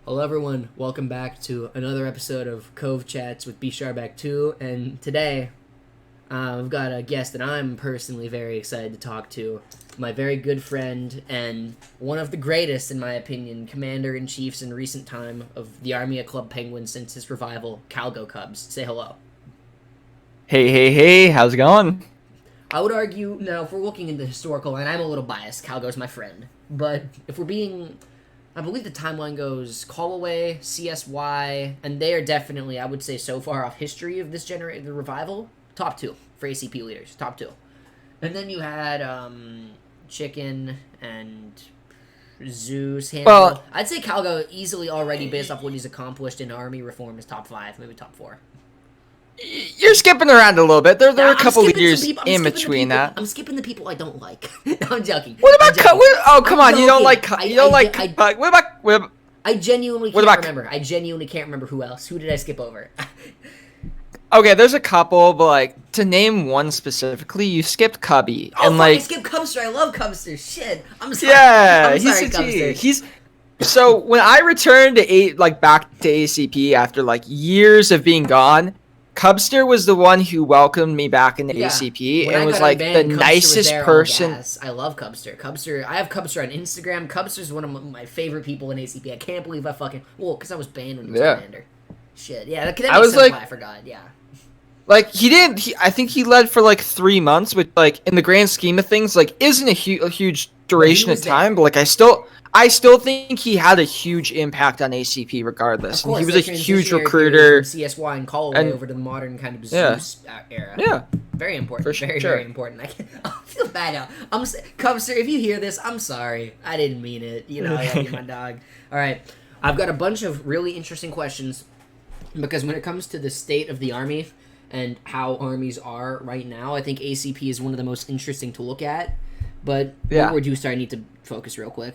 Hello everyone, welcome back to another episode of Cove Chats with B Sharback 2, and today I've got a guest that I'm personally very excited to talk to. My very good friend and one of the greatest, in my opinion, commander-in-chiefs in recent time of the Army of Club Penguin since his revival, CalgoCubs. Say hello. Hey, how's it going? I would argue, now, if we're looking into historical, and I'm a little biased, Calgo's my friend, but if we're being... I believe the timeline goes Callaway, CSY, and they are definitely, I would say, so far off history of this the revival, top two for ACP leaders, top two. And then you had Chicken and Zeus. Well, I'd say Calgo easily already, based off what he's accomplished in Army reform, is top 5, maybe top 4. you're skipping around a little bit. There are a couple skipping years some people- in between that. I'm skipping the people I don't like. No, I'm joking. What about I'm joking. oh, come on, you don't joking. like you don't like what about I genuinely What can't about- remember. I genuinely can't remember who else. Who did I skip over? Okay, there's a couple, but like to name one specifically, you skipped Cubby. Oh, and fuck, I like skipped Cubster. I love Cubster. Shit. I'm sorry. yeah, I'm he's sorry, a G. Cubster. He's so when I returned to back to ACP after like years of being gone, Cubster was the one who welcomed me back into Yeah. ACP When and I was got like unbanned, the Cubster was nicest there all person. gas. I love Cubster. I have Cubster on Instagram. Cubster's one of my favorite people in ACP. I can't believe I fucking... Well, because I was banned when he was commander. Shit. Yeah, that makes I was sense like- why I forgot. Yeah. Like I think he led for like 3 months, which like in the grand scheme of things, like isn't a huge duration of was time. there. But like I still think he had a huge impact on ACP regardless. Of course, and he the was a huge transitionary period recruiter. from CSY and Callaway and- over to the modern kind of Yeah. Zeus era. Yeah, Very important. For Very, sure. very important. I feel bad now. Cubster, if you hear this, I'm sorry. I didn't mean it. You know, I love you, my dog. All right. I've got a bunch of really interesting questions because when it comes to the state of the Army and how armies are right now, I think ACP is one of the most interesting to look at. But Yeah. before we do start, I need to focus real quick.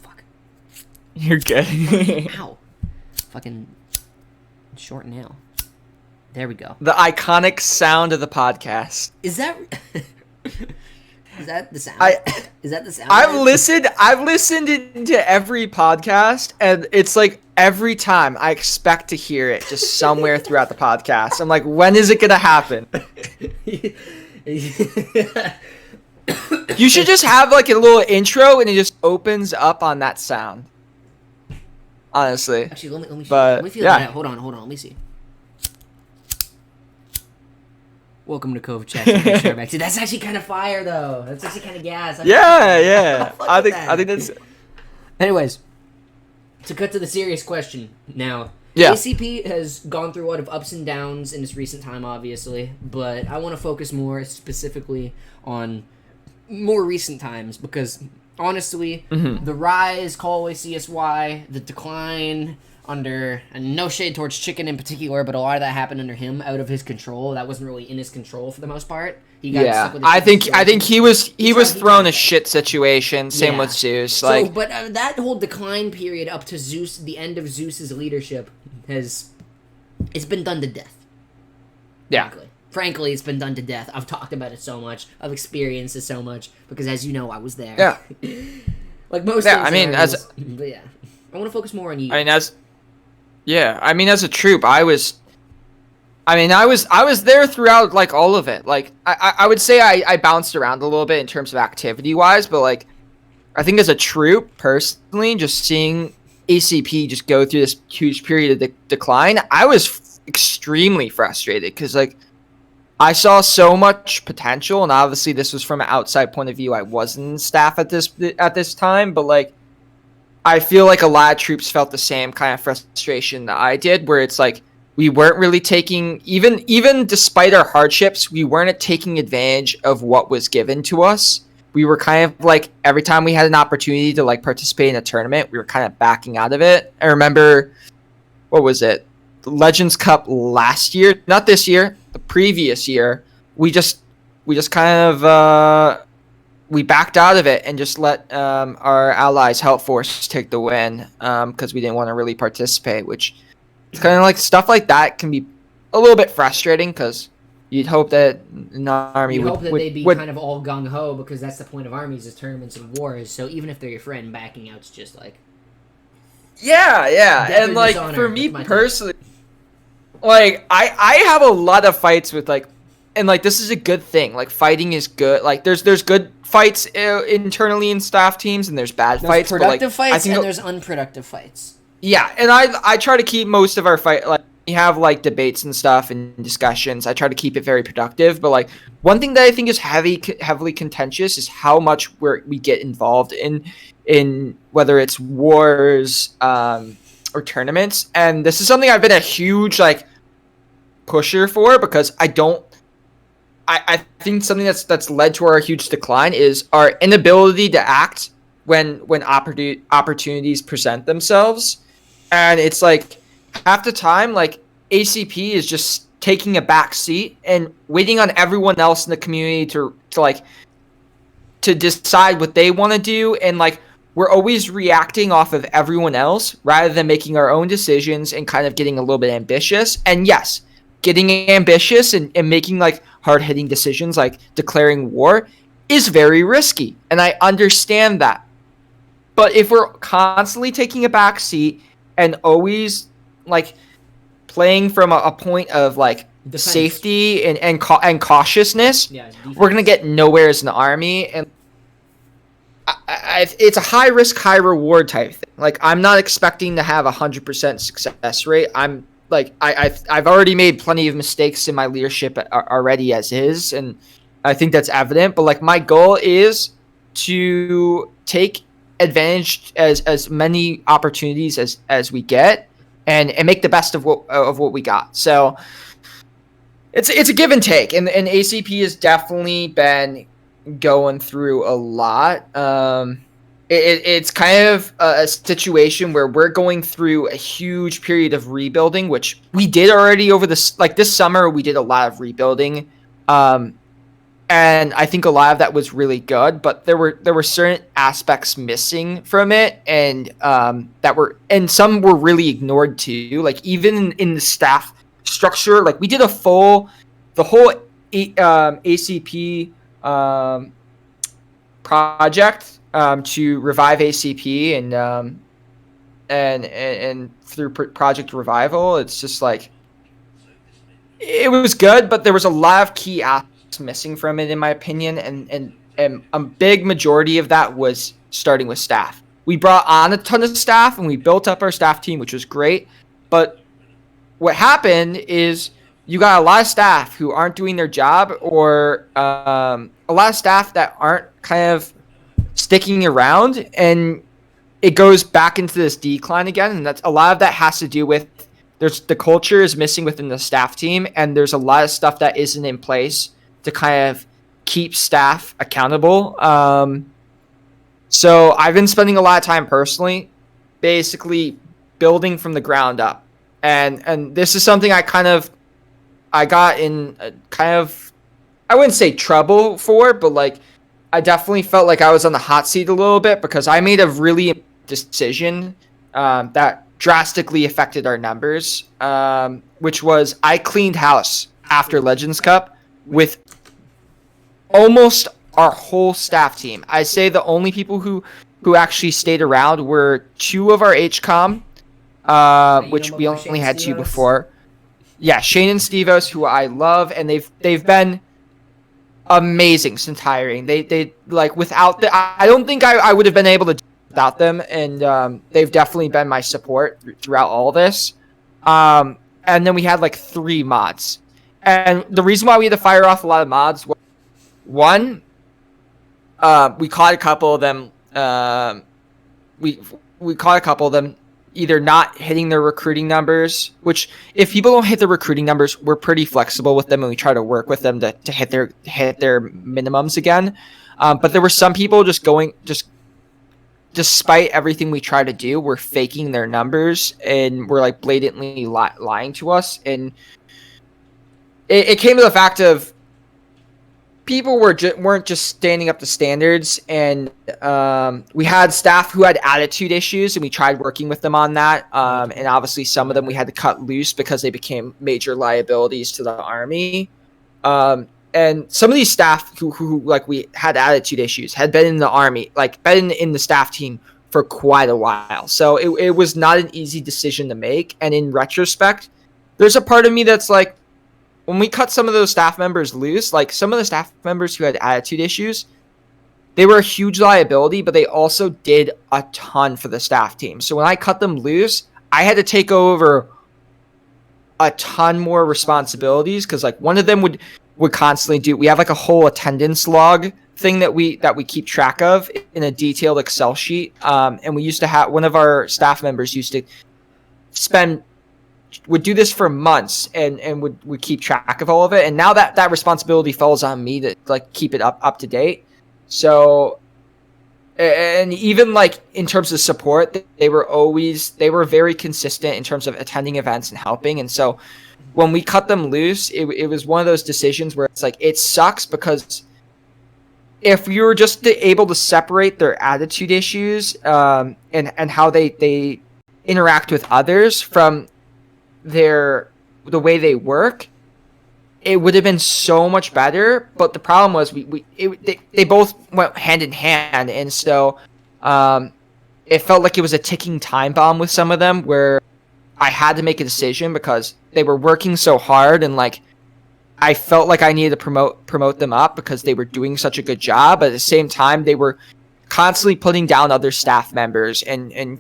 Fuck. you're good. Ow. Fucking short nail. There we go. The iconic sound of the podcast. Is that is that the sound? Is that the sound? I've listened into every podcast, and it's like every time I expect to hear it just somewhere throughout the podcast. I'm like, when is it gonna happen? You should just have like a little intro, and it just opens up on that sound. Honestly, Actually, let me But, let me feel yeah. that. Hold on. Let me see. Welcome to Cove Chat. Dude, that's actually kind of fire, though. That's actually kind of gas. yeah. Fuck I with think that. I think that's Anyways, to cut to the serious question now. Yeah. ACP has gone through a lot of ups and downs in its recent time, obviously, but I want to focus more specifically on more recent times because, honestly, the rise, Callaway CSY, the decline under, and no shade towards Chicken in particular, but a lot of that happened under him, out of his control. That wasn't really in his control for the most part. He got stuck with a I shit think situation. he was He thrown tried. a shit situation. Same Yeah. with Zeus. So, Like but that whole decline period up to Zeus, the end of Zeus's leadership, it's been done to death. yeah. Frankly, it's been done to death. I've talked about it so much. I've experienced it so much because, as you know, I was there. Yeah. Like most. Yeah, things I mean, in as- armies. But yeah, I want to focus more on you. I mean as a troop, I was there throughout like all of it. Like I would say I bounced around a little bit in terms of activity wise, but like I think as a troop personally, just seeing ACP just go through this huge period of decline, I was extremely frustrated because like I saw so much potential, and obviously this was from an outside point of view. I wasn't in staff at this time, but like I feel like a lot of troops felt the same kind of frustration that I did, where it's like we weren't really taking, even despite our hardships, we weren't taking advantage of what was given to us. We were kind of like every time we had an opportunity to like participate in a tournament, we were kind of backing out of it. I remember, what was it? The Legends Cup last year, not this year, the previous year. We just kind of we backed out of it and just let our allies help force take the win because we didn't want to really participate, which kind of like stuff like that can be a little bit frustrating because you'd hope that an army You would, hope that would, they'd be would- kind of all gung ho because that's the point of armies is tournaments and wars. So even if they're your friend, backing out's just like Yeah. Death And or like dishonor, for me that's my take. personally, like I have a lot of fights with like, and like this is a good thing. Like fighting is good. Like there's good fights internally in staff teams, and there's bad There's fights. productive but like I fights think and there's unproductive fights. yeah, and I try to keep most of our fight like we have like debates and stuff and discussions. I try to keep it very productive. But like one thing that I think is heavily contentious is how much we get involved in whether it's wars or tournaments. And this is something I've been a huge like pusher for because I think something that's led to our huge decline is our inability to act when opportunities present themselves. And it's like half the time like ACP is just taking a back seat and waiting on everyone else in the community to decide what they want to do. And like we're always reacting off of everyone else rather than making our own decisions and kind of getting a little bit ambitious. And yes, getting ambitious and making like hard-hitting decisions like declaring war is very risky. And I understand that. But if we're constantly taking a back seat and always like playing from a point of like Defense. safety and cautiousness, we're gonna get nowhere as an army. And it's a high risk, high reward type thing. Like I'm not expecting to have 100% success rate. I'm like I've already made plenty of mistakes in my leadership already as is, and I think that's evident. But like my goal is to take advantage as many opportunities as we get and make the best of what we got. So it's a give and take, and ACP has definitely been going through a lot. It's kind of a situation where we're going through a huge period of rebuilding, which we did already over this summer. We did a lot of rebuilding, and I think a lot of that was really good. But there were certain aspects missing from it, and some were really ignored too. Like even in the staff structure, like we did the whole ACP project to revive ACP and through Project Revival. It's just like it was good, but there was a lot of key aspects missing from it in my opinion, and a big majority of that was starting with staff. We brought on a ton of staff and we built up our staff team, which was great, but what happened is you got a lot of staff who aren't doing their job, or a lot of staff that aren't kind of sticking around, and it goes back into this decline again. And that's a lot of that has to do with the culture is missing within the staff team, and there's a lot of stuff that isn't in place to kind of keep staff accountable. So I've been spending a lot of time personally basically building from the ground up, and this is something I got in kind of, I wouldn't say trouble for, but like I definitely felt like I was on the hot seat a little bit because I made a really decision that drastically affected our numbers, which was I cleaned house after Legends Cup with almost our whole staff team. I say the only people who actually stayed around were two of our HCOM, which we only had two before. Yeah, Shane and Stevos, who I love, and they've been amazing since hiring. They like without the I don't think I would have been able to do without them, and they've definitely been my support throughout all this. And then we had like 3 mods, and the reason why we had to fire off a lot of mods was one, we caught a couple of them. We caught a couple of them either not hitting their recruiting numbers, which if people don't hit their recruiting numbers, we're pretty flexible with them and we try to work with them to hit their minimums again. But there were some people just despite everything we try to do, we're faking their numbers and we're like blatantly lying to us. And it came to the fact of people weren't just standing up to standards, and we had staff who had attitude issues, and we tried working with them on that. And obviously, some of them we had to cut loose because they became major liabilities to the army. And some of these staff who like we had attitude issues had been in the army, like been in the staff team for quite a while. So it was not an easy decision to make. And in retrospect, there's a part of me that's like, when we cut some of those staff members loose, like some of the staff members who had attitude issues, they were a huge liability, but they also did a ton for the staff team. So when I cut them loose, I had to take over a ton more responsibilities, because like one of them would constantly do, we have like a whole attendance log thing that we keep track of in a detailed Excel sheet. And we used to have, one of our staff members used to would do this for months and would keep track of all of it. And now that responsibility falls on me to like keep it up to date. So, and even like in terms of support, they were very consistent in terms of attending events and helping. And so when we cut them loose, it was one of those decisions where it's like, it sucks, because if you were just able to separate their attitude issues and how they interact with others from the way they work, it would have been so much better. But the problem was they both went hand in hand, and so it felt like it was a ticking time bomb with some of them, where I had to make a decision because they were working so hard, and like I felt like I needed to promote them up because they were doing such a good job. But at the same time, they were constantly putting down other staff members, and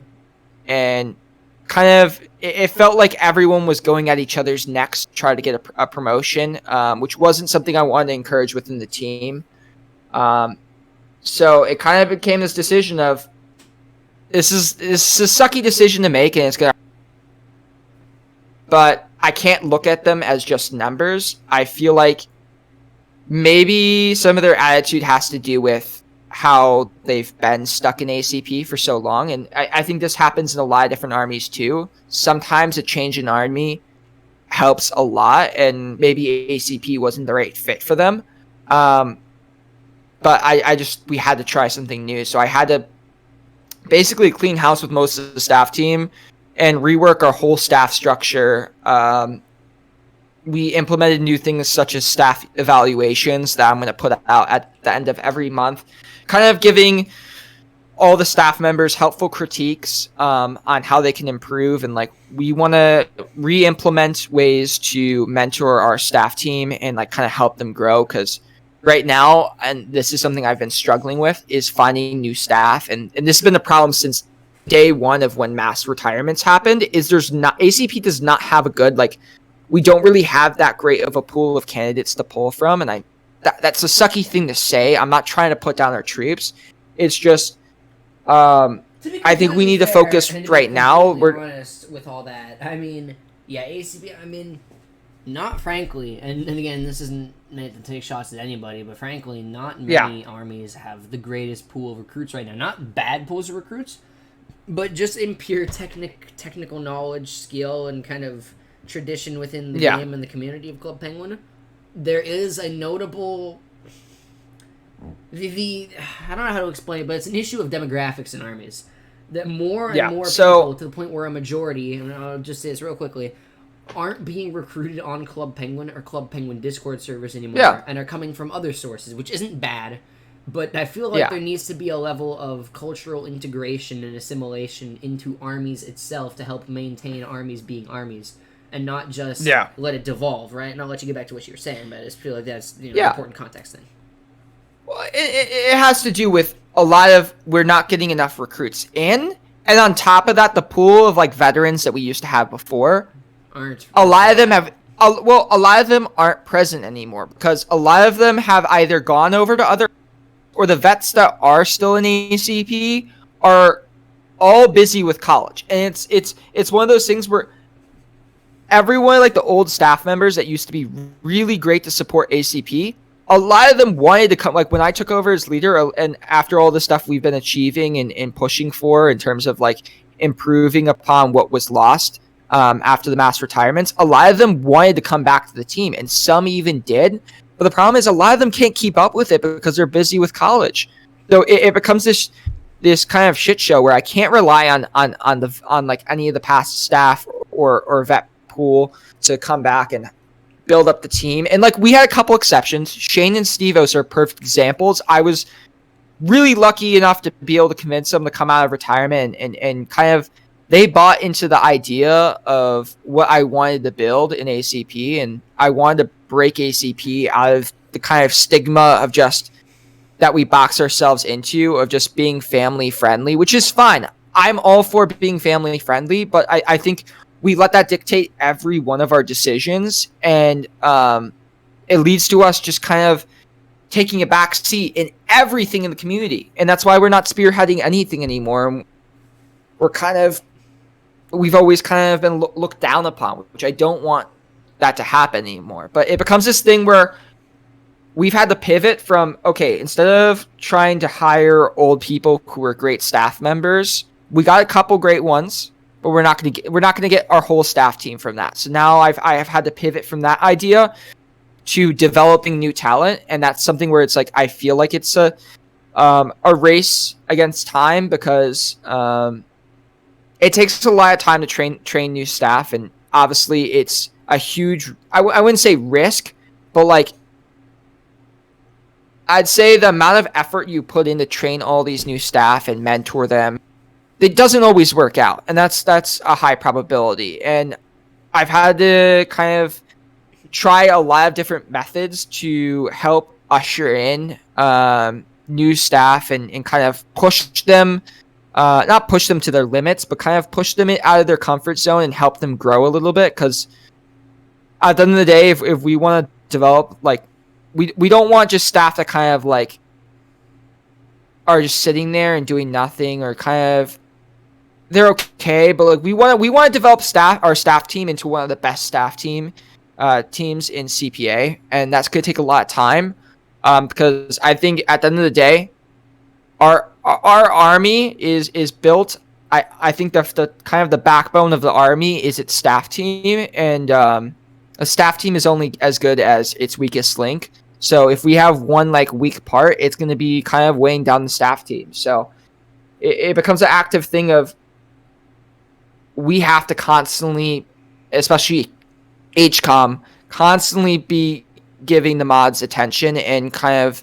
kind of, it felt like everyone was going at each other's necks to try to get a promotion, which wasn't something I wanted to encourage within the team. So it kind of became this decision of, this is a sucky decision to make, and but I can't look at them as just numbers. I feel like maybe some of their attitude has to do with how they've been stuck in ACP for so long. And I think this happens in a lot of different armies too. Sometimes a change in army helps a lot, and maybe ACP wasn't the right fit for them. But we had to try something new. So I had to basically clean house with most of the staff team and rework our whole staff structure. We implemented new things such as staff evaluations that I'm going to put out at the end of every month, kind of giving all the staff members helpful critiques on how they can improve. And like, we want to re-implement ways to mentor our staff team and like kind of help them grow, because right now, and this is something I've been struggling with, is finding new staff. And this has been a problem since day one of when mass retirements happened, is ACP does not have a good, like, we don't really have that great of a pool of candidates to pull from. And that's a sucky thing to say. I'm not trying to put down our troops. It's just, I think we need to focus right now. We're honest with all that. I mean, yeah, ACP, I mean, not frankly, and again, this isn't meant to take shots at anybody, but frankly, not many armies have the greatest pool of recruits right now. Not bad pools of recruits, but just in pure technical knowledge, skill, and kind of tradition within the game and the community of Club Penguin. There is a notable... I don't know how to explain it, but it's an issue of demographics in armies. That more and more people, to the point where a majority, and I'll just say this real quickly, aren't being recruited on Club Penguin or Club Penguin Discord servers anymore, and are coming from other sources, which isn't bad, but I feel like there needs to be a level of cultural integration and assimilation into armies itself to help maintain armies being armies, and not just let it devolve, right? And I'll let you get back to what you were saying, but I just feel like that's an important context thing. Well, it has to do with a lot of, we're not getting enough recruits in, and on top of that, the pool of like veterans that we used to have before, a lot of them aren't present anymore, because a lot of them have either gone over to other, or the vets that are still in ACP are all busy with college. And it's one of those things where everyone, like the old staff members that used to be really great to support ACP, a lot of them wanted to come, like when I took over as leader, and after all the stuff we've been achieving and pushing for in terms of like improving upon what was lost after the mass retirements, a lot of them wanted to come back to the team, and some even did. But the problem is a lot of them can't keep up with it because they're busy with college. So it becomes this kind of shit show where I can't rely on like any of the past staff or vet pool to come back and build up the team. And like, we had a couple exceptions. Shane and Stevos are perfect examples. I was really lucky enough to be able to convince them to come out of retirement and kind of they bought into the idea of what I wanted to build in ACP, and I wanted to break ACP out of the kind of stigma of just that we box ourselves into of just being family friendly, which is fine. I'm all for being family friendly, but I think we let that dictate every one of our decisions, and it leads to us just kind of taking a back seat in everything in the community. And that's why we're not spearheading anything anymore. We've always kind of been looked down upon, which I don't want that to happen anymore. But it becomes this thing where we've had to pivot from, okay, instead of trying to hire old people who are great staff members, we got a couple great ones, but we're not going to get our whole staff team from that. So now I have had to pivot from that idea to developing new talent, and that's something where it's like I feel like it's a race against time, because it takes a lot of time to train new staff, and obviously it's a huge I wouldn't say risk, but like I'd say the amount of effort you put in to train all these new staff and mentor them, it doesn't always work out, and that's a high probability. And I've had to kind of try a lot of different methods to help usher in new staff and kind of push them, not push them to their limits, but kind of push them out of their comfort zone and help them grow a little bit. Because at the end of the day, if we want to develop, like, we don't want just staff that kind of like are just sitting there and doing nothing, or kind of they're okay, but like we want to develop our staff team into one of the best staff teams in CPA, and that's going to take a lot of time, because I think at the end of the day, our army is built. I think the kind of the backbone of the army is its staff team, and a staff team is only as good as its weakest link. So if we have one like weak part, it's going to be kind of weighing down the staff team. So it becomes an active thing of we have to constantly, especially HCOM, constantly be giving the mods attention and kind of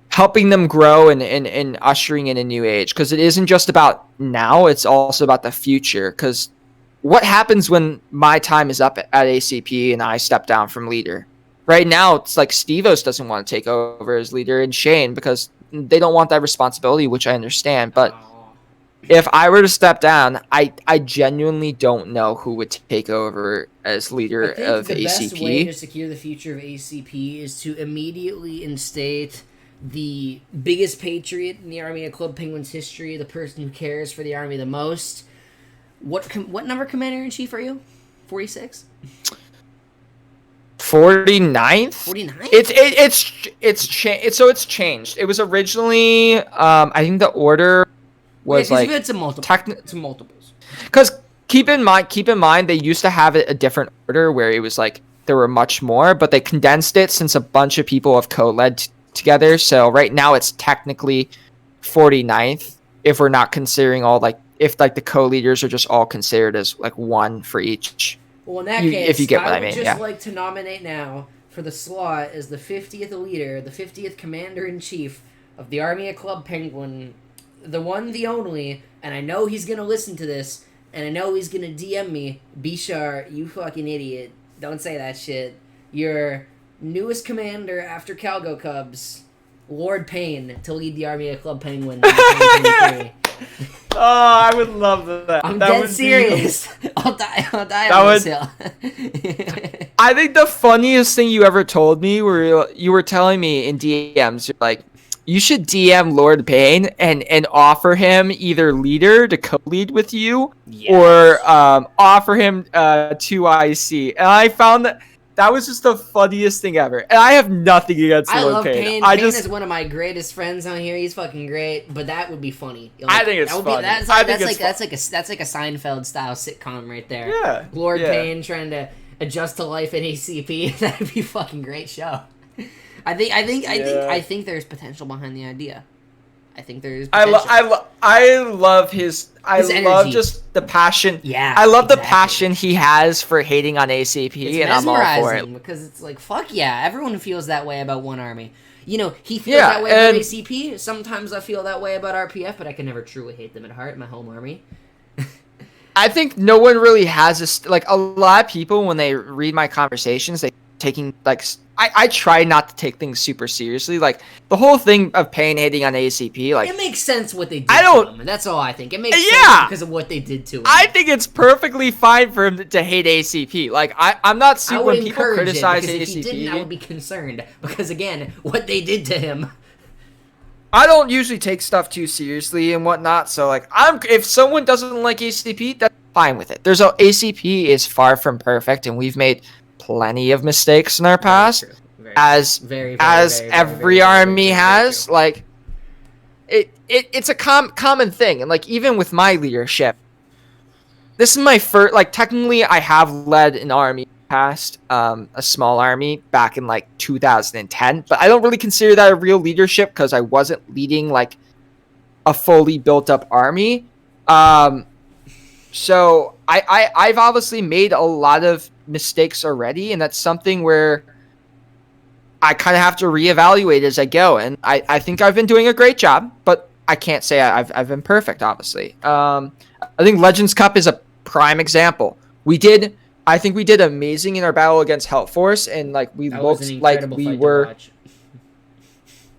helping them grow and ushering in a new age. Because it isn't just about now, it's also about the future. Because what happens when my time is up at ACP and I step down from leader? Right now, it's like Stevos doesn't want to take over as leader, and Shane, because they don't want that responsibility, which I understand. But if I were to step down, I genuinely don't know who would take over as leader of ACP. The best way to secure the future of ACP is to immediately instate the biggest patriot in the Army of Club Penguins history, the person who cares for the Army the most. What number commander-in-chief are you? 46? 49th? 49th? It's changed. It was originally I think the order was like it's a multiples. Because keep in mind they used to have it a different order where it was like there were much more, but they condensed it since a bunch of people have co-led together. So right now it's technically 49th if we're not considering all like if like the co-leaders are just all considered as like one for each. Well, in that case, if you get what I mean, would just like to nominate now for the slot as the 50th leader, the 50th commander-in-chief of the Army of Club Penguin, the one, the only, and I know he's going to listen to this, and I know he's going to DM me, Bishar, you fucking idiot, don't say that shit, your newest commander after CalgoCubs, Lord Payne, to lead the Army of Club Penguin in 2023. Oh, I would love that. I'm dead serious. I'll die on this hill. I think the funniest thing you ever told me were you were telling me in DMs, you're like, you should DM Lord Payne and offer him either leader to co-lead with you, or offer him 2IC. And I found that was just the funniest thing ever. And I have nothing against Lord Payne. Payne is one of my greatest friends on here. He's fucking great, but that would be funny. I think it's funny. That's like a Seinfeld style sitcom right there. Yeah. Lord Payne trying to adjust to life in ACP. That'd be a fucking great show. I think there's potential behind the idea. I think there's potential. I love his energy. Love just the passion. Yeah. I love the passion he has for hating on ACP, and I'm all for it. Because it's like, fuck yeah, everyone feels that way about One Army. You know, he feels that way about ACP. Sometimes I feel that way about RPF, but I can never truly hate them at heart, my home army. I think no one really has like a lot of people when they read my conversations, they taking like I try not to take things super seriously. Like the whole thing of pain hating on ACP, like it makes sense what they did to him, and that's all I think. It makes sense because of what they did to him. I think it's perfectly fine for him to hate ACP. Like I'm not super when people criticize ACP. If he didn't, I would be concerned because again, what they did to him. I don't usually take stuff too seriously and whatnot, so like if someone doesn't like ACP, that's fine with it. ACP is far from perfect, and we've made plenty of mistakes in our past, as every army has. Like it's a common thing, and like even with my leadership, this is my first. Like technically, I have led an army past, a small army back in like 2010, but I don't really consider that a real leadership because I wasn't leading like a fully built up army. So I've obviously made a lot of mistakes already, and that's something where I kind of have to reevaluate as I go, and I think I've been doing a great job, but I can't say I've been perfect, obviously. I think Legends Cup is a prime example. I think we did amazing in our battle against Help Force, and like we looked like we were.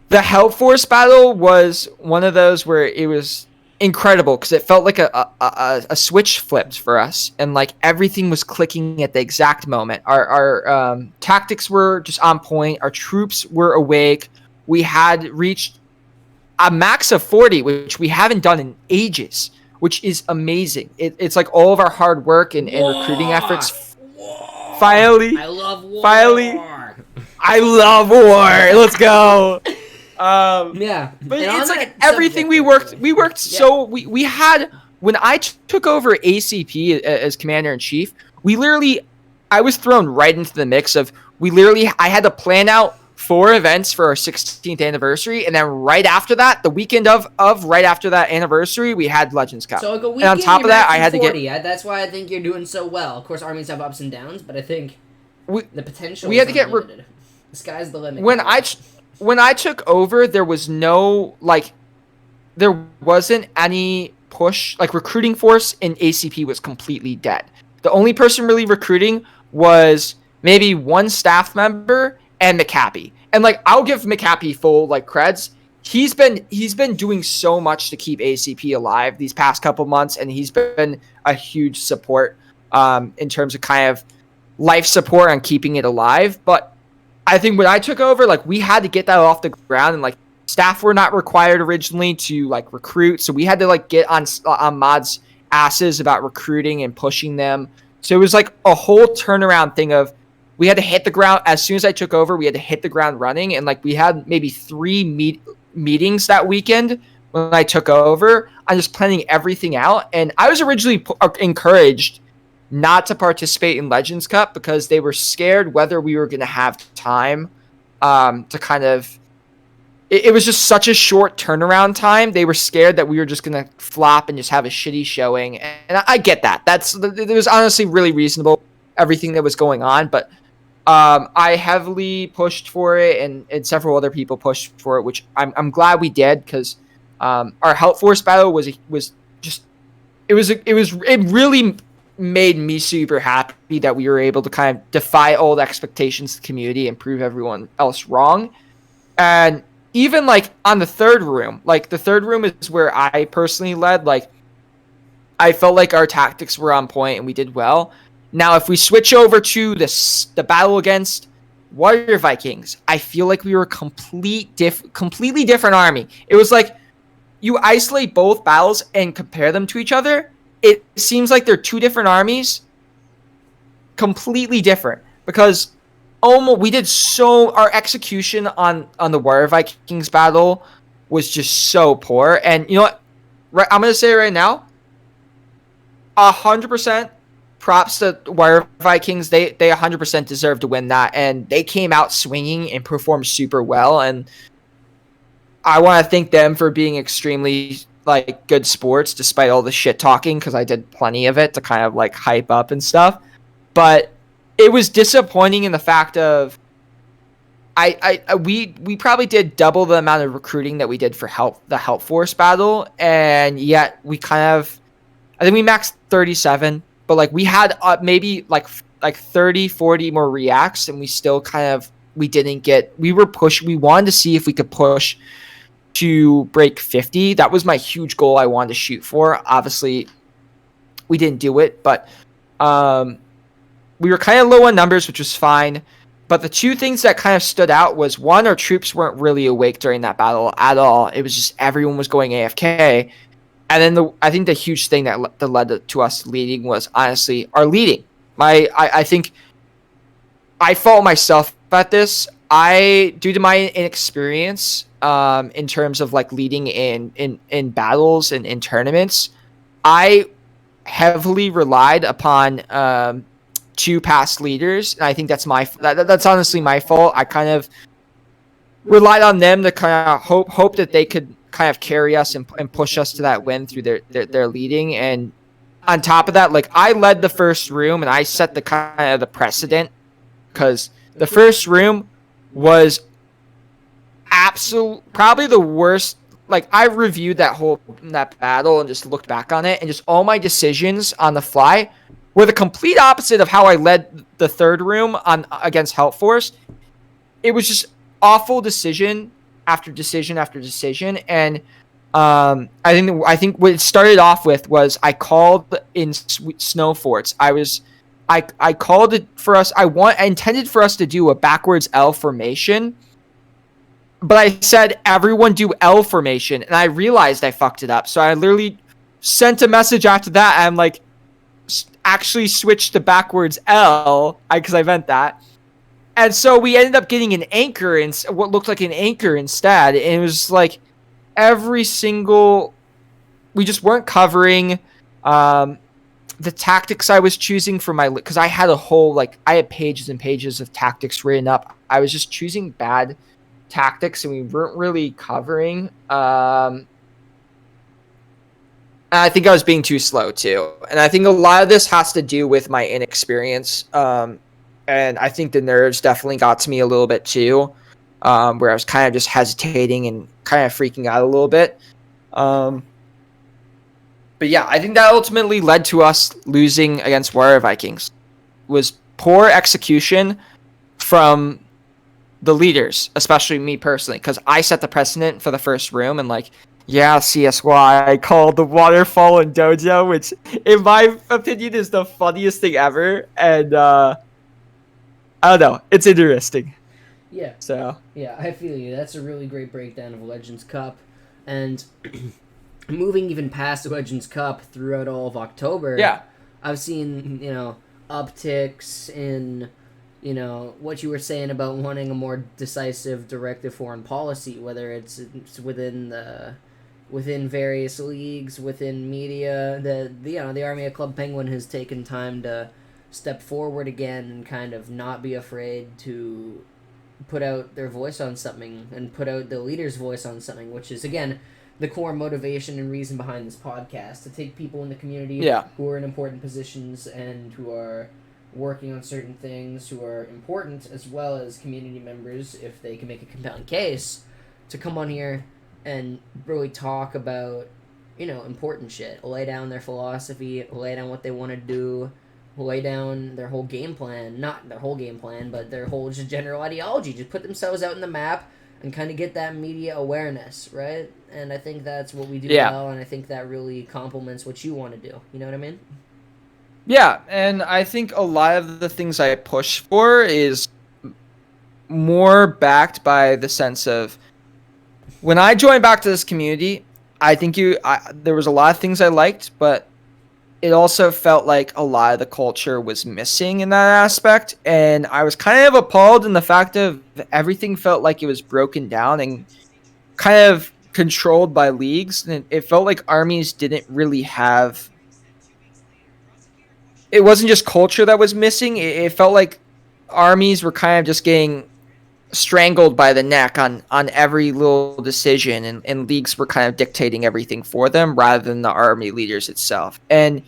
The Help Force battle was one of those where it was incredible because it felt like a switch flipped for us, and like everything was clicking at the exact moment. Our tactics were just on point. Our troops were awake. We had reached a max of 40, which we haven't done in ages, which is amazing. It's like all of our hard work and recruiting efforts. Finally, I love war. I love war. Let's go. Yeah, but it's like everything we worked so we had when I took over ACP as commander in chief, I was thrown right into the mix of I had to plan out 4 events for our 16th anniversary, and then right after that, the weekend of right after that anniversary, we had Legends Cup. So like a weekend, and on top of that, I had 40. That's why I think you're doing so well. Of course, armies have ups and downs, but I think the potential. We had to get the sky's the limit. When I took over, there wasn't any push. Like recruiting force in ACP was completely dead. The only person really recruiting was maybe one staff member and McCappy. And like I'll give McCappy full like creds. He's been doing so much to keep ACP alive these past couple months, and he's been a huge support in terms of kind of life support on keeping it alive. But I think when I took over, like we had to get that off the ground, and like staff were not required originally to like recruit, so we had to like get on mods' asses about recruiting and pushing them. So it was like a whole turnaround thing of we had to hit the ground as soon as I took over. We had to hit the ground running, and like we had maybe 3 meetings that weekend when I took over on just planning everything out. And I was originally encouraged not to participate in Legends Cup because they were scared whether we were going to have time to kind of it was just such a short turnaround time. They were scared that we were just going to flop and just have a shitty showing, and I get that. It was honestly really reasonable, everything that was going on, but I heavily pushed for it, and several other people pushed for it, which I'm glad we did, because our Help Force battle it really made me super happy that we were able to kind of defy old expectations of the community and prove everyone else wrong. And even like on the third room is where I personally led. Like I felt like our tactics were on point and we did well. Now, if we switch over to the battle against Warrior Vikings, I feel like we were a completely different army. It was like you isolate both battles and compare them to each other. It seems like they're 2 different armies, completely different, because our execution on the Warrior Vikings battle was just so poor. And you know what? Right, I'm gonna say it right now, 100% props to Warrior Vikings. They 100% deserve to win that, and they came out swinging and performed super well. And I want to thank them for being extremely like good sports despite all the shit talking, because I did plenty of it to kind of like hype up and stuff. But it was disappointing in the fact of we probably did double the amount of recruiting that we did for the help force battle, and yet we kind of, I think we maxed 37, but like we had maybe like 30, 40 more reacts, and we still kind of we wanted to see if we could push to break 50. That was my huge goal I wanted to shoot for. Obviously, we didn't do it, but we were kind of low on numbers, which was fine. But the two things that kind of stood out was, one, our troops weren't really awake during that battle at all. It was just everyone was going AFK. And then I think the huge thing that led to us leading was honestly our leading. I think I fault myself at this. Due to my inexperience in terms of like leading in battles and in tournaments, I heavily relied upon two past leaders, and I think that's that's honestly my fault. I kind of relied on them to kind of hope that they could kind of carry us and push us to that win through their leading. And on top of that, like I led the first room and I set the kind of the precedent, because the first room was probably the worst. Like I reviewed that battle and just looked back on it, and just all my decisions on the fly were the complete opposite of how I led the third room against Help Force. It was just awful decision after decision after decision, and I think what it started off with was I called in snow forts. I called it for us. I intended for us to do a backwards L formation, but I said everyone do L formation, and I realized I fucked it up. So I literally sent a message after that. And I'm like, actually switched to backwards L because I meant that. And so we ended up getting an anchor and what looked like an anchor instead. And it was like we just weren't covering the tactics I was choosing for because I had I had pages and pages of tactics written up. I was just choosing bad tactics and we weren't really covering. I think I was being too slow too. And I think a lot of this has to do with my inexperience. And I think the nerves definitely got to me a little bit too, where I was kind of just hesitating and kind of freaking out a little bit. But yeah, I think that ultimately led to us losing against Warrior Vikings. Was poor execution from the leaders, especially me personally, because I set the precedent for the first room and like, yeah, CSY, I called the waterfall in Dojo, which in my opinion is the funniest thing ever. And I don't know, it's interesting. Yeah. So yeah, I feel you. That's a really great breakdown of Legends Cup. And moving even past the Legends Cup throughout all of October, yeah, I've seen, upticks in, what you were saying about wanting a more decisive, directive foreign policy, whether it's within various leagues, within media. The Army of Club Penguin has taken time to step forward again and kind of not be afraid to put out their voice on something and put out the leader's voice on something, which is, again, the core motivation and reason behind this podcast, to take people in the community who are in important positions and who are working on certain things, who are important, as well as community members, if they can make a compelling case, to come on here and really talk about, important shit. Lay down their philosophy, lay down what they want to do, lay down their whole game plan. Not their whole game plan, but their whole just general ideology. Just put themselves out in the map and kind of get that media awareness, right? And I think that's what we do well, and I think that really complements what you want to do. You know what I mean? Yeah, and I think a lot of the things I push for is more backed by the sense of, when I joined back to this community, I think there was a lot of things I liked, but it also felt like a lot of the culture was missing in that aspect. And I was kind of appalled in the fact of everything felt like it was broken down and kind of controlled by leagues. And it felt like armies didn't really have... It wasn't just culture that was missing. It felt like armies were kind of just getting strangled by the neck on every little decision, and leagues were kind of dictating everything for them rather than the army leaders itself. And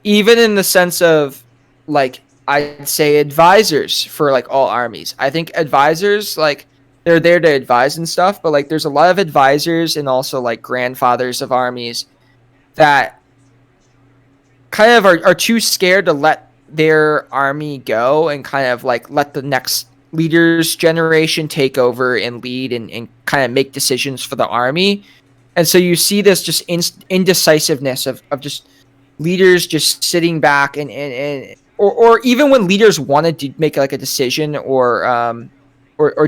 even in the sense of, like, I'd say advisors for like all armies. I think advisors, like, they're there to advise and stuff, but like there's a lot of advisors and also like grandfathers of armies that kind of are too scared to let their army go and kind of like let the next leaders generation take over and lead and kind of make decisions for the army. And so you see this just indecisiveness of just leaders just sitting back or even when leaders wanted to make like a decision or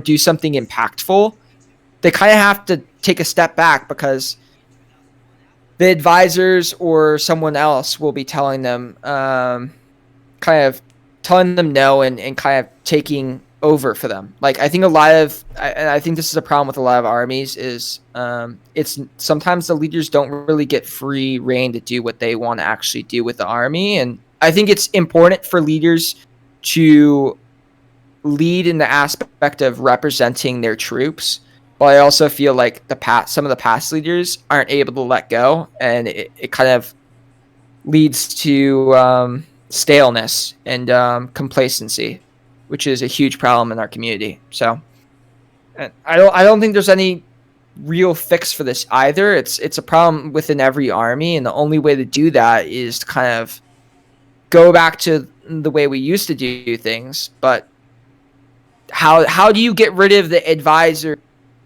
do something impactful, they kind of have to take a step back because the advisors or someone else will be telling them, kind of telling them no and kind of taking over for them. Like I think I think this is a problem with a lot of armies is it's sometimes the leaders don't really get free reign to do what they want to actually do with the army. And I think it's important for leaders to lead in the aspect of representing their troops. But I also feel like some of the past leaders aren't able to let go, and it kind of leads to staleness and complacency, which is a huge problem in our community. So I don't think there's any real fix for this either. It's a problem within every army, and the only way to do that is to kind of go back to the way we used to do things. But how do you get rid of the advisor,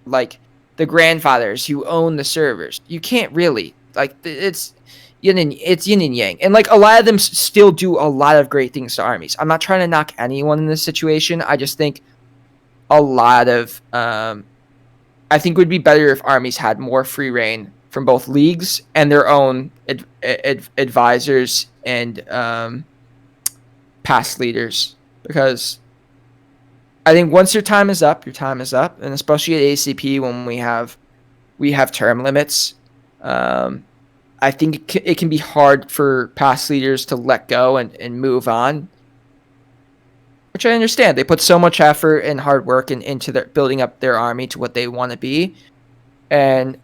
like the grandfathers who own the servers? You can't really. Like it's yin and yang, and like a lot of them still do a lot of great things to armies. I'm not trying to knock anyone in this situation. I just think a lot of I think it would be better if armies had more free reign from both leagues and their own advisors and past leaders, because I think once your time is up, and especially at ACP when we have term limits. I think it can be hard for past leaders to let go and move on, which I understand. They put so much effort and hard work into their building up their army to what they want to be. And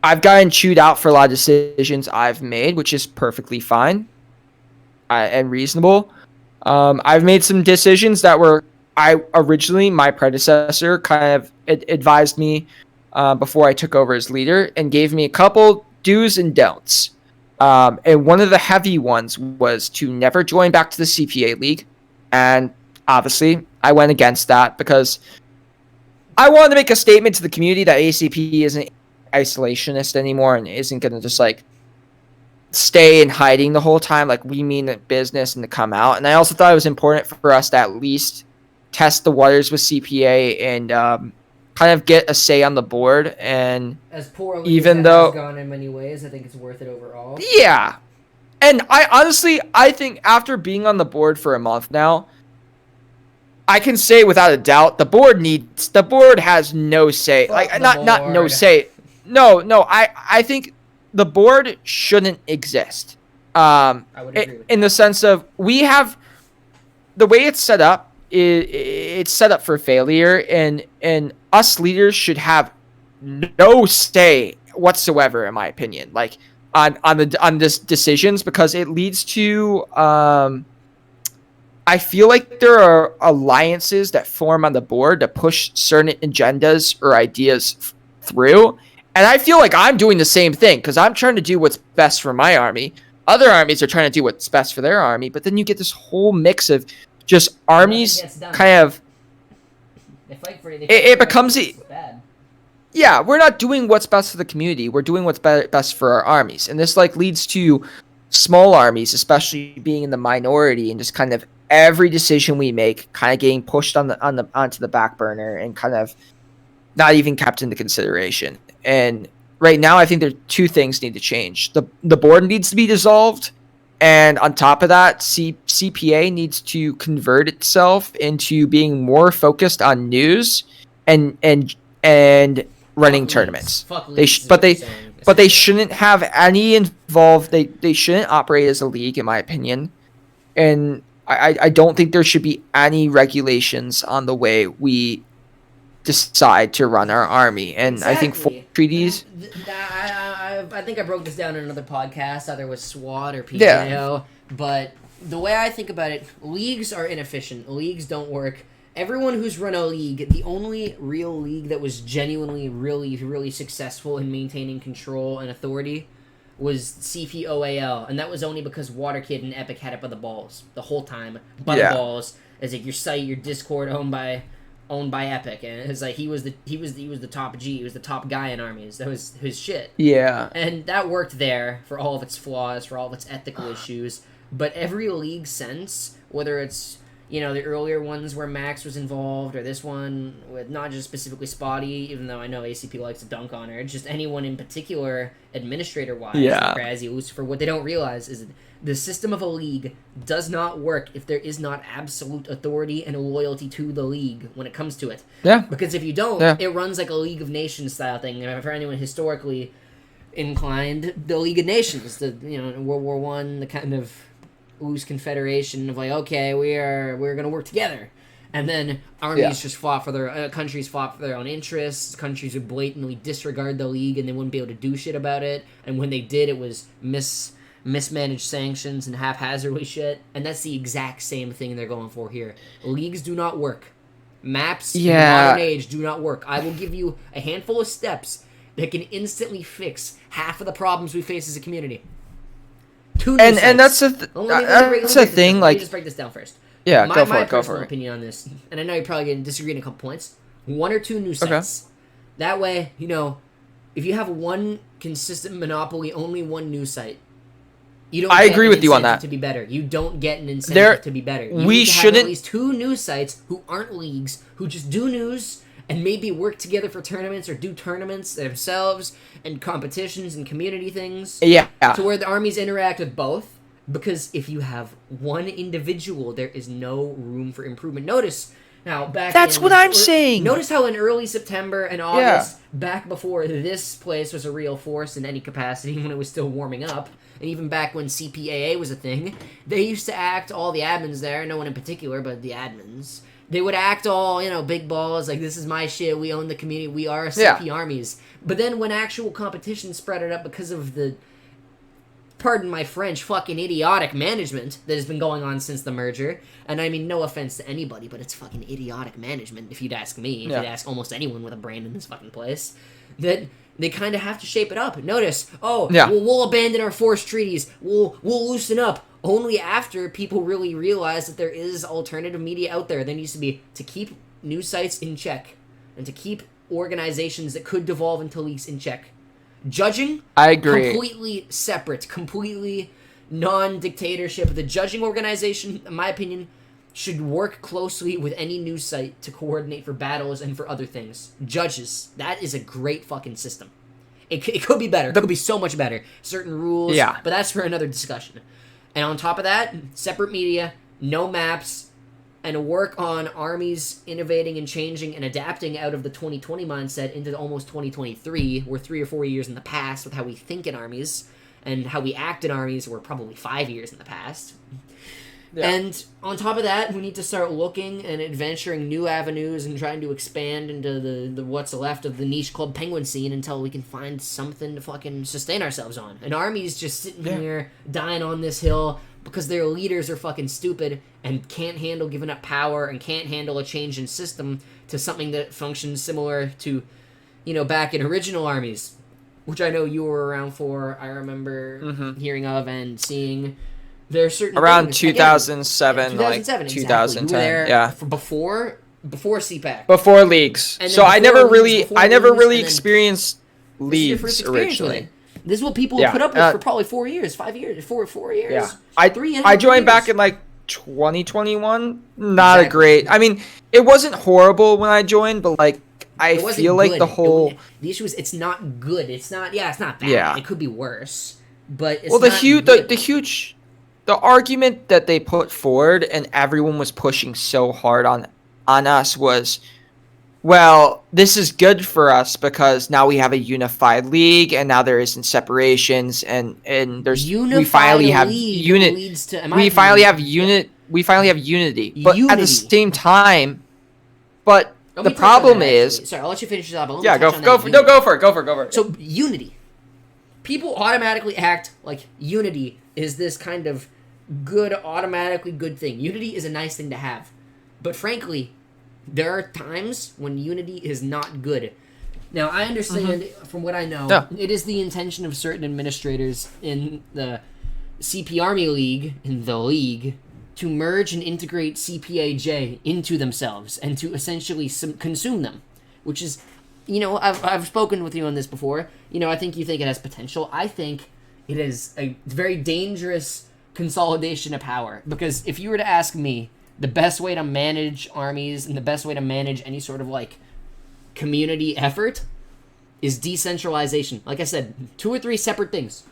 I've gotten chewed out for a lot of decisions I've made, which is perfectly fine and reasonable. I've made some decisions that were my predecessor kind of advised me before I took over as leader and gave me a couple do's and don'ts. And one of the heavy ones was to never join back to the CPA League. And obviously, I went against that because I wanted to make a statement to the community that ACP isn't isolationist anymore and isn't going to just like stay in hiding the whole time. Like we mean the business and to come out. And I also thought it was important for us to at least test the waters with CPA and kind of get a say on the board. And as poorly even as though has gone in many ways, I think it's worth it overall. Yeah. And I think after being on the board for a month now, I can say without a doubt the board has no say. Fuck like the not no board. say. No, I think the board shouldn't exist. I would agree with in the sense of we have the way it's set up. It's set up for failure, and us leaders should have no say whatsoever, in my opinion, like on this decisions, because it leads to I feel like there are alliances that form on the board to push certain agendas or ideas through, and I feel like I'm doing the same thing because I'm trying to do what's best for my army. Other armies are trying to do what's best for their army, but then you get this whole mix of just armies kind of They fight for it becomes bad. Yeah, we're not doing what's best for the community. We're doing what's best for our armies, and this like leads to small armies, especially being in the minority, and just kind of every decision we make kind of getting pushed onto the back burner and kind of not even kept into consideration. And right now, I think there are two things need to change. The board needs to be dissolved. And on top of that, CPA needs to convert itself into being more focused on news and running tournaments. But they shouldn't have any involved. They shouldn't operate as a league, in my opinion. And I don't think there should be any regulations on the way we decide to run our army. And exactly. I think for treaties. I think I broke this down in another podcast, either with SWAT or PKO, but the way I think about it, leagues are inefficient. Leagues don't work. Everyone who's run a league, the only real league that was genuinely really, really successful in maintaining control and authority was CPOAL, and that was only because WaterKid and Epic had it by the balls the whole time. By the balls, as like your site, your Discord owned by Epic, and it's like he was the top G, he was the top guy in armies. That was his shit. Yeah. And that worked there for all of its flaws, for all of its ethical issues. But every league since, whether it's the earlier ones where Max was involved, or this one with not just specifically Spotty, even though I know ACP likes to dunk on her, it's just anyone in particular, administrator-wise, Razzie, Lucifer, what they don't realize is the system of a league does not work if there is not absolute authority and loyalty to the league when it comes to it. Yeah. Because if you don't, it runs like a League of Nations style thing. And for anyone historically inclined, the League of Nations, in World War One, the kind of loose confederation of like, okay, we're gonna work together, and then armies just fought for their countries fought for their own interests. Countries would blatantly disregard the league, and they wouldn't be able to do shit about it. And when they did, it was mismanaged sanctions and haphazardly shit. And that's the exact same thing they're going for here. Leagues do not work. Maps in the modern age do not work. I will give you a handful of steps that can instantly fix half of the problems we face as a community. And that's the thing. Let me just break this down first. Yeah, my personal opinion on this, and I know you're probably going to disagree in a couple points. 1 or 2 new sites. Okay. That way, if you have one consistent monopoly, only one news site, you don't. I agree with you on that. To be better, you don't get an incentive to be better. We shouldn't have at least 2 news sites who aren't leagues, who just do news and maybe work together for tournaments or do tournaments themselves and competitions and community things. Yeah. To where the armies interact with both. Because if you have one individual, there is no room for improvement. Notice how That's what I'm saying. Notice how in early September and August, back before this place was a real force in any capacity, when it was still warming up, and even back when CPAA was a thing, they used to act, all the admins there, no one in particular, but the admins, they would act all, big balls, like, this is my shit, we own the community, we are CP armies. But then when actual competition spread it up because of the, pardon my French, fucking idiotic management that has been going on since the merger, and I mean, no offense to anybody, but it's fucking idiotic management, if you'd ask me, if you'd ask almost anyone with a brain in this fucking place, that they kind of have to shape it up. Notice, we'll abandon our forced treaties, we'll loosen up, only after people really realize that there is alternative media out there. There needs to be, to keep news sites in check, and to keep organizations that could devolve into leaks in check. Judging, I agree. Completely separate, completely non-dictatorship. The judging organization, in my opinion, should work closely with any news site to coordinate for battles and for other things. Judges, that is a great fucking system. It could be better. It could be so much better. Certain rules, but that's for another discussion. And on top of that, separate media, no maps, and work on armies innovating and changing and adapting out of the 2020 mindset into almost 2023. We're 3 or 4 years in the past with how we think in armies, and how we act in armies we're probably 5 years in the past. Yeah. And on top of that, we need to start looking and adventuring new avenues and trying to expand into the what's left of the niche club penguin scene until we can find something to fucking sustain ourselves on. An army's just sitting here dying on this hill because their leaders are fucking stupid and can't handle giving up power and can't handle a change in system to something that functions similar to, back in original armies, which I know you were around for. I remember hearing of and seeing. There are certain around things, 2007, again, like 2010. Exactly. You were there before CPAC. Before leagues. So I never really experienced leagues originally. This is what people put up with for probably 4 years, 5 years, 4 years. Yeah. I joined back in like 2021. Not a great. I mean, it wasn't horrible when I joined, but like I feel like the whole the issue is it's not good. It's not bad. Yeah. It could be worse. But it's the argument that they put forward and everyone was pushing so hard on us was, well, this is good for us because now we have a unified league and now there isn't separations and there's we finally have unity. We finally have unity. But at the same time, the problem is, sorry, I'll let you finish this up. Go for it. So unity. People automatically act like unity is this kind of good, automatically good thing. Unity is a nice thing to have. But frankly, there are times when Unity is not good. Now, I understand, from what I know, it is the intention of certain administrators in the CP Army League, to merge and integrate CPAJ into themselves and to essentially consume them, which is, I've spoken with you on this before. I think you think it has potential. I think it is a very dangerous consolidation of power, because if you were to ask me, the best way to manage armies and the best way to manage any sort of community effort is decentralization. Like I said, 2 or 3 separate things.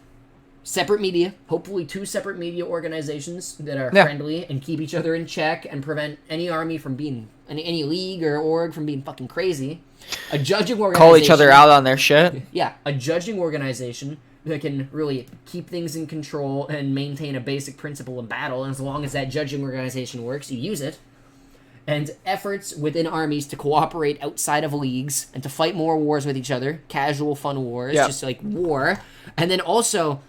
Separate media, hopefully 2 separate media organizations that are friendly and keep each other in check and prevent any army from being, any league or org from being fucking crazy. A judging organization. Call each other out on their shit. Yeah, a judging organization that can really keep things in control and maintain a basic principle in battle, and as long as that judging organization works, you use it. And efforts within armies to cooperate outside of leagues and to fight more wars with each other, casual fun wars, just war. And then also,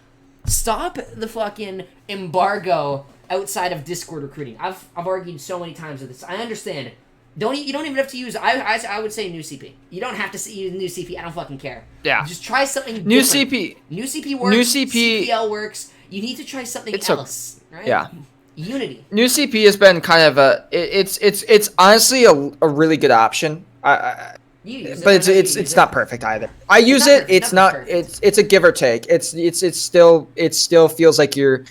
stop the fucking embargo outside of Discord recruiting. I've argued so many times with this. I understand. You don't even have to use. I would say new CP. You don't have to use new CP. I don't fucking care. Yeah. Just try something new different. CP. New CP works. New CP. CPL works. You need to try something else. Right? Yeah. Unity. New CP has been kind of it's honestly a really good option. But it's not perfect either. I use it. It's not. It's a give or take. It still feels like you're.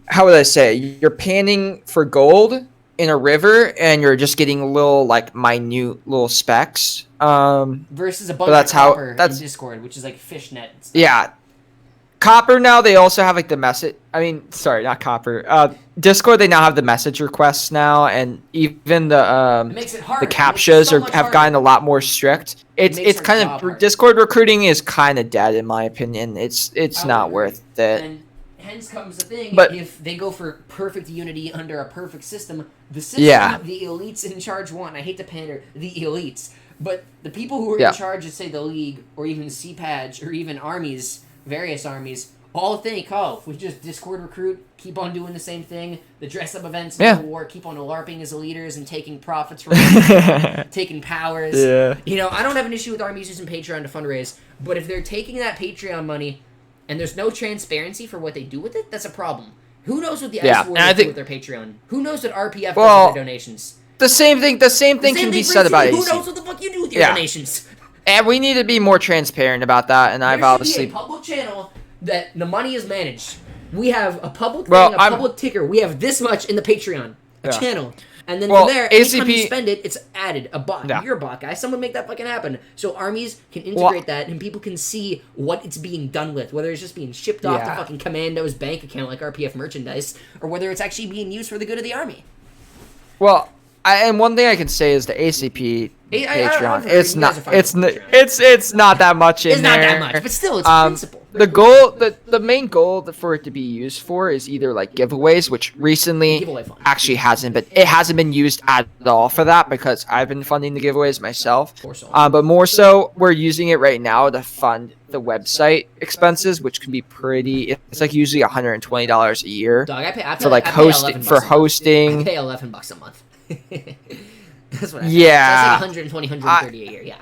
How would I say? You're panning for gold in a river, and you're just getting little minute little specks. Versus a bunch of copper in Discord, which is like fishnet. Stuff. Yeah. Copper now, they also have the message. I mean, sorry, not Copper. Discord, they now have the message requests now, and even the captchas have gotten a lot more strict. It's kind of Discord recruiting is kind of dead in my opinion. It's not worth it. And hence comes the thing: if they go for perfect unity under a perfect system, the system the elites in charge want. I hate to pander, the elites, but the people who are in charge of, say, the league or even CPAJ or even armies. Various armies all think, if we just Discord recruit, keep on doing the same thing, the dress-up events in the war, keep on LARPing as leaders and taking profits from taking powers. Yeah. I don't have an issue with armies using Patreon to fundraise, but if they're taking that Patreon money and there's no transparency for what they do with it, that's a problem. Who knows what the Ice Warriors do with their Patreon? Who knows what RPF does with their donations? The same thing can be said about Who knows what the fuck you do with your donations? And we need to be more transparent about that. And I've obviously be a public channel that the money is managed. We have a public thing, public ticker. We have this much in the Patreon, channel, and then from there, anytime you spend it, it's added. A bot, you're a bot guy. Someone make that fucking happen. So armies can integrate that, and people can see what it's being done with, whether it's just being shipped off to fucking Commando's bank account like RPF merchandise, or whether it's actually being used for the good of the army. Well. And one thing I can say is the ACP Patreon. It's not that much in there. It's not that much, but still, it's a principle. The main goal for it to be used for is either giveaways, which recently actually hasn't been used at all for that because I've been funding the giveaways myself. But more so, we're using it right now to fund the website expenses, which can be pretty. It's usually $120 a year. Dog, I pay hosting. I pay $11 a month. That's what I pay. Yeah. That's 120, 130 a year. Yeah.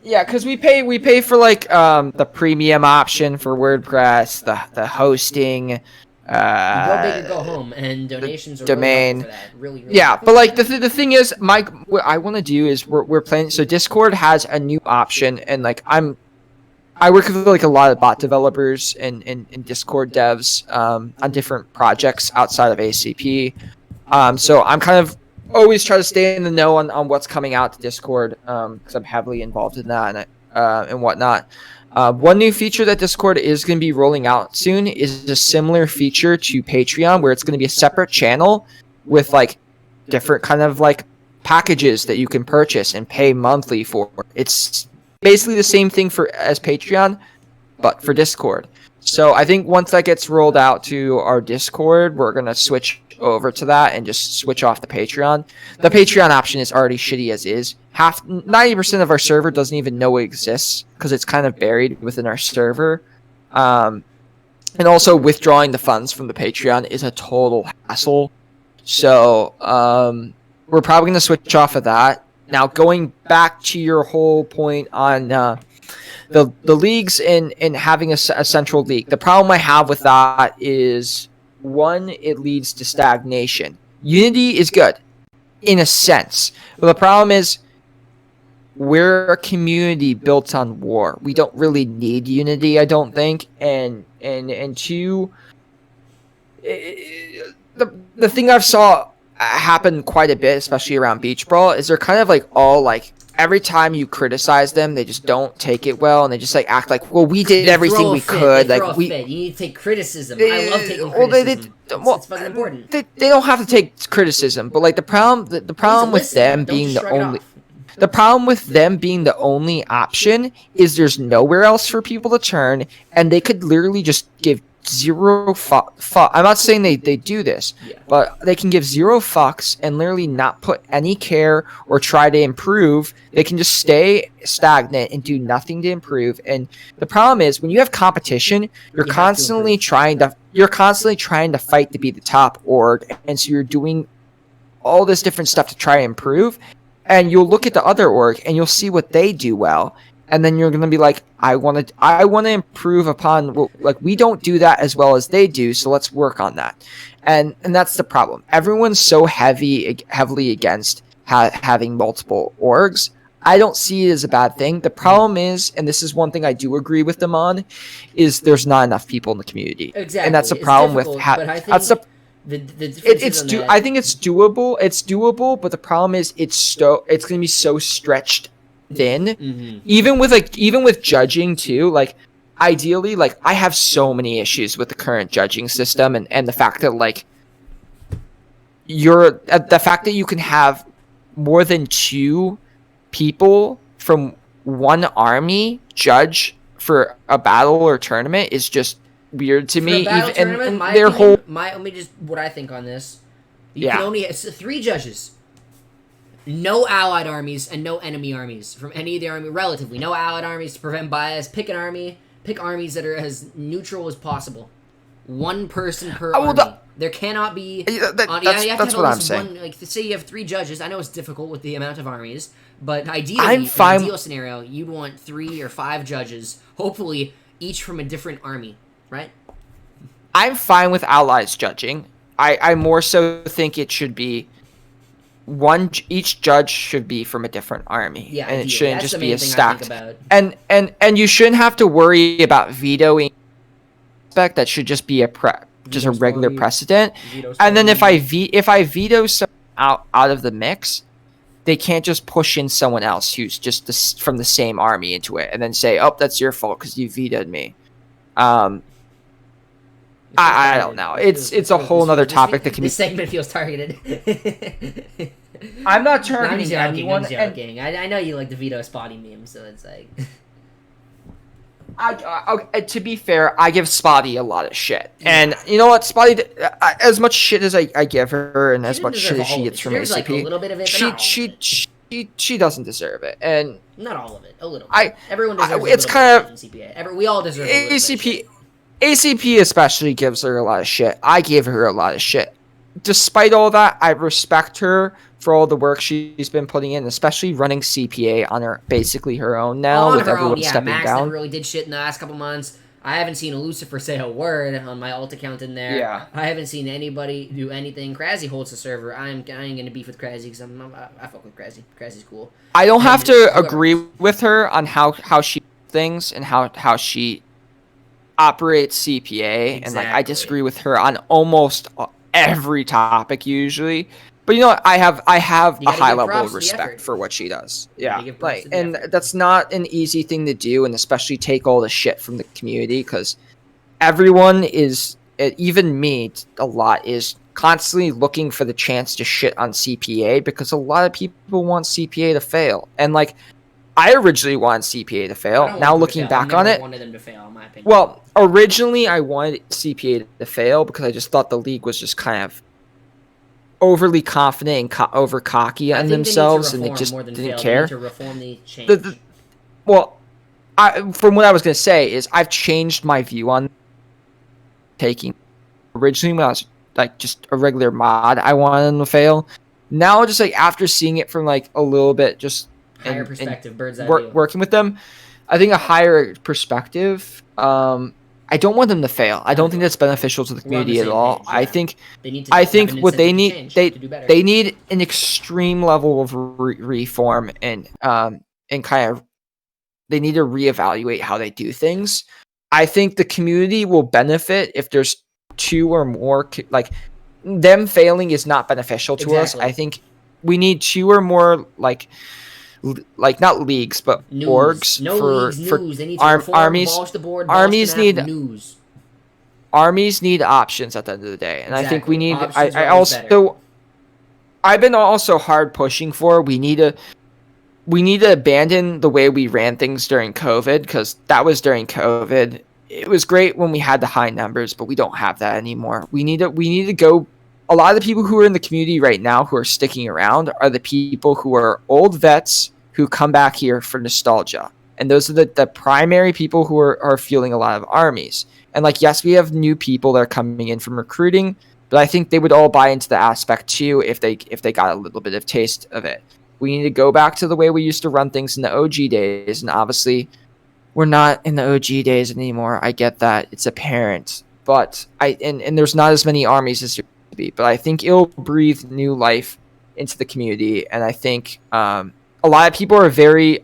Yeah, because we pay for the premium option for WordPress, the hosting. Go big or go home, and donations are domain. For that. Really, but the thing is, Mike, what I want to do is we're playing. So Discord has a new option, and I work with a lot of bot developers and Discord devs on different projects outside of ACP. So I'm kind of always try to stay in the know on what's coming out to Discord because I'm heavily involved in that and whatnot. One new feature that Discord is going to be rolling out soon is a similar feature to Patreon where it's going to be a separate channel with different kind of packages that you can purchase and pay monthly for. It's basically the same thing as Patreon, but for Discord. So I think once that gets rolled out to our Discord, we're going to switch over to that and just switch off the Patreon. The Patreon option is already shitty as is. 90% of our server doesn't even know it exists because it's kind of buried within our server. And also withdrawing the funds from the Patreon is a total hassle. So we're probably going to switch off of that. Now, going back to your whole point on the leagues and having a central league, the problem I have with that is, one, it leads to stagnation. Unity is good in a sense, but the problem is we're a community built on war. We don't really need unity, I don't think. And two, the thing I've saw happen quite a bit, especially around Beach Brawl, is they're kind of like all like, every time you criticize them, they just don't take it well, and they just like act like, well, we did everything we could. Like you need to take criticism. I love taking criticism. It's fucking important. They don't have to take criticism, but like the problem with them being the only. The problem with them being the only option is there's nowhere else for people to turn, and they could literally just give zero fuck. I'm not saying they do this, but they can give zero fucks and literally not put any care or try to improve. They can just stay stagnant and do nothing to improve. And the problem is, when you have competition, you're constantly trying to fight to be the top org, and so you're doing all this different stuff to try to improve. And you'll look at the other org and you'll see what they do well, and then you're gonna be like, I want to improve upon, well, like, we don't do that as well as they do, so let's work on that. And that's the problem. Everyone's so heavily against having multiple orgs. I don't see it as a bad thing. The problem is, and this is one thing I do agree with them on, is there's not enough people in the community. Exactly. And that's the problem with I think it's doable. It's doable, but the problem is it's gonna be so stretched thin. Mm-hmm. Even with judging too. Like, ideally, like, I have so many issues with the current judging system, and the fact that like the fact that you can have more than 2 people from one army judge for a battle or tournament is just weird to me. Even let me just what I think on this. You can only have 3 judges. No allied armies and no enemy armies from any of the army. Relatively, no allied armies to prevent bias. Pick an army. Pick armies that are as neutral as possible. 1 person per army. There cannot be. That's what I'm saying. Like, say you have 3 judges. I know it's difficult with the amount of armies, but ideally, in an ideal scenario, you'd want 3 or 5 judges. Hopefully, each from a different army. Right? I'm fine with allies judging. I more so think it should be each judge should be from a different army. Yeah, and it shouldn't just be a stacked. And you shouldn't have to worry about vetoing. That should just be a regular precedent. And then if I veto someone out of the mix, they can't just push in someone else who's just from the same army into it and then say, "Oh, that's your fault because you vetoed me." I don't know. It's a whole other topic that can be. This segment feels targeted. I'm not targeting anyone. I'm joking. I know you like the veto spotty meme, so it's like. To be fair, I give Spotty a lot of shit, and you know what, Spotty, as much shit as I give her, and as much shit as she gets from ACP, like a little bit of it, she doesn't deserve it, and not all of it, a little bit. Everyone deserves. It's kind of CPA. We all deserve ACP. ACP especially gives her a lot of shit. I gave her a lot of shit. Despite all that, I respect her for all the work she's been putting in, especially running CPA on basically her own now, with everyone stepping Max down. Never really did shit in the last couple months. I haven't seen a Lucifer say a word on my alt account in there. Yeah. I haven't seen anybody do anything. Krasy holds the server. I ain't gonna beef with Krasy because I fuck with Krasy. Krasy's cool. I don't have to agree with her on how she does things and how she operates CPA, and like I disagree with her on almost every topic usually. But you know what? I have a high level of respect for what she does. Yeah, like, and that's not an easy thing to do, and especially take all the shit from the community, because everyone is, even me, a lot is constantly looking for the chance to shit on CPA, because a lot of people want CPA to fail, and like I originally wanted CPA to fail. Now looking back on it, wanted them to fail, in my opinion. Well, originally I wanted CPA to fail because I just thought the league was just kind of overly confident and over cocky on themselves, and they just didn't care. They need to reform the change. From what I was going to say is I've changed my view on. taking. Originally, when I was like just a regular mod, I wanted them to fail. Now, just like after seeing it from like a little bit, just higher perspective, bird's eye view. Working with them, I think a higher perspective. I don't want them to fail. I don't think that's beneficial to the community at all. Page, yeah. I think what they need, they need an extreme level of reform and kind of they need to reevaluate how they do things. I think the community will benefit if there's 2 or more. Like them failing is not beneficial to us. I think we need 2 or more like not leagues but orgs for armies. Armies need news. Armies need options at the end of the day, and I think we need. I've been also hard pushing for. We need to abandon the way we ran things during COVID, because that was during COVID. It was great when we had the high numbers, but we don't have that anymore. We need to go. A lot of the people who are in the community right now who are sticking around are the people who are old vets who come back here for nostalgia. And those are the primary people who are fueling a lot of armies. And like, yes, we have new people that are coming in from recruiting, but I think they would all buy into the aspect too if they got a little bit of taste of it. We need to go back to the way we used to run things in the OG days, and obviously we're not in the OG days anymore. I get that. It's apparent. But and there's not as many armies as there used to be, but I think it'll breathe new life into the community, and I think a lot of people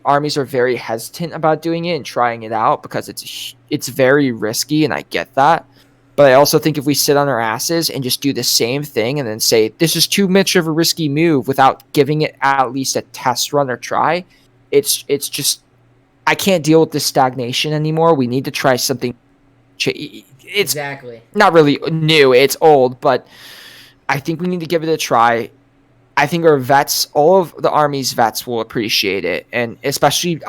armies are very hesitant about doing it and trying it out because it's very risky, and I get that. But I also think if we sit on our asses and just do the same thing and then say, this is too much of a risky move without giving it at least a test run or try, it's just, I can't deal with this stagnation anymore. We need to try something. It's not really new. It's old, but I think we need to give it a try. I think our vets, all of the Army's vets will appreciate it. And especially,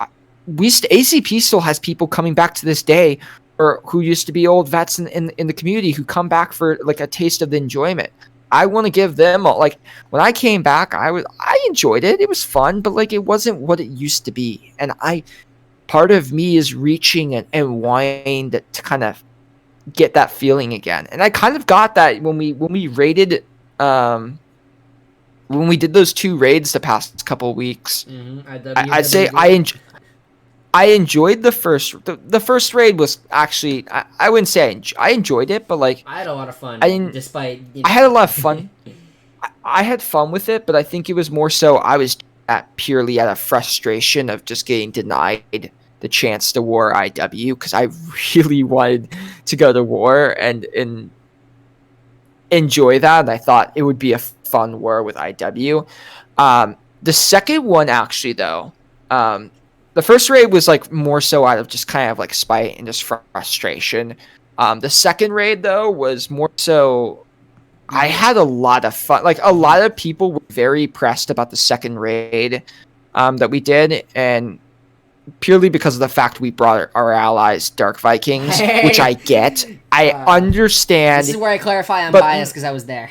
ACP still has people coming back to this day or who used to be old vets in the community who come back for like a taste of the enjoyment. I want to give them, like, when I came back, I enjoyed it. It was fun, but like, it wasn't what it used to be. And part of me is reaching and wanting to kind of get that feeling again. And I kind of got that when we raided, when we did those 2 raids the past couple of weeks. I'd say I enjoyed the first raid. Was actually, I wouldn't say I enjoyed it, but like I had a lot of fun. I had a lot of fun. I had fun with it, but I think it was more so I was purely out of frustration of just getting denied the chance to war IW, because I really wanted to go to war and enjoy that, and I thought it would be a fun war with IW. The second one, actually, though, the first raid was like more so out of just kind of like spite and just frustration. The second raid, though, was more so I had a lot of fun. Like, a lot of people were very pressed about the second raid that we did, and purely because of the fact we brought our allies Dark Vikings, which I get. I understand. This is where I clarify I'm biased because I was there.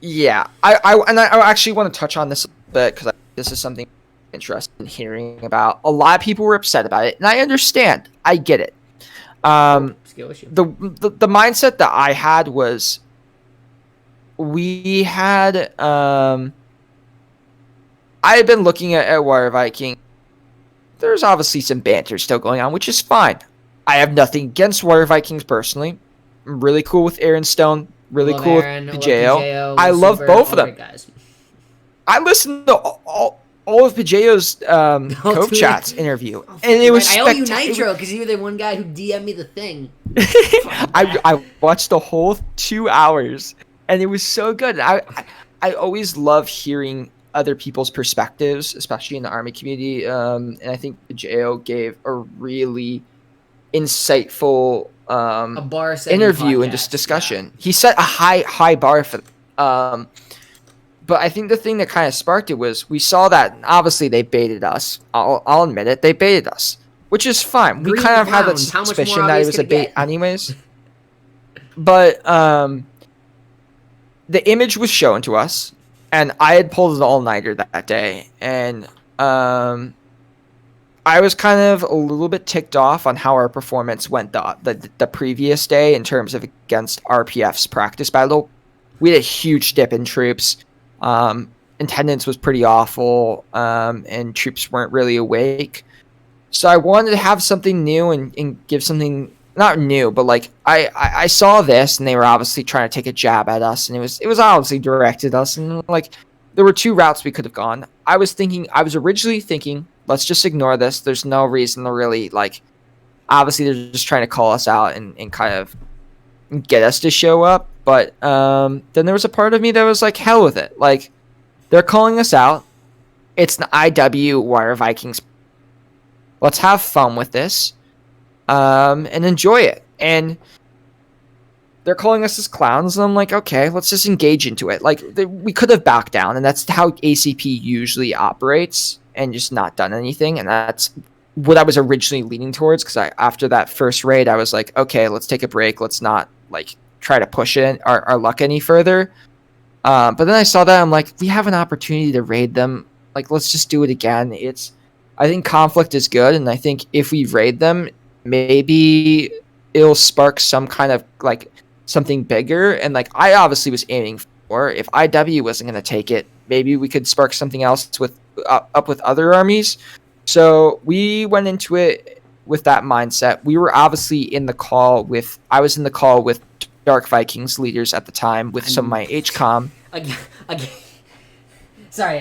Yeah, I actually want to touch on this a bit because this is something interested in hearing about. A lot of people were upset about it, and I understand. I get it. Skill issue. The mindset that I had was we had I had been looking at Water Viking. There's obviously some banter still going on, which is fine. I have nothing against Water Vikings personally. I'm really cool with Aaron Stone. Really cool with Pajeo. I love both of them. Guys. I listened to all of Pajeo's Cove Chats interview, and it was. I owe you Nitro because you were the one guy who DM'd me the thing. I watched the whole 2 hours, and it was so good. I always love hearing other people's perspectives, especially in the Army community. And I think Pajeo gave a really insightful interview and just discussion. Yeah. He set a high bar for but I think the thing that kind of sparked it was we saw that obviously they baited us. I'll admit it, they baited us, which is fine. We kind of had that suspicion that it was a bait anyways. But the image was shown to us, and I had pulled an all-nighter that day, and I was kind of a little bit ticked off on how our performance went the previous day in terms of against RPF's practice battle. We had a huge dip in troops. Attendance was pretty awful, and troops weren't really awake. So I wanted to have something new and give something not new, but like I saw this and they were obviously trying to take a jab at us, and it was obviously directed at us, and like there were two routes we could have gone. I was originally thinking, let's just ignore this. There's no reason to really like. Obviously, they're just trying to call us out and kind of get us to show up. But then there was a part of me that was like, hell with it. Like, they're calling us out. It's the IW Wire Vikings. Let's have fun with this and enjoy it. And they're calling us as clowns, and I'm like, okay, let's just engage into it. Like, we could have backed down, and that's how ACP usually operates, and just not done anything. And that's what I was originally leaning towards, because after that first raid, I was like, okay, let's take a break. Let's not like try to push it our luck any further. But then I saw that, I'm like, we have an opportunity to raid them. Like, let's just do it again. I think conflict is good, and I think if we raid them, maybe it'll spark some kind of like something bigger. And like I obviously was aiming for, if IW wasn't going to take it, maybe we could spark something else with up with other armies. So we went into it with that mindset. We were obviously I was in the call with Dark Vikings leaders at the time with some of my HCOM. Again. Sorry,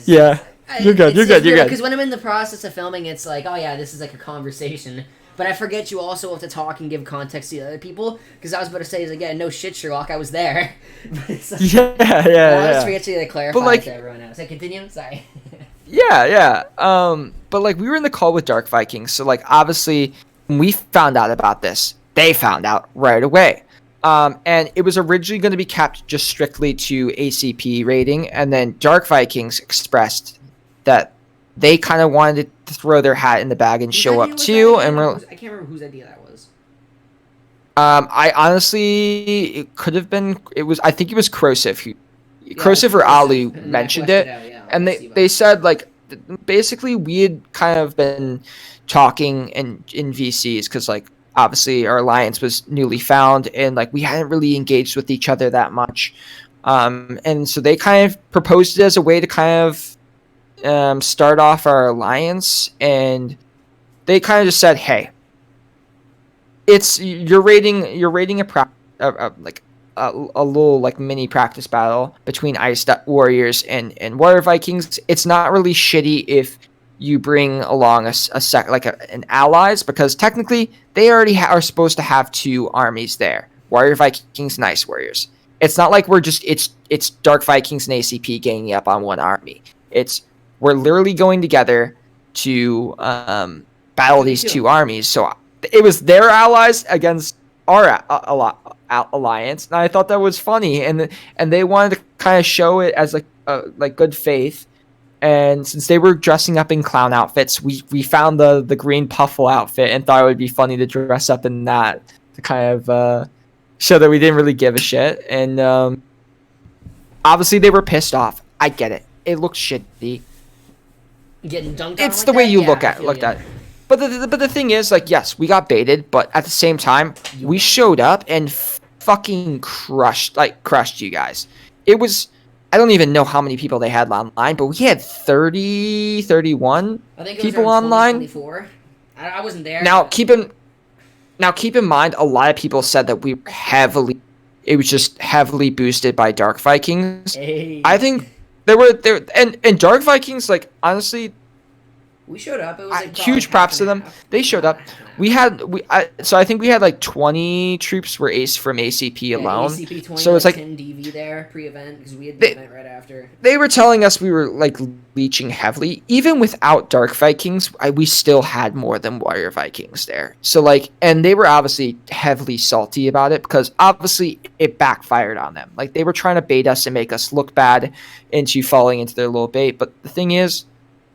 yeah. You're good. Because when I'm in the process of filming, it's like, oh yeah, this is like a conversation. But I forget you also have to talk and give context to the other people. Because I was about to say, again, no shit, Sherlock, I was there. But it's like, I just forget to clarify to everyone else. So continue? Sorry. Yeah. But like we were in the call with Dark Vikings. So like obviously when we found out about this, they found out right away. And it was originally going to be capped just strictly to ACP rating. And then Dark Vikings expressed that they kind of wanted to throw their hat in the bag and show up too. And I can't remember whose idea that was. I honestly, it could have been. I think it was Krosiv or Ali mentioned it, and they said like basically we had kind of been talking in VCs because like obviously our alliance was newly found and like we hadn't really engaged with each other that much, and so they kind of proposed it as a way to kind of start off our alliance, and they kind of just said, hey, you're rating a little like mini practice battle between Ice Warriors and Water Vikings. It's not really shitty if you bring along an allies, because technically they already are supposed to have two armies there, Warrior Vikings and Ice Warriors. It's not like it's Dark Vikings and ACP ganging up on one army. We're literally going together to battle these two armies. So it was their allies against our alliance, and I thought that was funny. And they wanted to kind of show it as like good faith. And since they were dressing up in clown outfits, we found the green puffle outfit and thought it would be funny to dress up in that to kind of show that we didn't really give a shit. And obviously they were pissed off. I get it. It looks shitty. Getting dunked on it's like the way that? you Yeah, look at it. But the thing is, like, yes, we got baited, but at the same time, we showed up and fucking crushed you guys. It was, I don't even know how many people they had online, but we had 30, 31 people online. 24. I wasn't there. Now keep in mind, a lot of people said that it was just heavily boosted by Dark Vikings. Hey. I think there and Dark Vikings, like, honestly, we showed up. It was like huge props to them. They showed up. So I think we had like 20 troops were ace from ACP alone. ACP 20, so it's like 10 DV there pre-event because we had the event right after. They were telling us we were like leeching heavily. Even without Dark Vikings, we still had more than Warrior Vikings there. So like, and they were obviously heavily salty about it because obviously it backfired on them. Like they were trying to bait us and make us look bad into falling into their little bait. But the thing is,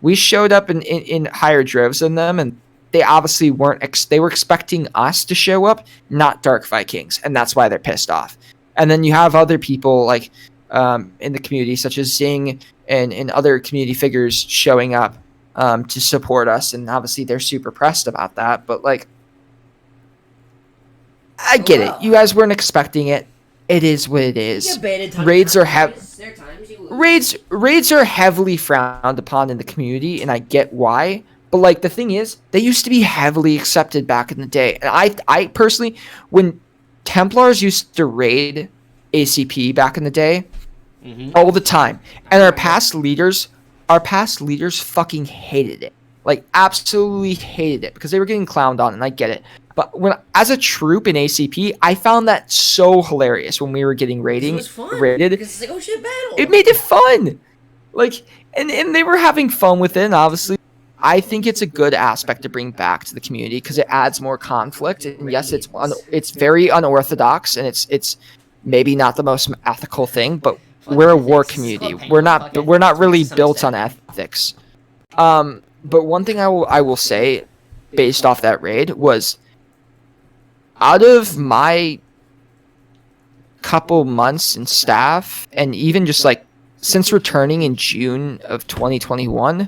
we showed up in higher droves than them, and they obviously weren't. They were expecting us to show up, not Dark Vikings, and that's why they're pissed off. And then you have other people like in the community, such as Zing and other community figures showing up, to support us, and obviously they're super pressed about that. But like, I get it. You guys weren't expecting it. It is what it is. Raids are raids are heavily frowned upon in the community, and I get why. But like the thing is, they used to be heavily accepted back in the day. And I personally, when Templars used to raid ACP back in the day, all the time, and our past leaders fucking hated it. Like absolutely hated it because they were getting clowned on, and I get it. But when as a troop in ACP, I found that so hilarious when we were getting raided. Because it's like, oh shit, battle. It made it fun. Like, and they were having fun with it, and obviously I think it's a good aspect to bring back to the community because it adds more conflict. And yes, it's very unorthodox, and it's maybe not the most ethical thing, but we're a war community. We're not really built on ethics. But one thing I will say, based off that raid, was out of my couple months in staff, and even just like since returning in June of 2021.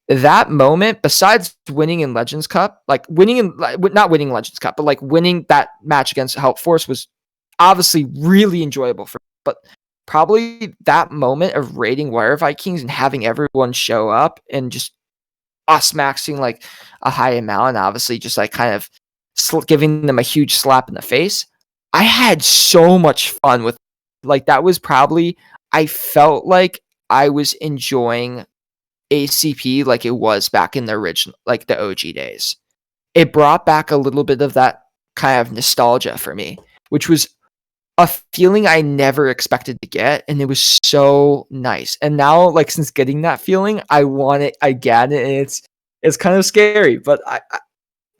That moment, besides winning in Legends Cup, like not winning Legends Cup, but like winning that match against Help Force was obviously really enjoyable for me. But probably that moment of raiding Wire Vikings and having everyone show up and just us maxing like a high amount, and obviously just like kind of giving them a huge slap in the face. I had so much fun with, like, that was probably, I felt like I was enjoying ACP like it was back in the original, like the OG days. It brought back a little bit of that kind of nostalgia for me, which was a feeling I never expected to get, and it was so nice. And now, like, since getting that feeling, I want it again, and it's kind of scary, but I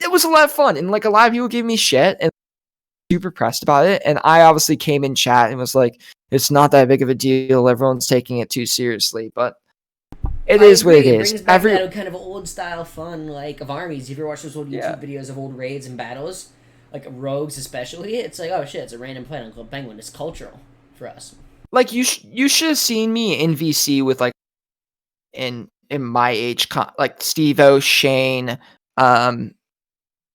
it was a lot of fun, and like a lot of people gave me shit and super pressed about it, and I obviously came in chat and was like, it's not that big of a deal, everyone's taking it too seriously, but it is what it is. It brings back that kind of old style fun, like, of armies. If you ever watch those old YouTube videos of old raids and battles, like rogues especially, it's like, oh shit, it's a random planet on Club Penguin. It's cultural for us. Like, you should have seen me in VC with, like, in my age, like Steve-O, Shane,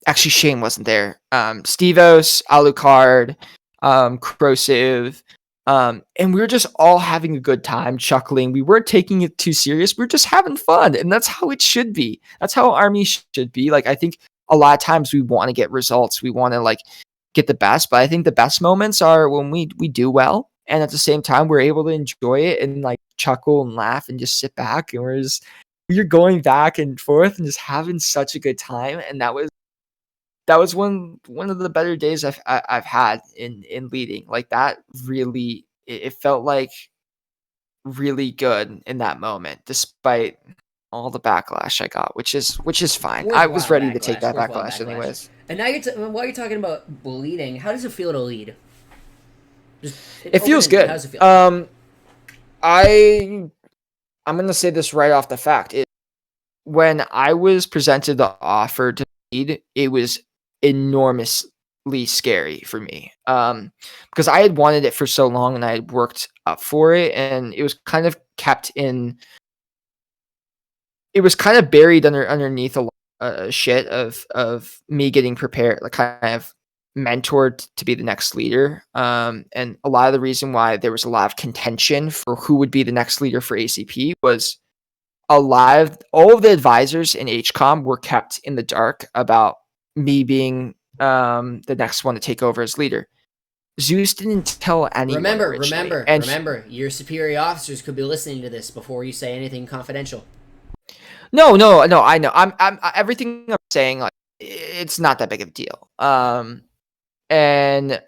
actually Shane wasn't there, Steve-Os, Alucard, Corrosive, and we were just all having a good time, chuckling. We weren't taking it too serious. We were just having fun, and that's how it should be. That's how Army should be. Like, I think a lot of times we want to get results. We want to, like, get the best, but I think the best moments are when we do well, and at the same time we're able to enjoy it and, like, chuckle and laugh and just sit back, and we're going back and forth and just having such a good time. And that was one of the better days I've had in leading. Like, that really, it felt like really good in that moment, despite all the backlash I got, which is fine. I was ready to take that backlash anyways. And now while you're talking about leading, how does it feel to lead? It feels good. How does it feel? I'm gonna say this right off the fact. When I was presented the offer to lead, it was enormously scary for me, because I had wanted it for so long and I had worked up for it, and it was kind of buried underneath a lot of shit of me getting prepared, like kind of mentored to be the next leader, and a lot of the reason why there was a lot of contention for who would be the next leader for ACP was all of the advisors in HCOM were kept in the dark about me being the next one to take over as leader. Zeus didn't tell anyone. Remember, your superior officers could be listening to this before you say anything confidential. No, I know. I'm everything I'm saying, like, it's not that big of a deal. And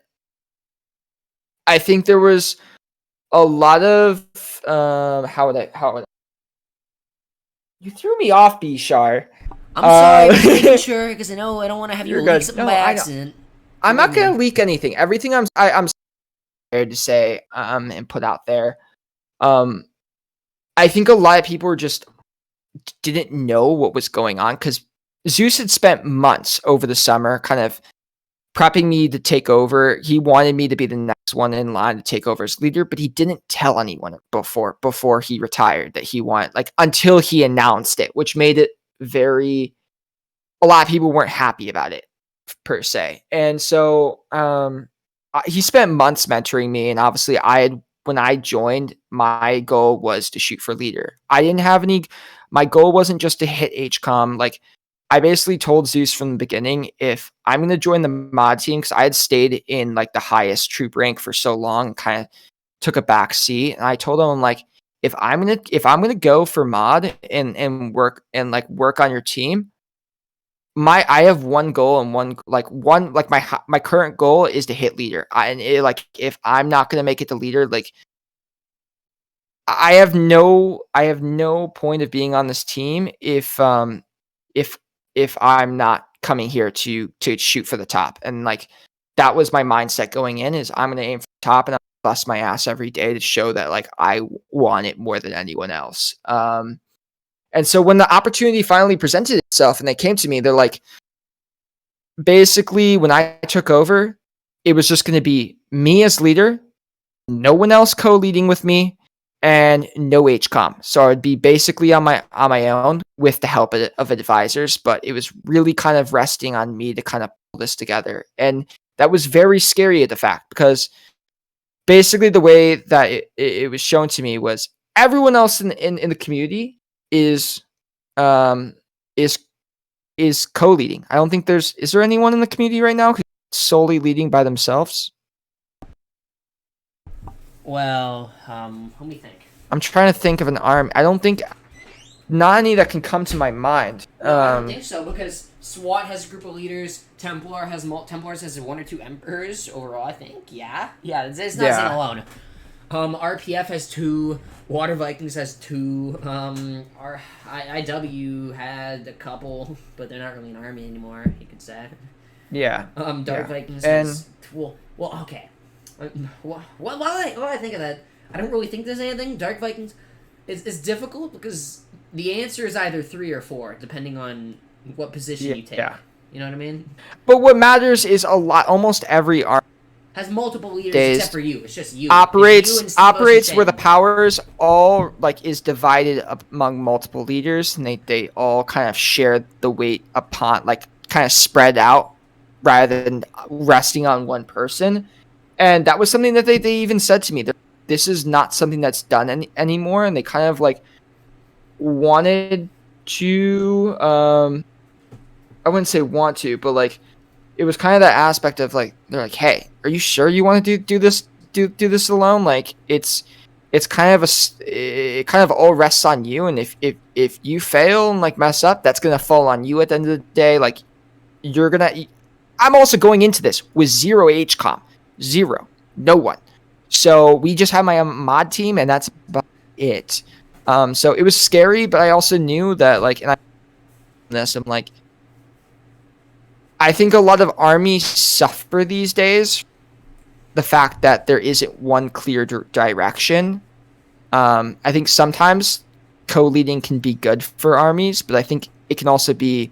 I think there was a lot of how would I you threw me off, Bishar. I'm sorry, I'm making sure, because I know I don't want to have you leak something by accident. I'm not gonna leak anything. Everything I'm scared to say and put out there. I think a lot of people just didn't know what was going on, because Zeus had spent months over the summer kind of prepping me to take over. He wanted me to be the next one in line to take over as leader, but he didn't tell anyone before he retired that he wanted, like, until he announced it, which made it a lot of people weren't happy about it per se. And so he spent months mentoring me, and obviously when I joined, my goal was to shoot for leader. I didn't have my goal wasn't just to hit HCOM. Like, I basically told Zeus from the beginning, if I'm going to join the mod team, because I had stayed in like the highest troop rank for so long, kind of took a back seat, and I told him, like, if I'm gonna go for mod and work on your team, I have one goal, and my current goal is to hit leader. If I'm not gonna make it to leader, like, I have no point of being on this team if I'm not coming here to shoot for the top. And like, that was my mindset going in, is I'm gonna aim for the top, and I'm gonna bust my ass every day to show that, like, I want it more than anyone else. And so when the opportunity finally presented itself and they came to me, they're like, basically, when I took over, it was just going to be me as leader, no one else co-leading with me, and no HCOM. So I would be basically on my own with the help of advisors, but it was really kind of resting on me to kind of pull this together. And that was very scary at the fact, because basically the way that it was shown to me was everyone else in the community is co-leading. I don't think is there anyone in the community right now who's solely leading by themselves? Well, let me think. I'm trying to think of an army. I don't think, not any that can come to my mind. No, I don't think so, because SWAT has a group of leaders. Templars has one or two emperors overall, I think. Yeah, it's not Zen alone. RPF has 2. Water Vikings has 2. IW had a couple, but they're not really an army anymore, you could say. Yeah. Dark Vikings has... Well, okay. While I think of that, I don't really think there's anything. Dark Vikings is difficult, because the answer is either 3 or 4, depending on what position you take. Yeah. You know what I mean? But what matters is almost every army has multiple leaders except for you. It's just you. Operates where the powers all, like, is divided among multiple leaders, and they all kind of share the weight upon, like, kind of spread out rather than resting on one person. And that was something that they even said to me, that this is not something that's done anymore, and they kind of, like, wanted to I wouldn't say want to, but, like, it was kind of that aspect of, like, they're like, hey, are you sure you want to do this alone? Like, it's kind of it kind of all rests on you, and if you fail and, like, mess up, that's gonna fall on you at the end of the day. Like, I'm also going into this with 0 HCOM, 0, no one. So we just have my own mod team, and that's about it. So it was scary, but I also knew that, like, and I'm like, I think a lot of armies suffer these days, the fact that there isn't one clear direction. I think sometimes co-leading can be good for armies, but I think it can also be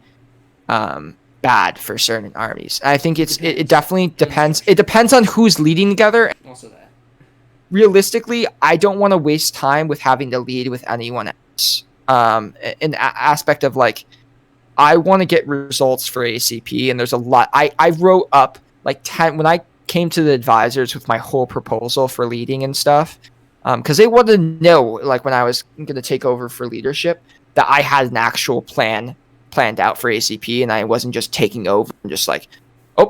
bad for certain armies. I think it definitely depends. It depends on who's leading together. Also that. Realistically, I don't want to waste time with having to lead with anyone else. An aspect of, like, I want to get results for ACP, and there's a lot. I wrote up, like, 10 when I came to the advisors with my whole proposal for leading and stuff, because they wanted to know, like, when I was going to take over for leadership, that I had an actual planned out for ACP, and I wasn't just taking over and just, like,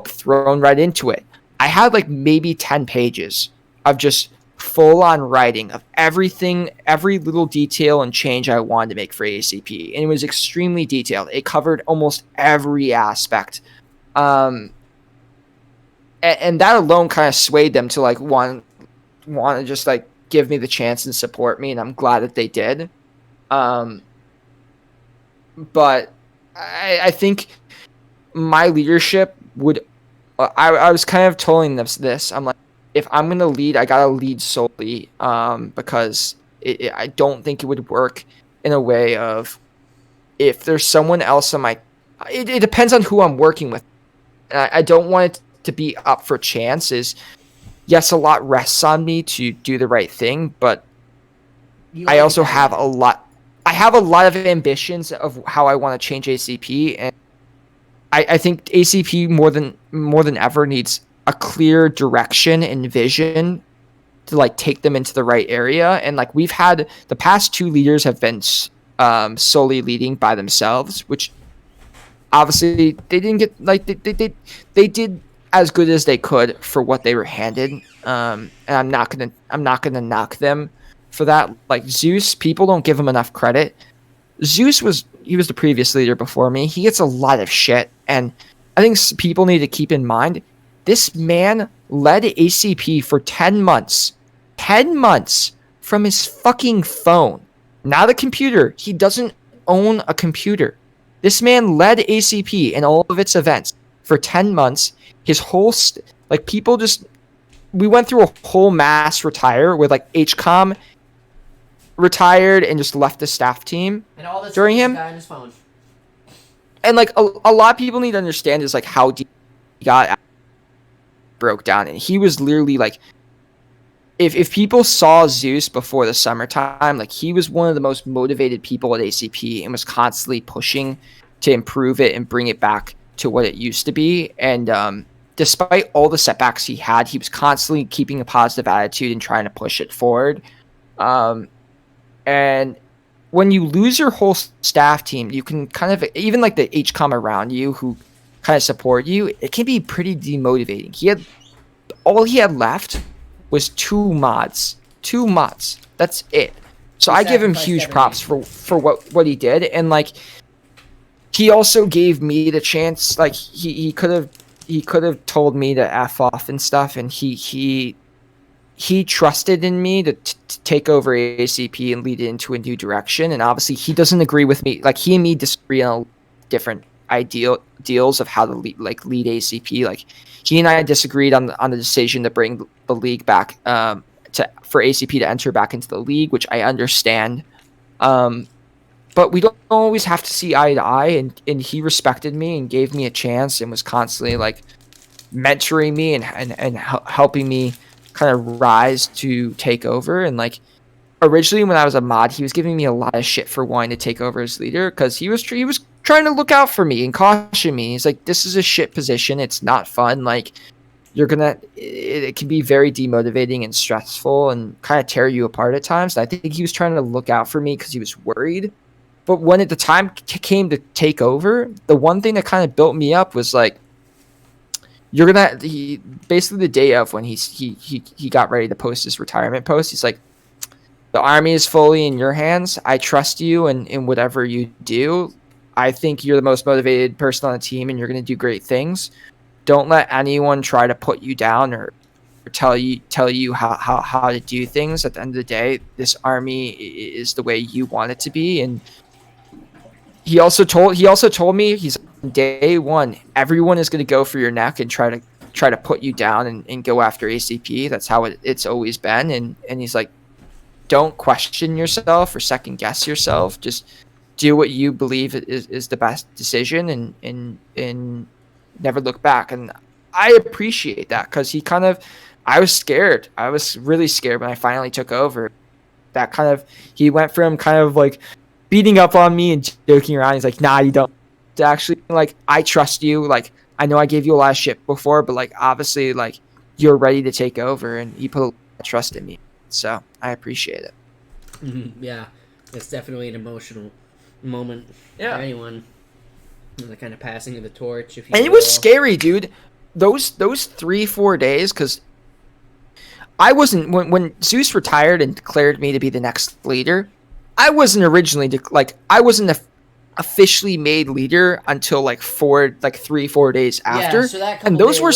thrown right into it. I had, like, maybe 10 pages of just full-on writing of everything, every little detail and change I wanted to make for ACP, and it was extremely detailed. It covered almost every aspect, and that alone kind of swayed them to, like, want to just, like, give me the chance and support me, and I'm glad that they did. But I think my leadership would. I was kind of telling them this. I'm like, if I'm going to lead, I got to lead solely, because I don't think it would work in a way of, if there's someone else on my... It depends on who I'm working with. And I don't want it to be up for chance is, yes, a lot rests on me to do the right thing, but I also have a lot. I have a lot of ambitions of how I want to change ACP, and I think ACP more than ever needs a clear direction and vision to like take them into the right area. And like we've had the past 2 leaders have been solely leading by themselves, which obviously they didn't get like they did as good as they could for what they were handed. And I'm not gonna knock them for that. Like Zeus, people don't give him enough credit. Zeus was the previous leader before me. He gets a lot of shit, and I think people need to keep in mind this man led ACP for 10 months. 10 months from his fucking phone. Not a computer. He doesn't own a computer. This man led ACP in all of its events for 10 months. His whole people just, we went through a whole mass retire with like HCOM retired and just left the staff team and all this during him. Guy on his phone. And like a lot of people need to understand is like how deep he got broke down, and he was literally like, if people saw Zeus before the summertime, like he was one of the most motivated people at ACP and was constantly pushing to improve it and bring it back to what it used to be. And despite all the setbacks he had, he was constantly keeping a positive attitude and trying to push it forward. And when you lose your whole staff team, you can kind of, even like the HCOM around you who kind of support you, it can be pretty demotivating. All he had left was 2 mods. 2 mods. That's it. So I give him huge props for what he did. And like, he also gave me the chance, like he could have told me to F off and stuff, and he trusted in me to take over ACP and lead it into a new direction. And obviously he doesn't agree with me. Like he and me disagree on different ideals of how to lead ACP. Like he and I disagreed on the decision to bring the league back for ACP to enter back into the league, which I understand. But we don't always have to see eye to eye, and he respected me and gave me a chance and was constantly like mentoring me and helping me kind of rise to take over. And like originally when I was a mod, he was giving me a lot of shit for wanting to take over as leader because he was trying to look out for me and caution me. He's like, this is a shit position. It's not fun. Like it can be very demotivating and stressful and kind of tear you apart at times. And I think he was trying to look out for me because he was worried. But when the time came to take over, the one thing that kind of built me up was like, basically the day of when he got ready to post his retirement post, he's like, the army is fully in your hands. I trust you in whatever you do. I think you're the most motivated person on the team and you're going to do great things. Don't let anyone try to put you down or tell you how to do things. At the end of the day, this army is the way you want it to be. And he also told me, he's day one, everyone is going to go for your neck and try to put you down and go after ACP. That's how it's always been. And he's like, don't question yourself or second guess yourself. Just do what you believe is the best decision and never look back. And I appreciate that because I was scared. I was really scared when I finally took over. That he went from kind of like beating up on me and joking around. He's like, nah, you don't. To actually, like, I trust you. Like, I know I gave you a lot of shit before, but like, obviously, like, you're ready to take over and you put a lot of trust in me. So I appreciate it. Yeah, it's definitely an emotional moment for anyone. The kind of passing of the torch. If you and it was scary, dude. Those 3-4 days, because I wasn't when Zeus retired and declared me to be the next leader. I wasn't originally I wasn't officially made leader until 3-4 days after. Yeah, so that and those were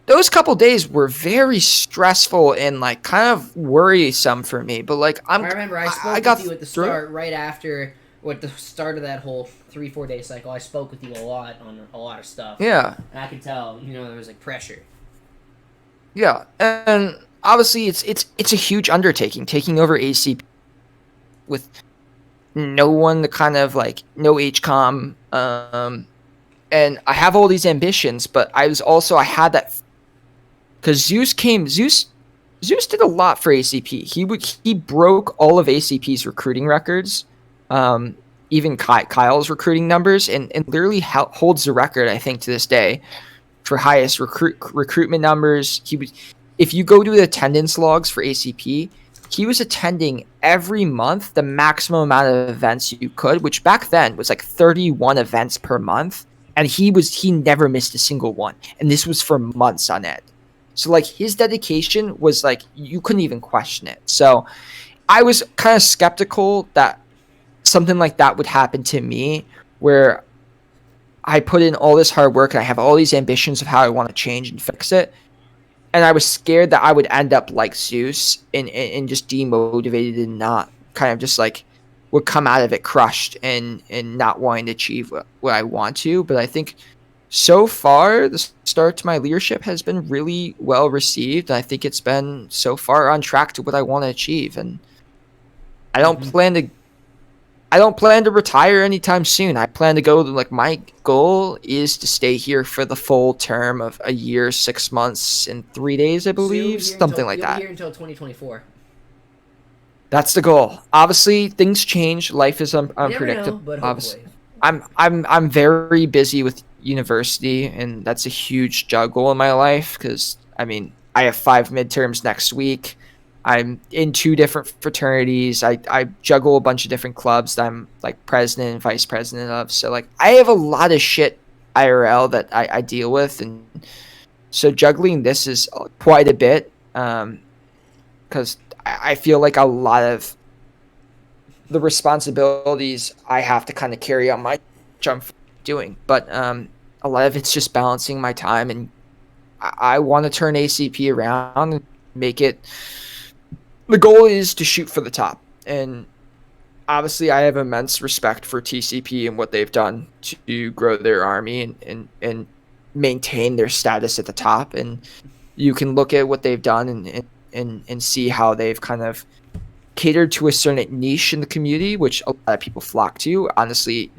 those couple days were very stressful and like kind of worrisome for me. But like I remember I spoke with you at the start, right after at the start of that whole 3-4 day cycle. I spoke with you a lot on a lot of stuff. Yeah, and I could tell, there was like pressure. Yeah, and obviously it's a huge undertaking taking over ACP with no one to kind of like no HCOM, and I have all these ambitions, but I had that because Zeus did a lot for ACP. He broke all of ACP's recruiting records, even Kyle's recruiting numbers, and literally holds the record, I think, to this day for highest recruitment numbers. If you go to the attendance logs for ACP, he was attending every month the maximum amount of events you could, which back then was like 31 events per month, and he never missed a single one, and this was for months on end. So like his dedication was like you couldn't even question it. So I was kind of skeptical that something like that would happen to me, where I put in all this hard work and I have all these ambitions of how I want to change and fix it. And I was scared that I would end up like Zeus and just demotivated and not kind of just like would come out of it crushed and not wanting to achieve what I want to. But I think so far the start to my leadership has been really well received. I think it's been so far on track to what I want to achieve. And I don't plan to retire anytime soon. I plan to go like my goal is to stay here for the full term of a year, 6 months, and 3 days, I believe, something like that. You'll be here until 2024. That's the goal. Obviously, things change. Life is unpredictable. But hopefully. I'm very busy with university, and that's a huge juggle in my life because I mean I have 5 midterms next week. I'm in 2 different fraternities. I juggle a bunch of different clubs that I'm like president and vice president of. So like I have a lot of shit IRL that I deal with, and so juggling this is quite a bit because I feel like a lot of the responsibilities I have to kind of carry on my jump doing, but a lot of it's just balancing my time, and I want to turn ACP around and make it. The goal is to shoot for the top, and obviously I have immense respect for TCP and what they've done to grow their army and maintain their status at the top. And you can look at what they've done and see how they've kind of catered to a certain niche in the community, which a lot of people flock to. Honestly,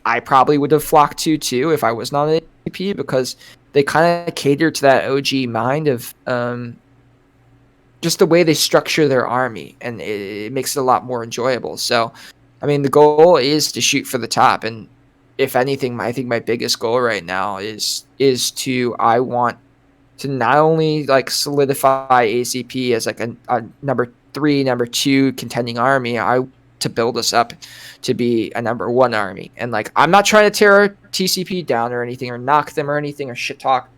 I probably would have flocked to too if I was not an ACP, because they kind of cater to that OG mind of just the way they structure their army, and it makes it a lot more enjoyable. So, I mean, the goal is to shoot for the top, and if anything, I think my biggest goal right now is I want to not only like solidify ACP as like a number 3, number 2 contending army. I to build us up to be a number 1 army, and like I'm not trying to tear our TCP down or anything, or knock them or anything, or shit talk.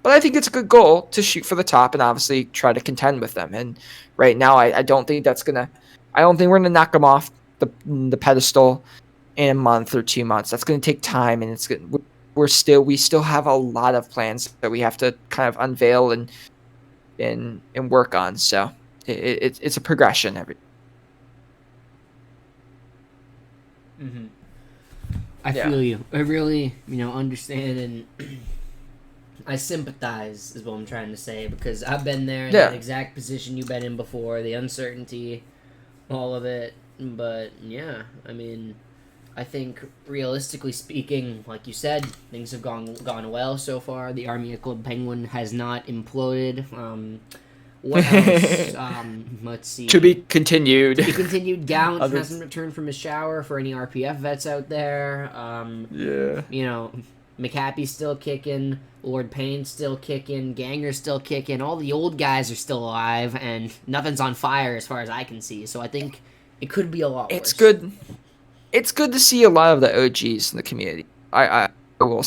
But I think it's a good goal to shoot for the top and obviously try to contend with them. And right now, I don't think we're gonna knock them off the pedestal in a month or 2 months. That's gonna take time, and we still have a lot of plans that we have to kind of unveil and work on. So it's a progression. I feel you. I really, understand and. I sympathize is what I'm trying to say, because I've been there in that exact position you've been in before, the uncertainty, all of it. But yeah, I mean, I think realistically speaking, like you said, things have gone well so far. The Army of Club Penguin has not imploded. What else? Let's see. To be continued. To be continued. Gallant hasn't returned from his shower for any RPF vets out there. McHappy's still kicking. Lord Payne's still kicking. Ganger's still kicking. All the old guys are still alive, and nothing's on fire as far as I can see. So I think it could be a lot worse. It's good to see a lot of the OGs in the community. I will,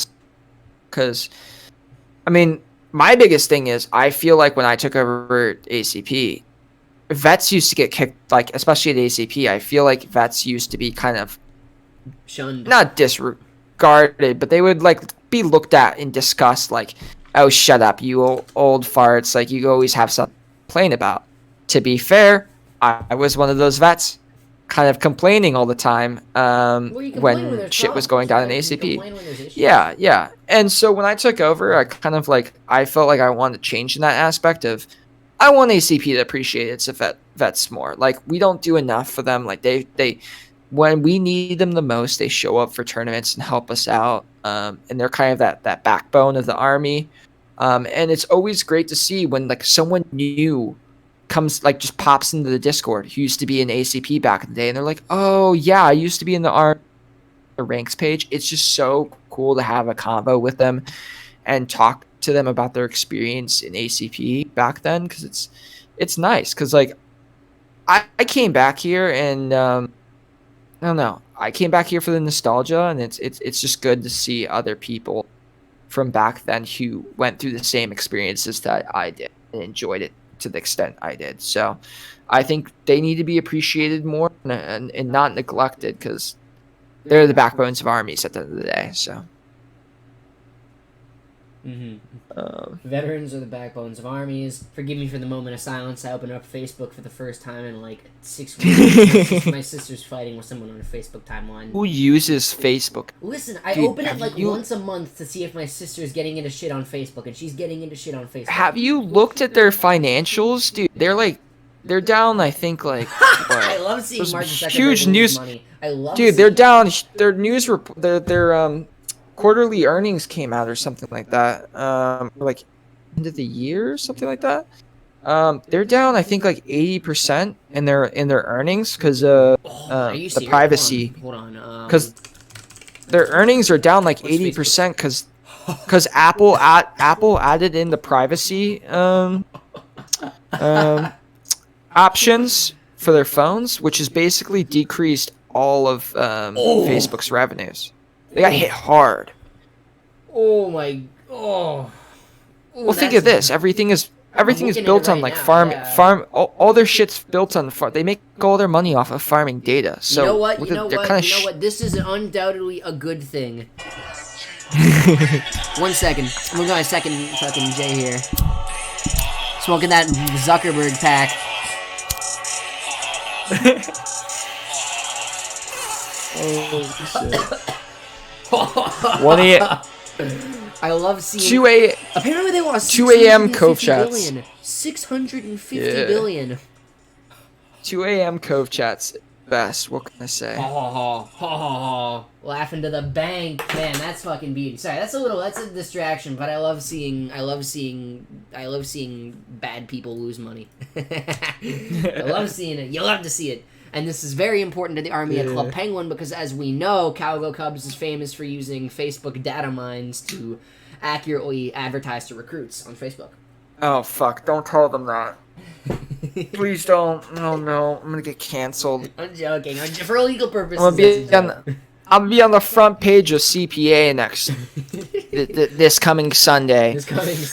because, I mean, my biggest thing is I feel like when I took over ACP, vets used to get kicked, like, especially at ACP, I feel like vets used to be kind of shunned. Not disregarded, but they would, like, be looked at and discussed, like, oh, shut up, you old farts, like, you always have something to complain about. To be fair, I was one of those vets kind of complaining all the time when shit was going down in ACP. Yeah. And so when I took over, I felt like I wanted to change in that aspect of, I want ACP to appreciate its vets more. Like, we don't do enough for them. Like, they when we need them the most, they show up for tournaments and help us out. And they're kind of that backbone of the army. And it's always great to see when like someone new comes, like just pops into the Discord who used to be in ACP back in the day, and they're like, "Oh yeah, I used to be in the ranks page." It's just so cool to have a convo with them and talk to them about their experience in ACP back then, because it's nice. Because like I came back here and I don't know, I came back here for the nostalgia, and it's just good to see other people from back then who went through the same experiences that I did and enjoyed it to the extent I did. So I think they need to be appreciated more and not neglected, because they're the backbones of armies at the end of the day. So Veterans are the backbones of armies. Forgive me for the moment of silence. I opened up Facebook for the first time in like 6 weeks. My sister's fighting with someone on a Facebook timeline. Who uses Facebook? Listen, I open it like once a month to see if my sister's getting into shit on Facebook, and she's getting into shit on Facebook. Have you looked at their financials, dude? They're down, I think, like what? I love seeing Mark Zuckerberg huge news money. I love, dude. They're down. Their news their quarterly earnings came out or something like that. Like end of the year or something like that. They're down, I think, like 80% in their earnings because the privacy. Hold on. Because their earnings are down like 80% because Apple added in the privacy options for their phones, which has basically decreased all of Facebook's revenues. They got hit hard. Oh my! Oh. Well, think of this. Everything is built on like farm. All their shit's built on farm. They make all their money off of farming data. So you know what? This is undoubtedly a good thing. 1 second. I'm gonna go a second fucking J here. Smoking that Zuckerberg pack. Oh shit. 1 a.m. I love seeing 2 a.m. Apparently they lost 2 a.m. Cove chats. 650 billion. 2 a.m. Cove chats. Best. What can I say? Laughing to the bank, man. That's fucking beauty. Sorry, that's a distraction, but I love seeing bad people lose money. I love seeing it. You love to see it. And this is very important to the army at Club Penguin because, as we know, CalgoCubs is famous for using Facebook data mines to accurately advertise to recruits on Facebook. Oh, fuck. Don't tell them that. Please don't. Oh, no. I'm gonna get canceled. I'm joking. For legal purposes, I'm gonna be on the front page of CPA this coming Sunday.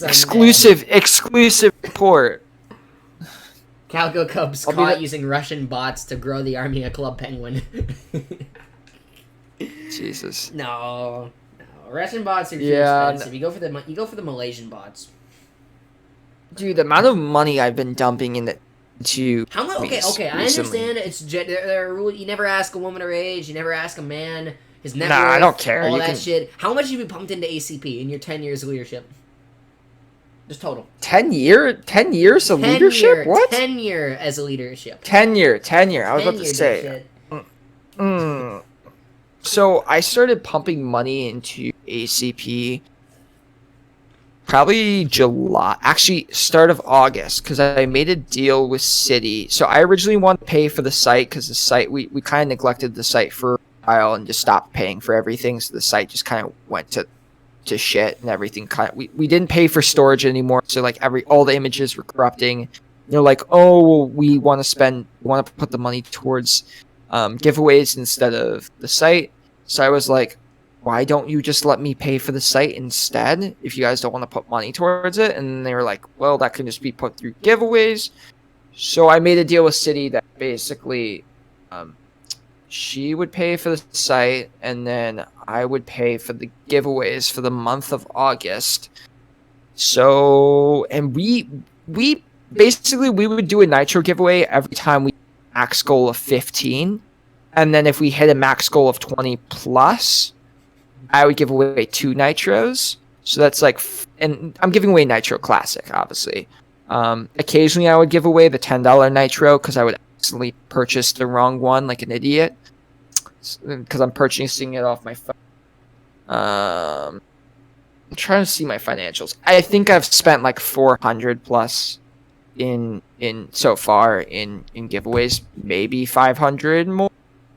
Exclusive report. CalgoCubs caught using Russian bots to grow the army at Club Penguin. Jesus. No. Russian bots are too expensive. You go for the Malaysian bots. Dude, the amount of money I've been dumping into how much? Okay. I understand. It's there are rules. You never ask a woman her age. You never ask a man his net worth. Nah, I don't care. All that shit. How much have you pumped into ACP in your 10 years of leadership? Just total. 10 years of leadership? What? 10 year as a leadership. Tenure. I was about to say. So I started pumping money into ACP probably July, actually start of August, because I made a deal with City. So I originally wanted to pay for the site because the site, we kind of neglected the site for a while and just stopped paying for everything. So the site just kind of went to shit and everything. We didn't pay for storage anymore. So like all the images were corrupting. They're like, oh, we want to put the money towards giveaways instead of the site. So I was like, why don't you just let me pay for the site instead if you guys don't want to put money towards it? And they were like, well, that can just be put through giveaways. So I made a deal with City that basically she would pay for the site and then I would pay for the giveaways for the month of August. So, and we basically would do a Nitro giveaway every time we max goal of 15. And then if we hit a max goal of 20 plus, I would give away 2 Nitros. So that's like, and I'm giving away Nitro Classic, obviously. Occasionally I would give away the $10 Nitro because I would accidentally purchase the wrong one like an idiot. because I'm purchasing it off my phone. I'm trying to see my financials. I think I've spent like 400 plus in so far in giveaways, maybe 500 more,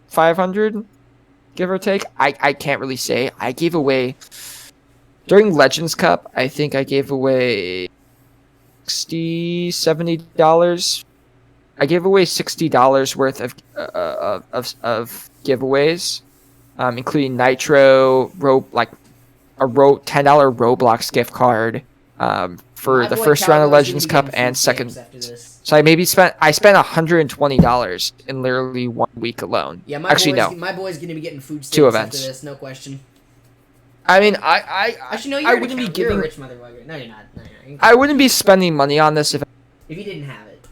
500 give or take. I can't really say. I gave away during Legends Cup, I think I gave away $70. I gave away $60 worth of giveaways, including Nitro, $10 Roblox gift card, for the first round of Legends Cup and second. So I spent $120 in literally 1 week alone. Yeah, my boy's gonna be getting food stamps 2 events after this, no question. I mean, actually, no, I wouldn't be giving. You're a rich motherfucker. No, you're not. No, you're not. I wouldn't be spending money on this if you didn't have it.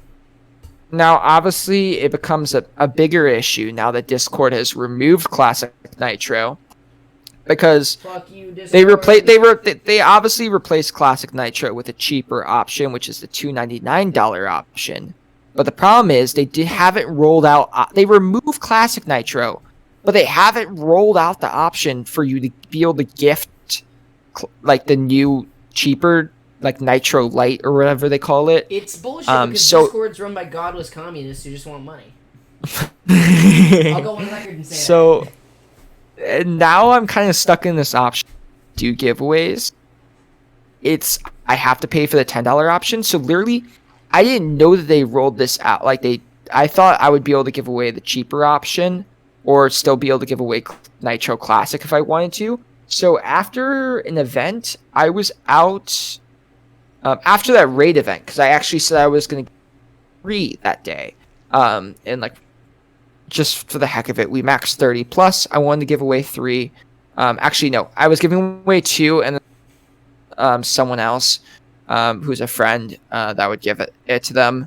Now, obviously, it becomes a bigger issue now that Discord has removed Classic Nitro, because Fuck you, Discord. they obviously replaced Classic Nitro with a cheaper option, which is the $299 option. But the problem is they haven't rolled out. They removed Classic Nitro, but they haven't rolled out the option for you to be able to gift like the new cheaper like Nitro Lite or whatever they call it. It's bullshit because Discord's run by godless communists who just want money. I'll go on record and say so, and now I'm kind of stuck in this option. Do giveaways. I have to pay for the $10 option. So literally, I didn't know that they rolled this out. I thought I would be able to give away the cheaper option, or still be able to give away Nitro Classic if I wanted to. So after an event, I was out. After that raid event, because I actually said I was going to get 3 that day. And like, just for the heck of it, we maxed 30 plus. I wanted to give away 3. Actually, no, I was giving away 2, and then someone else, who's a friend, that would give it to them.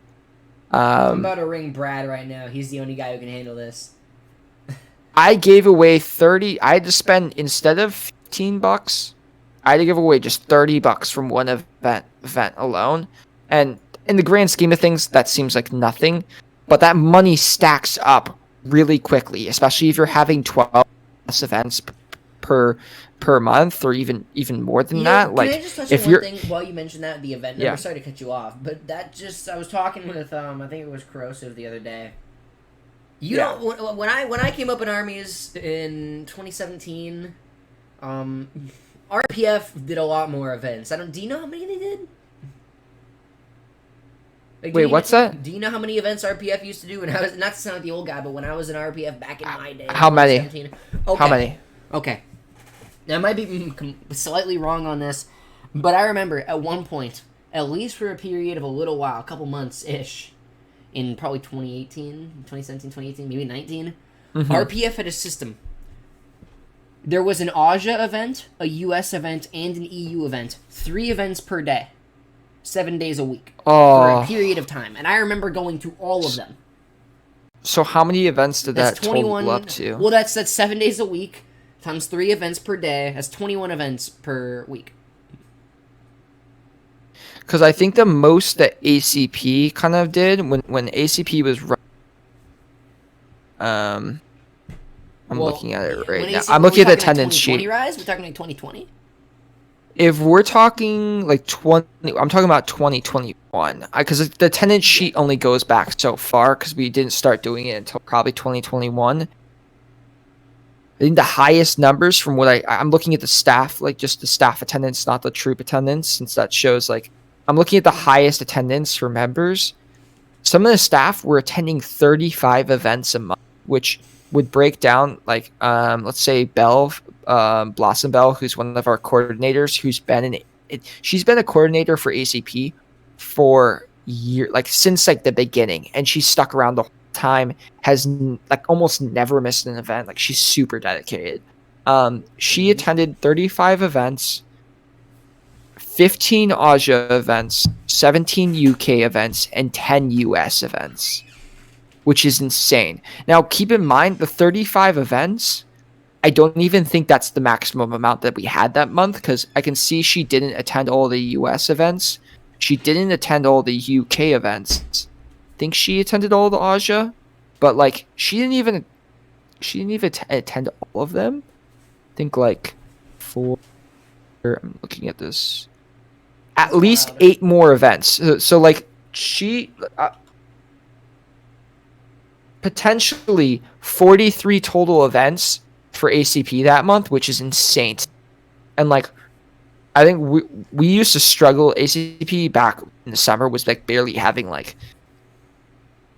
I'm about to ring Brad right now. He's the only guy who can handle this. I gave away 30. I had to spend, instead of $15, I had to give away just $30 from one event alone. And in the grand scheme of things, that seems like nothing. But that money stacks up really quickly, especially if you're having 12 events per month, or even more than that. Can I just touch on one thing while you mentioned that, the event number? Sorry to cut you off, but I was talking with I think it was Corrosive the other day. When I came up in armies in 2017, RPF did a lot more events. Do you know how many they did? Wait, what's that? Do you know how many events RPF used to do? And I was, not to sound like the old guy, but when I was in RPF back in my day. How many? Okay. How many? Okay. Now, I might be slightly wrong on this, but I remember at one point, at least for a period of a little while, a couple months-ish, in probably 2017, 2018, maybe 19, RPF had a system. There was an Asia event, a US event, and an EU event. 3 events per day. 7 days a week. For a period of time. And I remember going to all of them. So how many events did that total up to? Well, that's 7 days a week, times 3 events per day. That's 21 events per week. Because I think the most that ACP kind of did, when ACP was I'm looking at it right now. I'm looking at the attendance sheet. Rise? We're talking like 2020? If we're talking like 20, I'm talking about 2021. Because the attendance sheet only goes back so far, because we didn't start doing it until probably 2021. I think the highest numbers from what I'm looking at the staff, like just the staff attendance, not the troop attendance, since that shows like, I'm looking at the highest attendance for members. Some of the staff were attending 35 events a month, which would break down like, let's say Belle, Blossom Belle, who's one of our coordinators, she's been a coordinator for ACP for years, like since like the beginning, and she's stuck around the whole time, has like almost never missed an event. Like, she's super dedicated. She attended 35 events, 15 Asia events, 17 UK events, and 10 US events, which is insane. Now, keep in mind, the 35 events, I don't even think that's the maximum amount that we had that month, because I can see she didn't attend all the US events. She didn't attend all the UK events. I think she attended all the Asia, but like, she didn't even she didn't even attend all of them. I think like 4. I'm looking at this. At least 8 more events. So like she potentially 43 total events for ACP that month, which is insane. And like I think we used to struggle. ACP back in the summer was like barely having like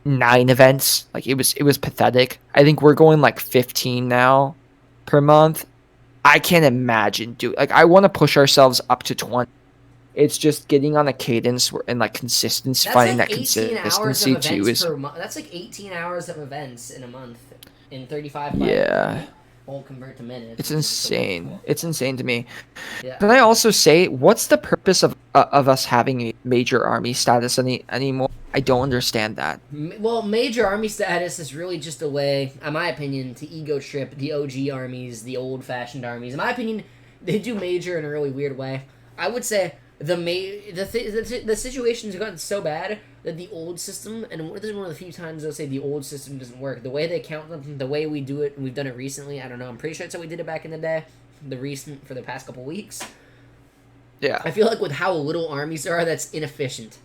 9 events. Like it was pathetic. I think we're going like 15 now per month. I can't imagine like I want to push ourselves up to 20. It's just getting on a cadence and like consistency, finding like that consistency too is. That's like 18 hours of events in a month in 35. Yeah. All convert to minutes. It's insane. It's insane to me. Yeah. Can I also say, what's the purpose of us having a major army status anymore? I don't understand that. Well, major army status is really just a way, in my opinion, to ego trip the OG armies, the old-fashioned armies. In my opinion, they do major in a really weird way. I would say the situation's gotten so bad that the old system, and this is one of the few times they'll say the old system doesn't work. The way they count them, the way we do it, and we've done it recently, I don't know. I'm pretty sure it's how we did it back in the day. For the past couple weeks. Yeah. I feel like with how little armies there are, that's inefficient.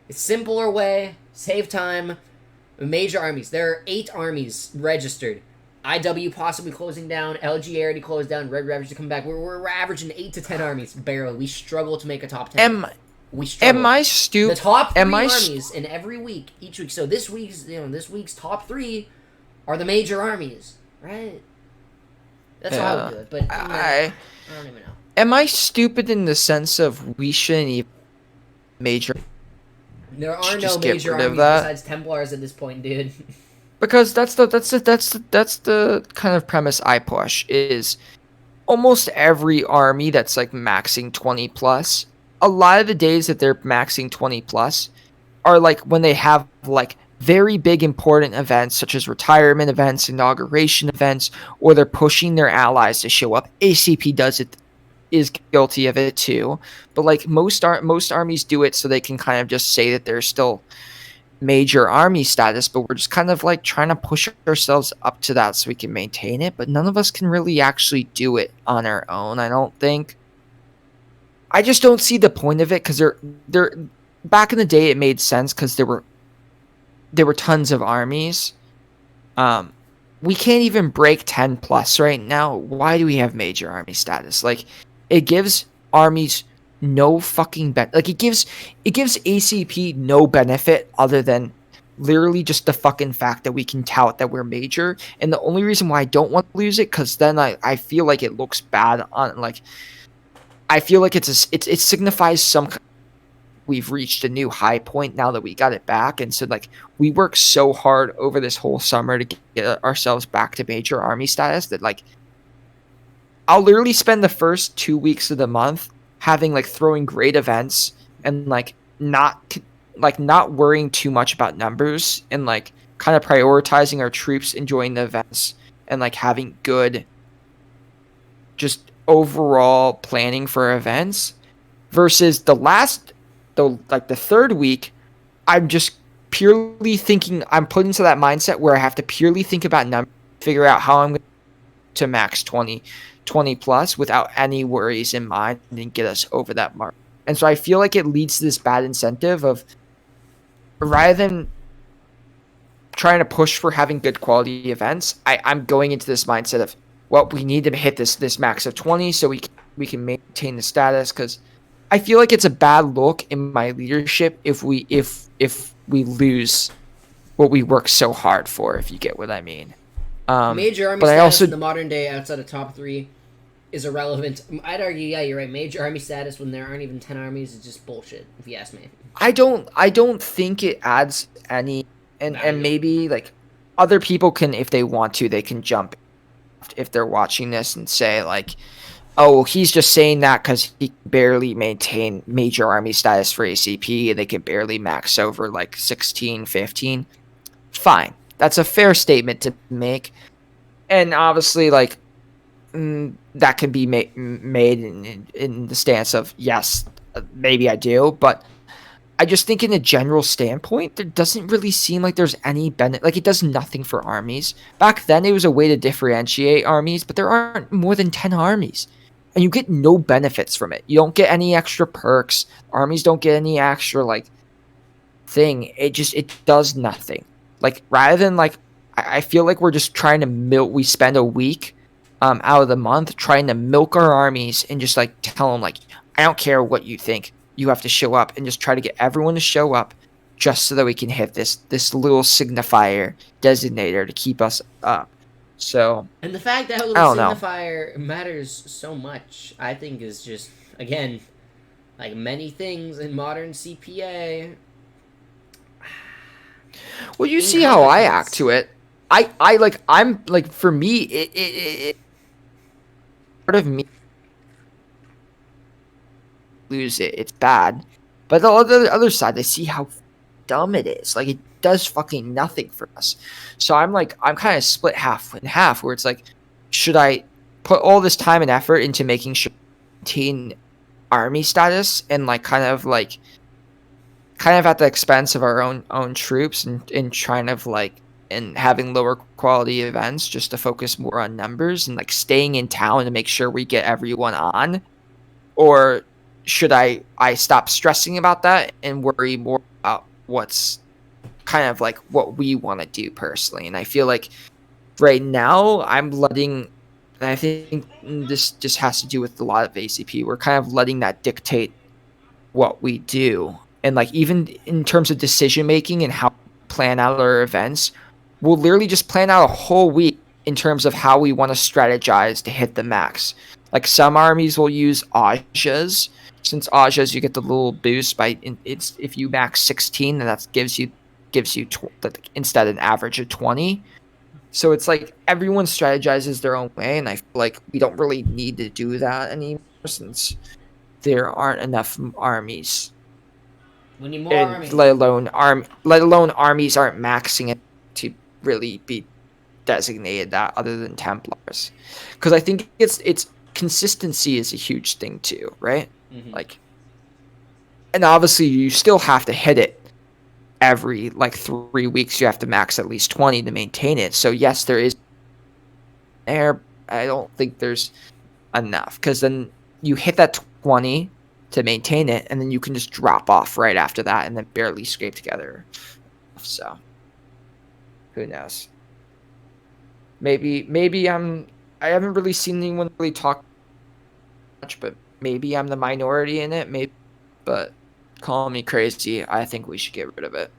It's simpler way, save time. Major armies. There are 8 armies registered. IW possibly closing down. LG already closed down. Red Ravage to come back. We're averaging 8 to 10 armies. Barely. We struggle to make a top 10. We struggle. Am I stupid? The top 3 armies in every week, each week. So this week's top 3 are the major armies, right? That's how I would do it. But I don't even know. Am I stupid in the sense of we shouldn't even major? There are no major armies besides Templars at this point, dude. Because that's the kind of premise I push is almost every army that's like maxing 20 plus. A lot of the days that they're maxing 20 plus are like when they have like very big important events such as retirement events, inauguration events, or they're pushing their allies to show up. ACP is guilty of it too, but like most armies do it so they can kind of just say that they're still major army status, but we're just kind of like trying to push ourselves up to that so we can maintain it, but none of us can really actually do it on our own. I don't think. I just don't see the point of it because they're back in the day it made sense because there were tons of armies. We can't even break 10 plus right now. Why do we have major army status? Like it gives armies no fucking like it gives ACP no benefit other than literally just the fucking fact that we can tout that we're major. And the only reason why I don't want to lose it because then I feel like it looks bad on like I feel like it signifies we've reached a new high point now that we got it back. And so like we worked so hard over this whole summer to get ourselves back to major army status that like I'll literally spend the first 2 weeks of the month having like throwing great events and like not worrying too much about numbers and like kind of prioritizing our troops, enjoying the events and like having good just overall planning for events versus the third week I'm just purely thinking I'm put into that mindset where I have to purely think about numbers, figure out how I'm going to max 20 plus without any worries in mind and get us over that mark. And so I feel like it leads to this bad incentive of rather than trying to push for having good quality events, I'm going into this mindset of, well, we need to hit this max of 20 so we can maintain the status because I feel like it's a bad look in my leadership if we lose what we work so hard for, if you get what I mean. Major army status in the modern day outside of top 3 is irrelevant. I'd argue, yeah, you're right. Major army status when there aren't even 10 armies is just bullshit, if you ask me. I don't think it adds any, and maybe like other people can, if they want to, they can jump if they're watching this and say like, oh, he's just saying that because he can barely maintain major army status for ACP and they can barely max over like 16, 15. Fine. That's a fair statement to make. And obviously, like, that can be made in the stance of, yes, maybe I do. But I just think in a general standpoint, there doesn't really seem like there's any benefit. Like, it does nothing for armies. Back then, it was a way to differentiate armies, but there aren't more than 10 armies. And you get no benefits from it. You don't get any extra perks. Armies don't get any extra, like, thing. It does nothing. Like, rather than, like, I feel like we're just trying to milk. We spend a week out of the month trying to milk our armies and just, like, tell them, like, I don't care what you think. You have to show up, and just try to get everyone to show up just so that we can hit this little signifier designator to keep us up. So, and the fact that little signifier matters so much, I think, is just, again, like many things in modern CPA. Well, you see how I act to it. I'm like, for me, it part of me lose it. It's bad. But the other side, I see how dumb it is. Like, it does fucking nothing for us. So I'm kind of split half and half, where it's like, should I put all this time and effort into making sure maintain army status and kind of at the expense of our own troops, and trying to and having lower quality events just to focus more on numbers and staying in town to make sure we get everyone on? Or should I stop stressing about that and worry more about what's kind of what we want to do personally? And I feel like right now I'm letting, and I think this just has to do with a lot of ACP, we're kind of letting that dictate what we do. And even in terms of decision making and how we plan out our events, we'll literally just plan out a whole week in terms of how we want to strategize to hit the max. Some armies will use Ajas. Since Ajas, you get the little boost by it's if you max 16, then that gives you instead an average of 20. So it's everyone strategizes their own way, and I feel like we don't really need to do that anymore since there aren't enough armies. We need more armies. Let alone armies aren't maxing it to really be designated that, other than Templars. Because I think it's consistency is a huge thing too, right? Mm-hmm. And obviously you still have to hit it every 3 weeks. You have to max at least 20 to maintain it. So yes, there is there. I don't think there's enough, because then you hit that 20 to maintain it, and then you can just drop off right after that and then barely scrape together. So who knows? Maybe I haven't really seen anyone really talk much, but maybe I'm the minority in it. Maybe, but call me crazy. I think we should get rid of it.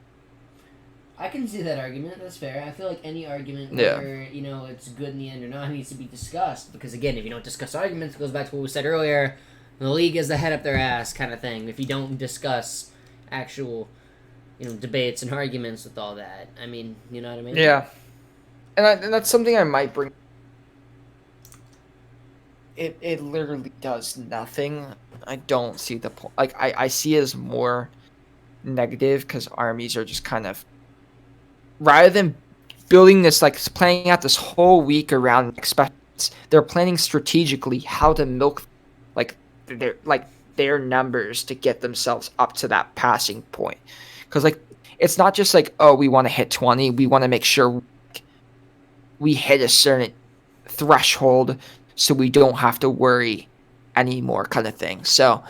I can see that argument. That's fair. I feel like any argument where it's good in the end or not needs to be discussed, because again, if you don't discuss arguments, it goes back to what we said earlier. The league is the head up their ass kind of thing. If you don't discuss actual, debates and arguments with all that, I mean, you know what I mean? Yeah, and that's something I might bring. It literally does nothing. I don't see the point. I see it as more negative, because armies are just kind of, rather than building this, planning out this whole week around expects, they're planning strategically how to milk their numbers to get themselves up to that passing point. Because it's not just oh, we want to hit 20. We want to make sure we hit a certain threshold so we don't have to worry anymore, kind of thing. So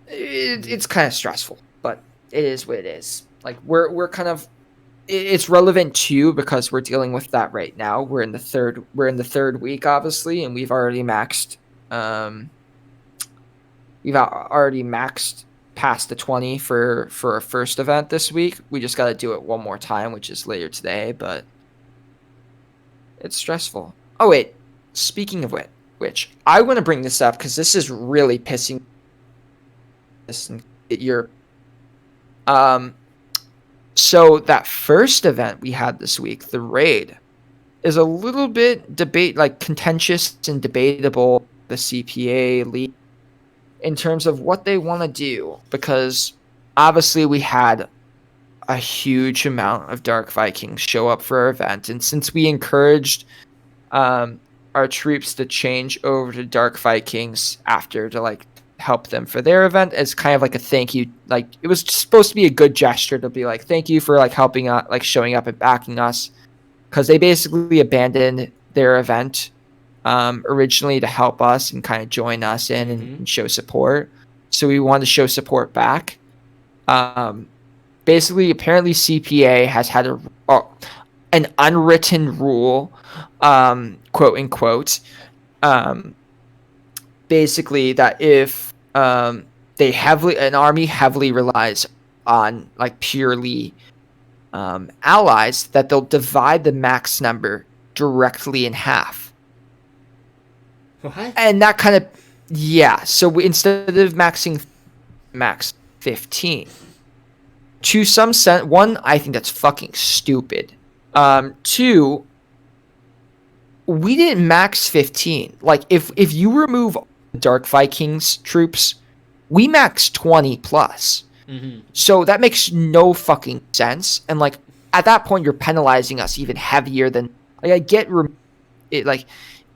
it's kind of stressful, but it is what it is. We're kind of, it's relevant too, because we're dealing with that right now. We're in the third week, obviously, and we've already maxed past the 20 for our first event this week. We just got to do it one more time, which is later today, but it's stressful. Oh wait, speaking of which, I want to bring this up because this is really pissing this at Europe. So that first event we had this week, the raid, is a little bit contentious and debatable. The CPA league, in terms of what they want to do, because obviously we had a huge amount of Dark Vikings show up for our event, and since we encouraged our troops to change over to Dark Vikings after to help them for their event as kind of like a thank you. Like it was supposed to be a good gesture to be like, thank you for like helping us, like showing up and backing us, because they basically abandoned their event originally to help us and kind of join us in and show support. So we wanted to show support back. Basically, apparently CPA has had an unwritten rule, quote unquote, basically that if an army heavily relies on like purely allies, that they'll divide the max number directly in half. What? And that kind of, yeah. So instead of maxing max 15, to some sense, one, I think that's fucking stupid. Two, we didn't max 15. Like if you remove Dark Vikings troops, we max 20 plus. So that makes no fucking sense. And like at that point, you're penalizing us even heavier than like I get it. Like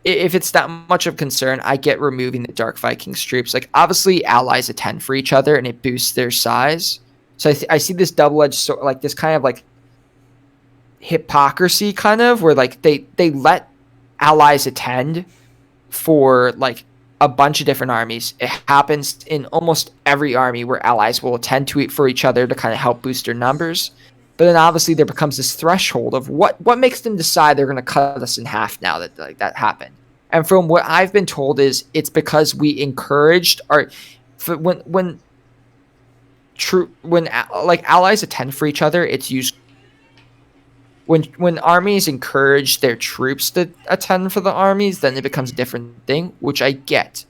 if it's that much of concern, I get removing the Dark Vikings troops. Like obviously, allies attend for each other and it boosts their size. So I see this double-edged sword, like this kind of like hypocrisy, kind of where like they let allies attend for like a bunch of different armies. It happens in almost every army where allies will attend to it for each other to kind of help boost their numbers. But then obviously there becomes this threshold of what makes them decide they're going to cut us in half now that like that happened. And from what I've been told is it's because we encouraged when allies attend for each other, it's used when armies encourage their troops to attend for the armies, then it becomes a different thing, which I get.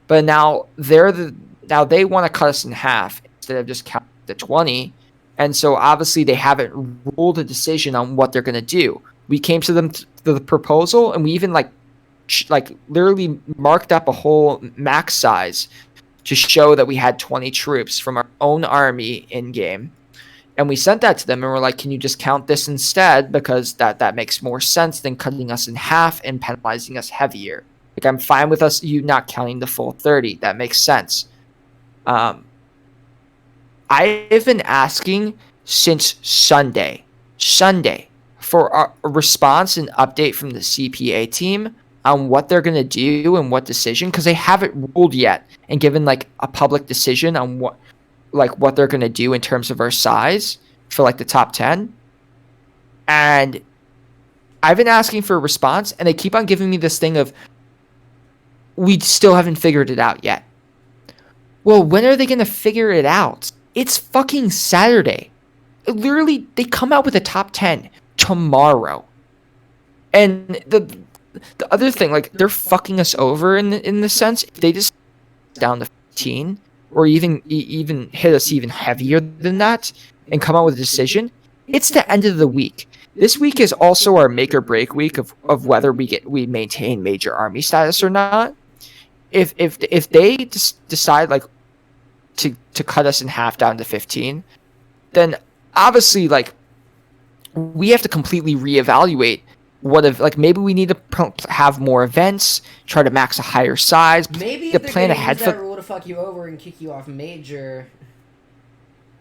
But now they want to cut us in half instead of just count the 20, and so obviously they haven't ruled a decision on what they're going to do. We came to them the proposal, and we even like literally marked up a whole max size to show that we had 20 troops from our own army in game. And we sent that to them and we're like, can you just count this instead? Because that makes more sense than cutting us in half and penalizing us heavier. Like I'm fine with you not counting the full 30. That makes sense. I've been asking since Sunday for a response and update from the CPA team on what they're going to do and what decision, because they haven't ruled yet and given like a public decision on what they're going to do in terms of our size for like the top 10. And I've been asking for a response and they keep on giving me this thing of, we still haven't figured it out yet. Well, when are they going to figure it out? It's fucking Saturday. Literally, they come out with a top 10 tomorrow. And the other thing, like, they're fucking us over in the sense, if they just down to 15, or even hit us even heavier than that, and come out with a decision, it's the end of the week. This week is also our make or break week of whether we maintain major army status or not. If they decide like to cut us in half down to 15, then obviously like we have to completely reevaluate maybe we need to have more events, try to max a higher size. Maybe to they're plan gonna ahead use that rule to fuck you over and kick you off major.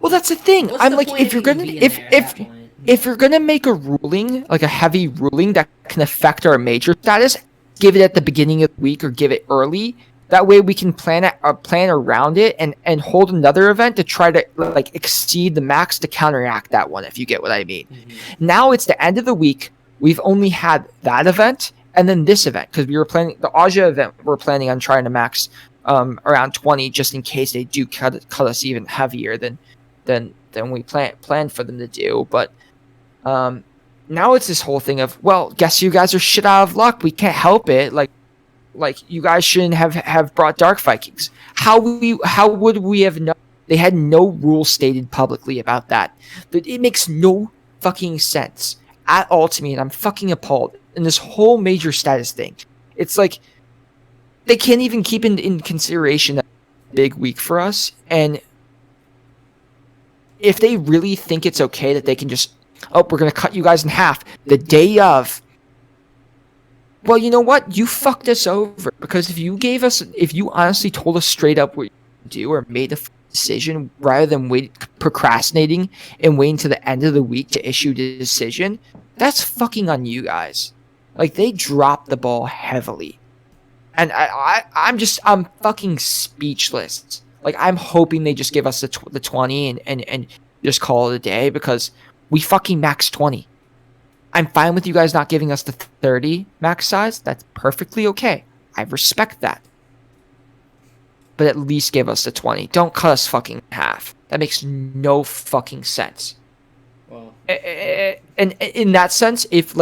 Well, that's the thing. What's I'm the like, point if you're of you gonna being there at that point? if you're gonna make a ruling, like a heavy ruling that can affect our major status, give it at the beginning of the week or give it early. That way we can plan around it and hold another event to try to like exceed the max to counteract that one, if you get what I mean. Mm-hmm. Now it's the end of the week. We've only had that event and then this event because we were planning the Aja event. We're planning on trying to max around 20 just in case they do cut us even heavier than we planned for them to do. But now it's this whole thing of, well, guess you guys are shit out of luck. We can't help it. Like you guys shouldn't have brought Dark Vikings. How would we have known? They had no rule stated publicly about that. But it makes no fucking sense at all to me, and I'm fucking appalled. And this whole major status thing, it's like they can't even keep in consideration that big week for us. And if they really think it's okay that they can just, we're gonna cut you guys in half the day of. well, you know what? You fucked us over, because if you honestly told us straight up what you do, or made a decision rather than procrastinating and waiting to the end of the week to issue the decision, that's fucking on you guys. Like, they dropped the ball heavily. And I'm fucking speechless. Like, I'm hoping they just give us the 20 and just call it a day, because we fucking max 20. I'm fine with you guys not giving us the 30 max size. That's perfectly okay. I respect that. But at least give us the 20. Don't cut us fucking in half. That makes no fucking sense. Well, and in that sense, if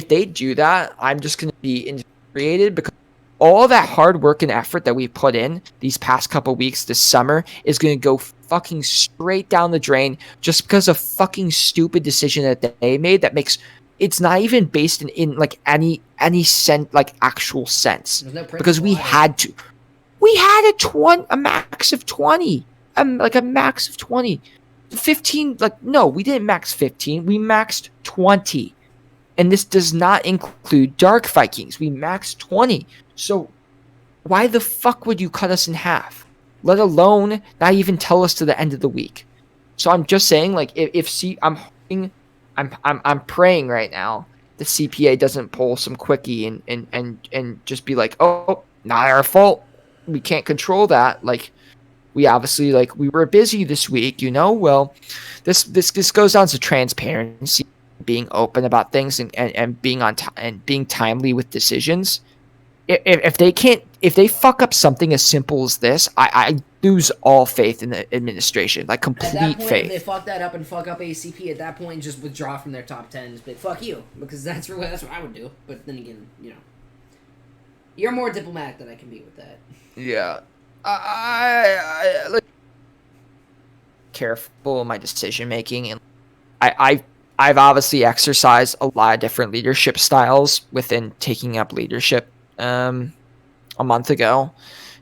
they do that, I'm just gonna be infuriated, because all that hard work and effort that we put in these past couple weeks this summer is gonna go fucking straight down the drain, just because of fucking stupid decision that they made that makes it's not even based in like any sense, like actual sense, because we had a max of 20, like a max of 20. 15, like, no, we didn't max 15, we maxed 20, and this does not include Dark Vikings. We maxed 20. So why the fuck would you cut us in half, let alone not even tell us to the end of the week? So I'm just saying, like, I'm praying right now the CPA doesn't pull some quickie and just be like, oh, not our fault, we can't control that. Like, we obviously, like, we were busy this week, well, this goes down to transparency, being open about things, and being on time and being timely with decisions. If they fuck up something as simple as this, I lose all faith in the administration, like complete at that point, faith. If they fuck that up and fuck up ACP, at that point, just withdraw from their top 10s. But fuck you, because that's what I would do. But then again, you're more diplomatic than I can be with that. Yeah. I like careful in my decision making, and I've obviously exercised a lot of different leadership styles within taking up leadership a month ago,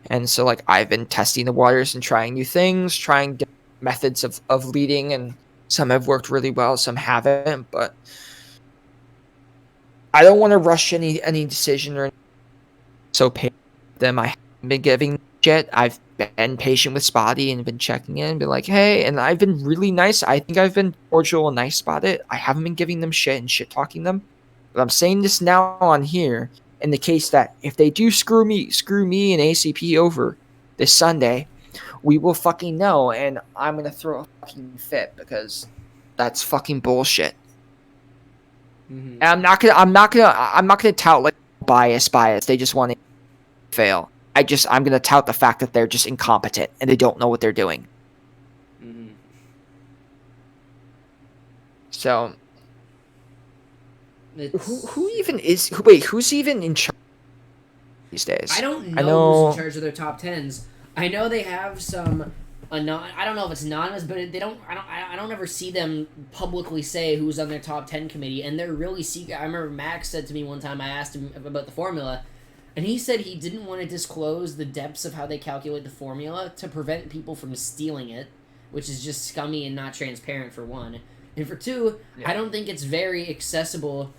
and so, like, I've been testing the waters and trying new things, trying different methods of leading, and some have worked really well, some haven't. But I don't want to rush any decision or so pay them. I haven't been giving shit. I've been patient with Spotty and been checking in and been like, hey, and I've been really nice. I think I've been cordial and nice about it. I haven't been giving them shit and shit talking them. But I'm saying this now on here, in the case that if they do screw me and ACP over this Sunday, we will fucking know, and I'm gonna throw a fucking fit, because that's fucking bullshit. Mm-hmm. And I'm not gonna tout like bias. They just want to fail. I'm gonna tout the fact that they're just incompetent and they don't know what they're doing. Mm-hmm. So, who's even in charge these days? I don't know who's in charge of their top 10s. I know they have some. I don't know if it's anonymous, but they don't. I don't ever see them publicly say who's on their top 10 committee, and they're really secret. I remember Max said to me one time, I asked him about the formula, and he said he didn't want to disclose the depths of how they calculate the formula to prevent people from stealing it, which is just scummy and not transparent, for one. And for two, yeah. I don't think it's very accessible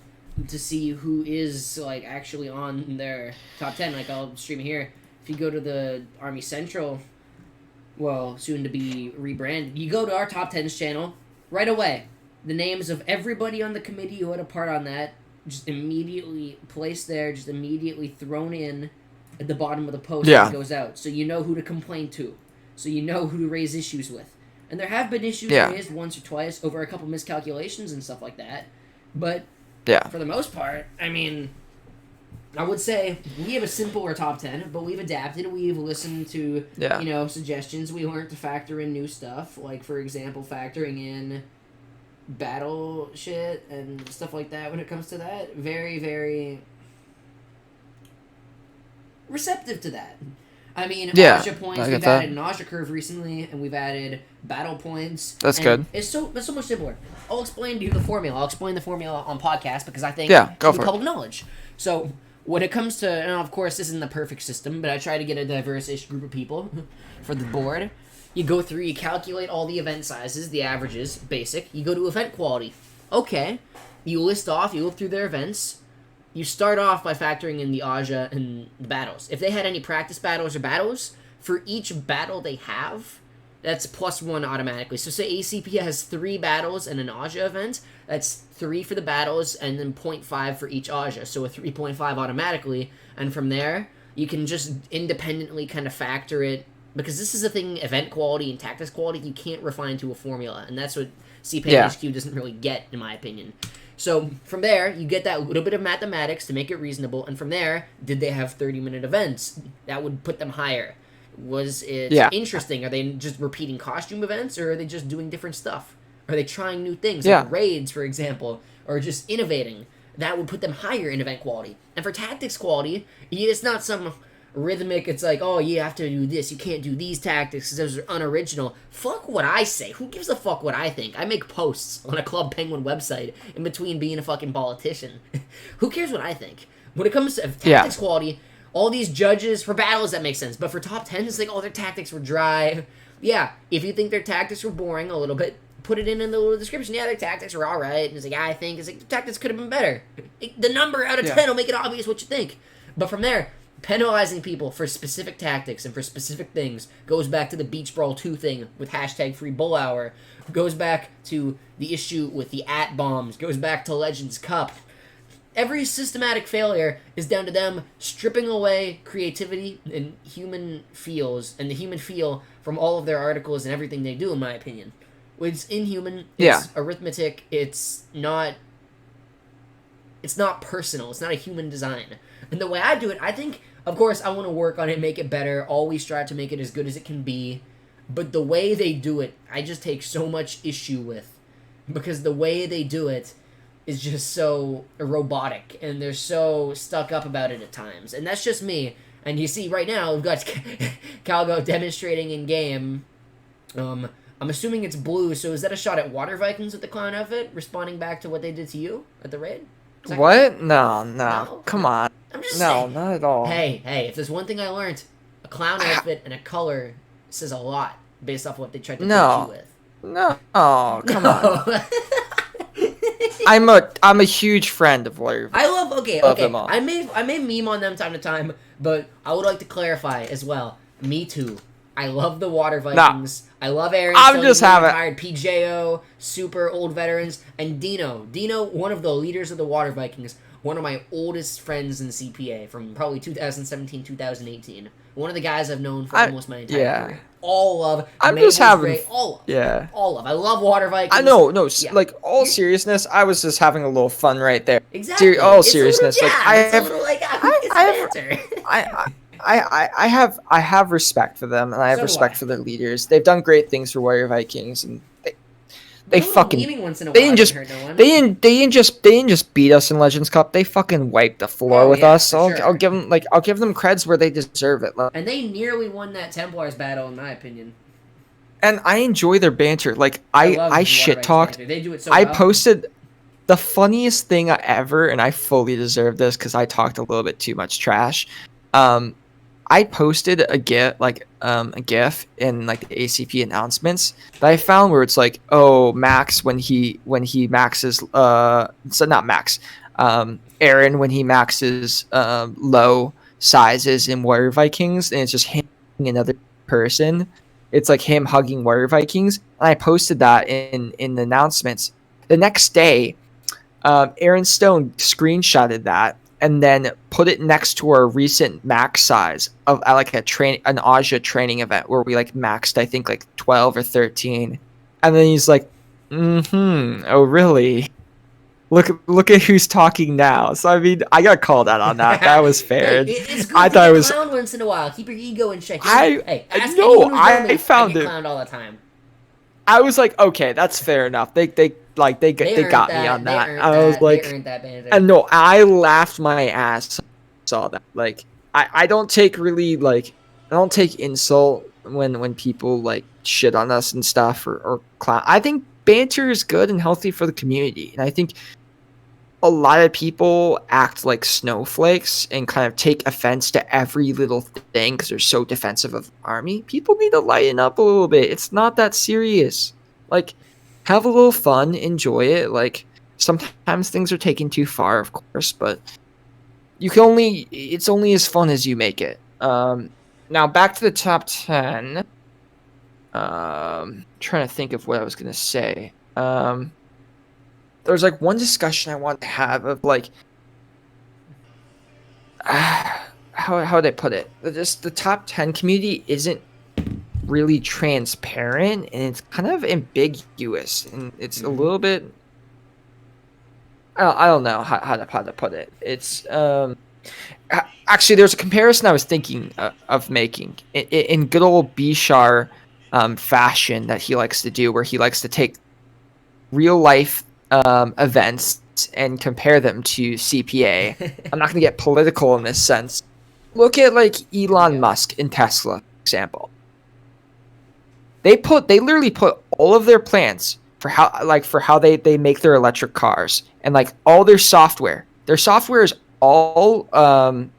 to see who is, like, actually on their top 10. Like, I'll stream it here. If you go to the Army Central, well, soon to be rebranded, you go to our top 10s channel, right away, the names of everybody on the committee who had a part on that, just immediately placed there, just immediately thrown in at the bottom of the post when it goes out. So you know who to complain to. So you know who to raise issues with. And there have been issues raised once or twice over a couple miscalculations and stuff like that. But for the most part, I mean, I would say we have a simpler top 10, but we've adapted. We've listened to, suggestions. We learned to factor in new stuff. Like, for example, factoring in battle shit and stuff like that when it comes to that. Very, very receptive to that. I mean, nausea points, we've added nausea curve recently, and we've added battle points. That's good. It's so much simpler. I'll explain to you the formula. I'll explain the formula on podcast, because I think go it's for public knowledge. So when it comes to, and of course this isn't the perfect system, but I try to get a diverse-ish group of people for the board. You go through, you calculate all the event sizes, the averages, basic. You go to event quality. Okay. You list off, you look through their events. you start off by factoring in the Aja and the battles. If they had any practice battles or battles, for each battle they have, that's +1 automatically. So say ACP has 3 battles and an Aja event, that's 3 for the battles and then 0.5 for each Aja. So a 3.5 automatically, and from there, you can just independently kind of factor it, because this is a thing, event quality and tactics quality, you can't refine to a formula, and that's what CPA HQ doesn't really get, in my opinion. So from there, you get that little bit of mathematics to make it reasonable, and from there, did they have 30-minute events? That would put them higher. Was it interesting? Are they just repeating costume events, or are they just doing different stuff? Are they trying new things, like raids, for example, or just innovating? That would put them higher in event quality. And for tactics quality, it's not some rhythmic, it's like, oh, you have to do this, you can't do these tactics because those are unoriginal. Fuck what I say. Who gives a fuck what I think? I make posts on a Club Penguin website in between being a fucking politician. Who cares what I think? When it comes to tactics quality, all these judges, for battles, that makes sense. But for top 10, it's like, oh, their tactics were dry. Yeah, if you think their tactics were boring a little bit, put it in the little description. Yeah, their tactics were alright. And it's like, I think, it's like, the tactics could have been better. The number out of 10 will make it obvious what you think. But from there, penalizing people for specific tactics and for specific things goes back to the Beach Brawl 2 thing with hashtag free bull hour, goes back to the issue with the @bombs, goes back to Legends Cup. Every systematic failure is down to them stripping away creativity and human feels, and the human feel from all of their articles and everything they do, in my opinion. It's inhuman, it's arithmetic, it's not personal, it's not a human design. And the way I do it, I think, of course, I want to work on it, make it better, always strive to make it as good as it can be, but the way they do it, I just take so much issue with, because the way they do it is just so robotic, and they're so stuck up about it at times. And that's just me. And you see, right now, we've got Calgo demonstrating in-game. I'm assuming it's blue, so is that a shot at Water Vikings with the clown outfit, responding back to what they did to you at the raid? What? No. Come on. I'm just saying. Not at all. Hey, if there's one thing I learned, a clown outfit and a color says a lot based off what they tried to paint you with. No. Oh, come on. I'm a huge friend of Water. I love them all. I may meme on them time to time, but I would like to clarify as well. Me too. I love the Water Vikings. I love Aaron. I'm just having retired PJO, super old veterans, and Dino. Dino, one of the leaders of the Water Vikings, one of my oldest friends in CPA from probably 2017, 2018. One of the guys I've known for almost my entire career. All of. I'm just having. Great, all of. I love Water Vikings. I know. Like all seriousnly, I was just having a little fun right there. Exactly. All seriousness, like I have respect for them, and I have respect for their leaders. They've done great things for Warrior Vikings, and they didn't just beat us in Legends Cup. They fucking wiped the floor with us. So I'll give them creds where they deserve it. And they nearly won that Templars battle, in my opinion. And I enjoy their banter. Like I shit talked. They do it so I well. posted the funniest thing ever, and I fully deserve this because I talked a little bit too much trash. I posted a GIF, a GIF in like the ACP announcements that I found where it's like, oh, Max when he maxes, so not Max, Aaron when he maxes low sizes in Warrior Vikings, and it's just him hugging another person. It's like him hugging Warrior Vikings, and I posted that in the announcements. The next day, Aaron Stone screenshotted that and then put it next to our recent max size of like an Aja training event where we like maxed, I think, like 12 or 13. And then he's like, oh really? Look at who's talking now. So I mean, I got called out on that. That was fair. It's good I thought it was clown once in a while. Keep your ego in check. I found it. Clowned all the time. I was like, okay, that's fair enough. They got me on that. I was like, and no, I laughed my ass. Saw that. Like, I don't take insult when people like shit on us and stuff or clown. I think banter is good and healthy for the community, and I think a lot of people act like snowflakes and kind of take offense to every little thing because they're so defensive of the army. People need to lighten up a little bit. It's not that serious. Like, have a little fun, enjoy it. Like, sometimes things are taken too far, of course, but it's only as fun as you make it. Now back to the top 10. Trying to think of what I was gonna say. There's like one discussion I wanted to have of like, how would I put it? Just the top 10 community isn't really transparent, and it's kind of ambiguous, and it's a little bit. I don't know how to put it. It's actually, there's a comparison I was thinking of making in good old Bishar fashion that he likes to do, where he likes to take real life events and compare them to CPA. I'm not going to get political in this sense. Look at like Elon Musk in Tesla, for example. They literally put all of their plans for how they make their electric cars, and like all their software. Their software is all available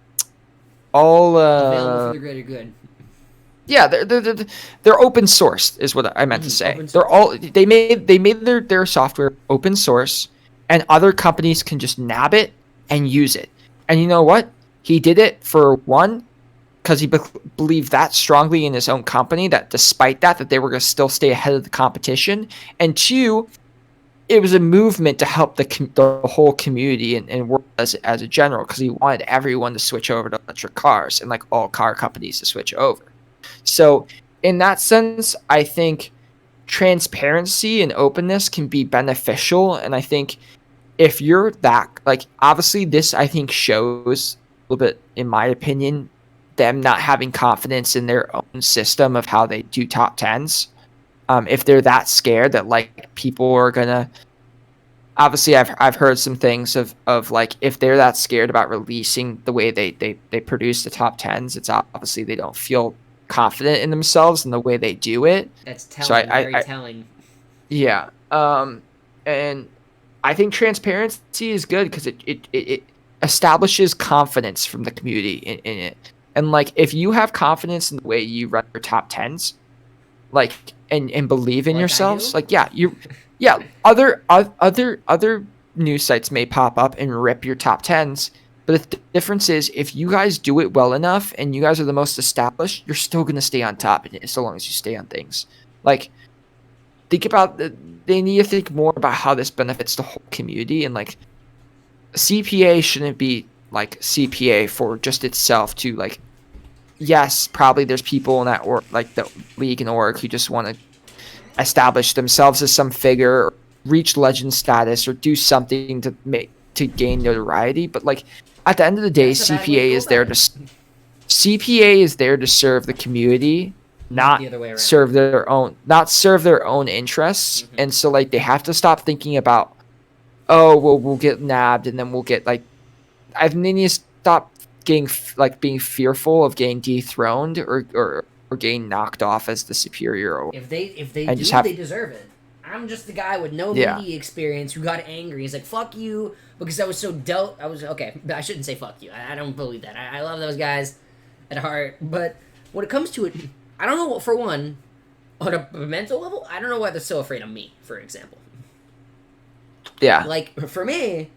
for the greater good. Yeah, they're open source is what I meant to say. They made their software open source, and other companies can just nab it and use it. And you know what? He did it for one, because he believed that strongly in his own company, that despite that they were going to still stay ahead of the competition. And two, it was a movement to help the whole community and work as a general, because he wanted everyone to switch over to electric cars and like all car companies to switch over. So in that sense, I think transparency and openness can be beneficial. And I think if you're that, like, obviously this, I think, shows a little bit, in my opinion, them not having confidence in their own system of how they do top 10s. If they're that scared that like people are gonna, obviously I've heard some things of like, if they're that scared about releasing the way they produce the top 10s, it's obviously they don't feel confident in themselves and the way they do it. That's telling. So very telling. Yeah. And I think transparency is good because it establishes confidence from the community in it. And like, if you have confidence in the way you run your top 10s, like, and believe in yourselves, like, other news sites may pop up and rip your top 10s. But the difference is, if you guys do it well enough and you guys are the most established, you're still going to stay on top so long as you stay on things. Like, think about they need to think more about how this benefits the whole community. And like, CPA shouldn't be like CPA for just itself to like, yes, probably there's people in that like the league and org who just want to establish themselves as some figure, or reach legend status, or do something to gain notoriety. But like, at the end of the day, CPA is there to serve the community, not serve their own interests. Mm-hmm. And so like, they have to stop thinking about, oh, well, we'll get nabbed and then we'll get like, I need to stop being fearful of getting dethroned or getting knocked off as the superior. If they they deserve it. I'm just the guy with no media experience who got angry. He's like, fuck you, because I was so dealt. I shouldn't say fuck you. I don't believe that. I love those guys at heart. But when it comes to it, I don't know what, for one, on a mental level, I don't know why they're so afraid of me, for example. Yeah. Like, for me,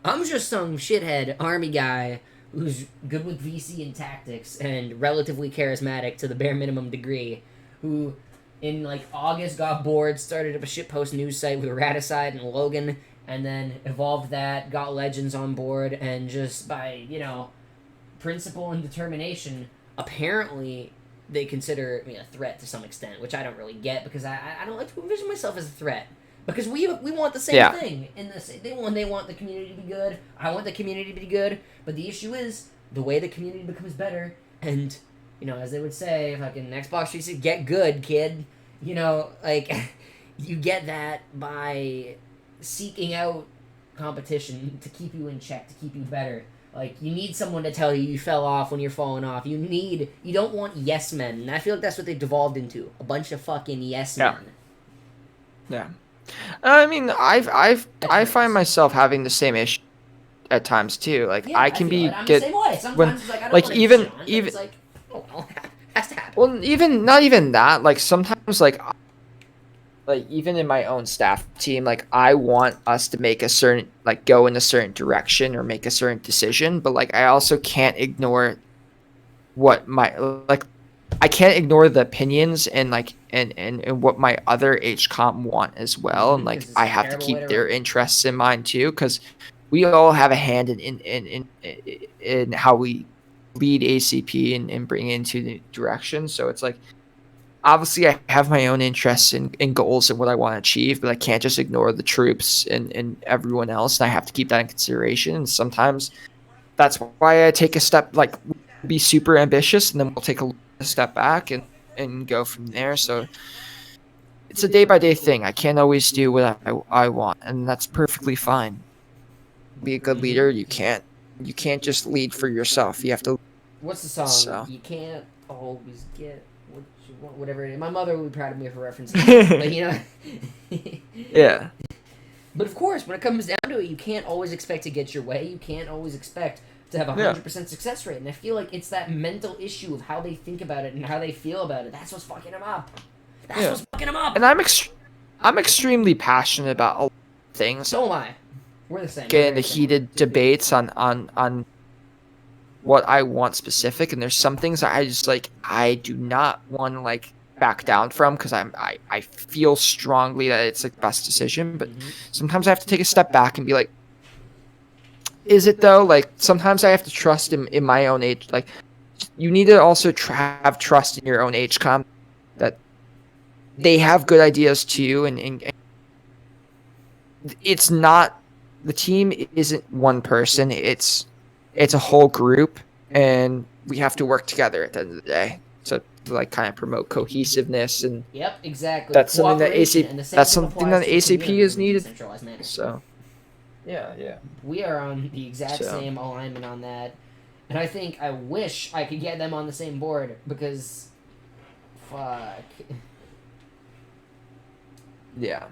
I'm just some shithead army guy who's good with VC and tactics and relatively charismatic to the bare minimum degree, who in like August got bored, started up a shitpost news site with Raticide and Logan, and then evolved that, got Legends on board, and just by, principle and determination, apparently they consider me a threat to some extent, which I don't really get, because I don't like to envision myself as a threat. Because we want the same thing. They want the community to be good. I want the community to be good. But the issue is the way the community becomes better. And, as they would say, fucking Xbox 360, get good, kid. Like, you get that by seeking out competition to keep you in check, to keep you better. Like, you need someone to tell you fell off when you're falling off. You don't want yes men. And I feel like that's what they've devolved into. A bunch of fucking yes men. Yeah. I mean, I find myself having the same issue at times too. Like, I can be the same way. Sometimes it's like, I don't want to even it's like, oh well, has to happen. Well, not even that. Like, sometimes like like even in my own staff team, like I want us to make a certain like go in a certain direction or make a certain decision, but like I also can't ignore what my like I can't ignore the opinions and like and what my other HCOM want as well, and like 'Cause it's I a have to terrible way keep to their run. interests in mind too, because we all have a hand in how we lead ACP and bring into the direction. So it's like obviously I have my own interests and goals and what I want to achieve, but I can't just ignore the troops and everyone else, and I have to keep that in consideration. And sometimes that's why I take a step, like be super ambitious, and then we'll take a step back and go from there. So it's a day by day thing. I can't always do what I want, and that's perfectly fine. Be a good leader. You can't just lead for yourself. You have to. What's the song? So. You can't always get what you want, whatever it is. My mother would be proud of me for referencing that. But, you know. Yeah. But of course, when it comes down to it, you can't always expect to get your way. You can't always expect to have a 100% success rate. And I feel like it's that mental issue of how they think about it and how they feel about it. That's what's fucking them up. That's what's fucking them up. And I'm extremely passionate about a lot of things. So am I. We're the same. Get into heated debates on what I want specific, and there's some things that I just like I do not want to like back down from because I feel strongly that it's the best decision, but sometimes I have to take a step back and be like, is it though? Like sometimes I have to trust in my own age. Like you need to also have trust in your own HCOM that they have good ideas too, and it's not, the team isn't one person, it's a whole group, and we have to work together at the end of the day to like kind of promote cohesiveness. And yep, exactly. that's something that ACP is needed. So yeah, we are on the exact same alignment on that, and I think I wish I could get them on the same board because fuck. Yeah.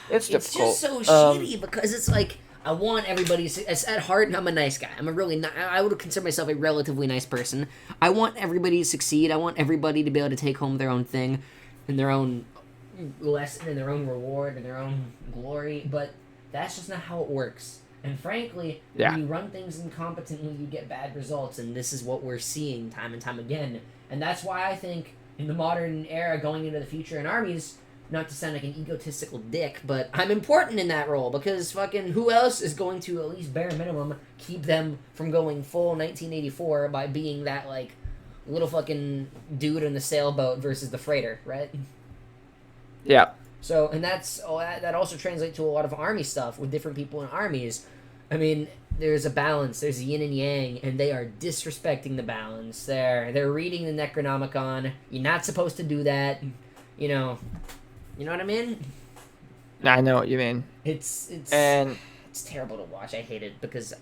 It's difficult. It's just so shitty because it's like I want everybody to, at heart, I'm a nice guy. I would consider myself a relatively nice person. I want everybody to succeed. I want everybody to be able to take home their own thing and their own lesson and their own reward and their own glory, but that's just not how it works. And frankly, when you run things incompetently, you get bad results, and this is what we're seeing time and time again. And that's why I think in the modern era going into the future in armies, not to sound like an egotistical dick, but I'm important in that role because fucking who else is going to at least bare minimum keep them from going full 1984 by being that like little fucking dude in the sailboat versus the freighter, right? Yeah. So, and that also translates to a lot of army stuff with different people in armies. I mean, there's a balance, there's yin and yang, and they are disrespecting the balance. They're reading the Necronomicon. You're not supposed to do that. You know what I mean? I know what you mean. It's terrible to watch. I hate it because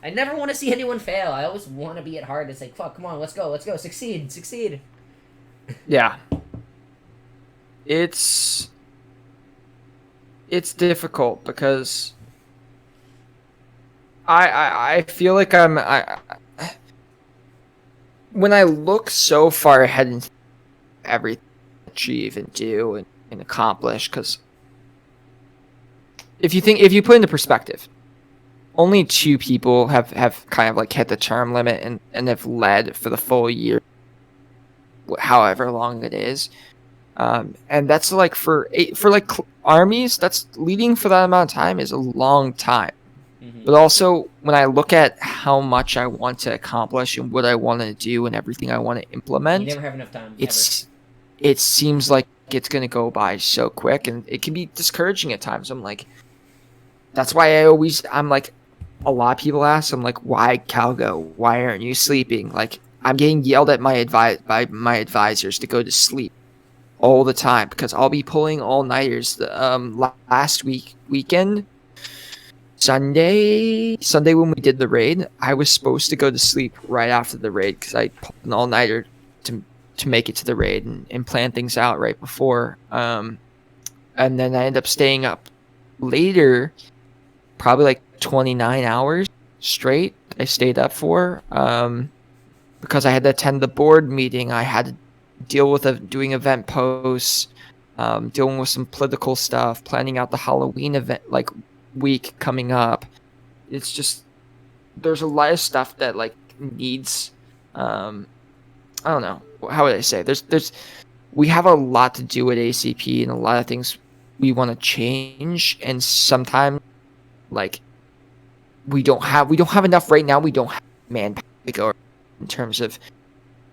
I never want to see anyone fail. I always want to be at heart. It's like, fuck, come on, let's go, succeed. Yeah. It's difficult because I feel like when I look so far ahead in everything I achieve and do and accomplish, because if you put into perspective, only 2 people have kind of like hit the term limit and have led for the full year, however long it is. And that's like for armies, that's leading for that amount of time is a long time. Mm-hmm. But also when I look at how much I want to accomplish and what I want to do and everything I want to implement, you never have enough time. It seems like it's going to go by so quick, and it can be discouraging at times. I'm like, that's why I'm like, a lot of people ask, I'm like, why Calgo? Why aren't you sleeping? Like, I'm getting yelled at by my advisors to go to sleep all the time because I'll be pulling all-nighters. Last weekend, Sunday when we did the raid, I was supposed to go to sleep right after the raid because I pulled an all-nighter to make it to the raid and plan things out right before. And then I ended up staying up later, probably like 29 hours straight. I stayed up for because I had to attend the board meeting. I had to deal with doing event posts, dealing with some political stuff, planning out the Halloween event like week coming up. It's just there's a lot of stuff that like needs I don't know, how would I say, there's we have a lot to do at ACP and a lot of things we want to change, and sometimes like we don't have enough right now. We don't have manpower to go in terms of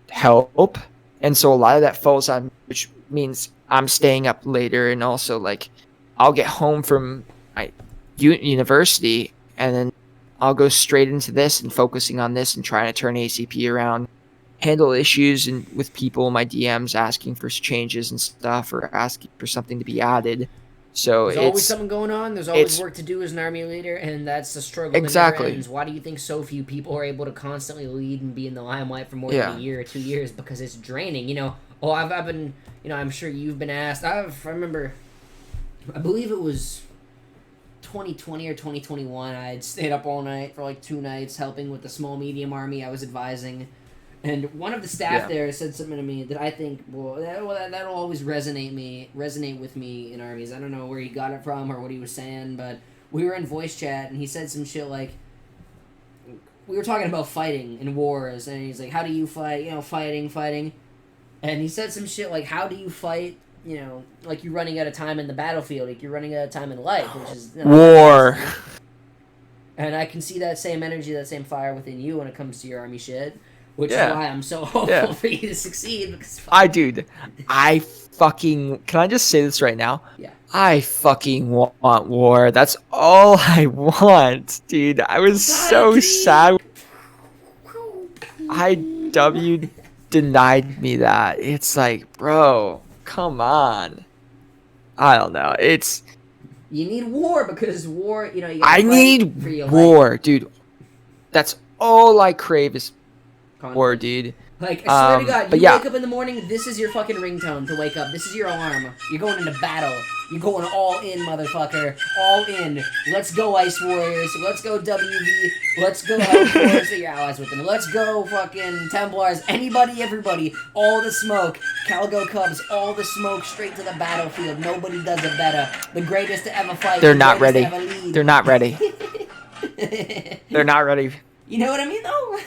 help, and so a lot of that falls on, which means I'm staying up later, and also like I'll get home from my university and then I'll go straight into this and focusing on this and trying to turn ACP around, handle issues and with people in my DMs asking for changes and stuff, or asking for something to be added. So there's always something going on. There's always work to do as an army leader, and that's the struggle. Exactly. Why do you think so few people are able to constantly lead and be in the limelight for more than a year or 2 years? Because it's draining. You know, I've been, you know, I'm sure you've been asked. I remember, I believe it was 2020 or 2021. I had stayed up all night for like 2 nights helping with the small medium army I was advising. And one of the staff there said something to me that I think, that'll always resonate with me in armies. I don't know where he got it from or what he was saying, but we were in voice chat and he said some shit like, we were talking about fighting in wars, and he's like, how do you fight? You know, fighting. And he said some shit like, how do you fight? You know, like you're running out of time in the battlefield, like you're running out of time in life, which is, you know, war. And I can see that same energy, that same fire within you when it comes to your army shit. Which is why I'm so hopeful for you to succeed. Because I fucking... Can I just say this right now? Yeah. I fucking want war. That's all I want, dude. I was so sad. IW denied me that. It's like, bro, come on. I don't know. It's... You need war because war, you know... I need war, dude. That's all I crave is... War, dude. Like, I swear to God, you wake up in the morning, this is your fucking ringtone to wake up. This is your alarm. You're going into battle. You're going all in, motherfucker. All in. Let's go, Ice Warriors. Let's go, WV. Let's go, Warriors that you're allies with them. Let's go, fucking Templars. Anybody, everybody. All the smoke. CalgoCubs. All the smoke straight to the battlefield. Nobody does it better. The greatest to ever fight. They're not ready. They're not ready. They're not ready. You know what I mean, though?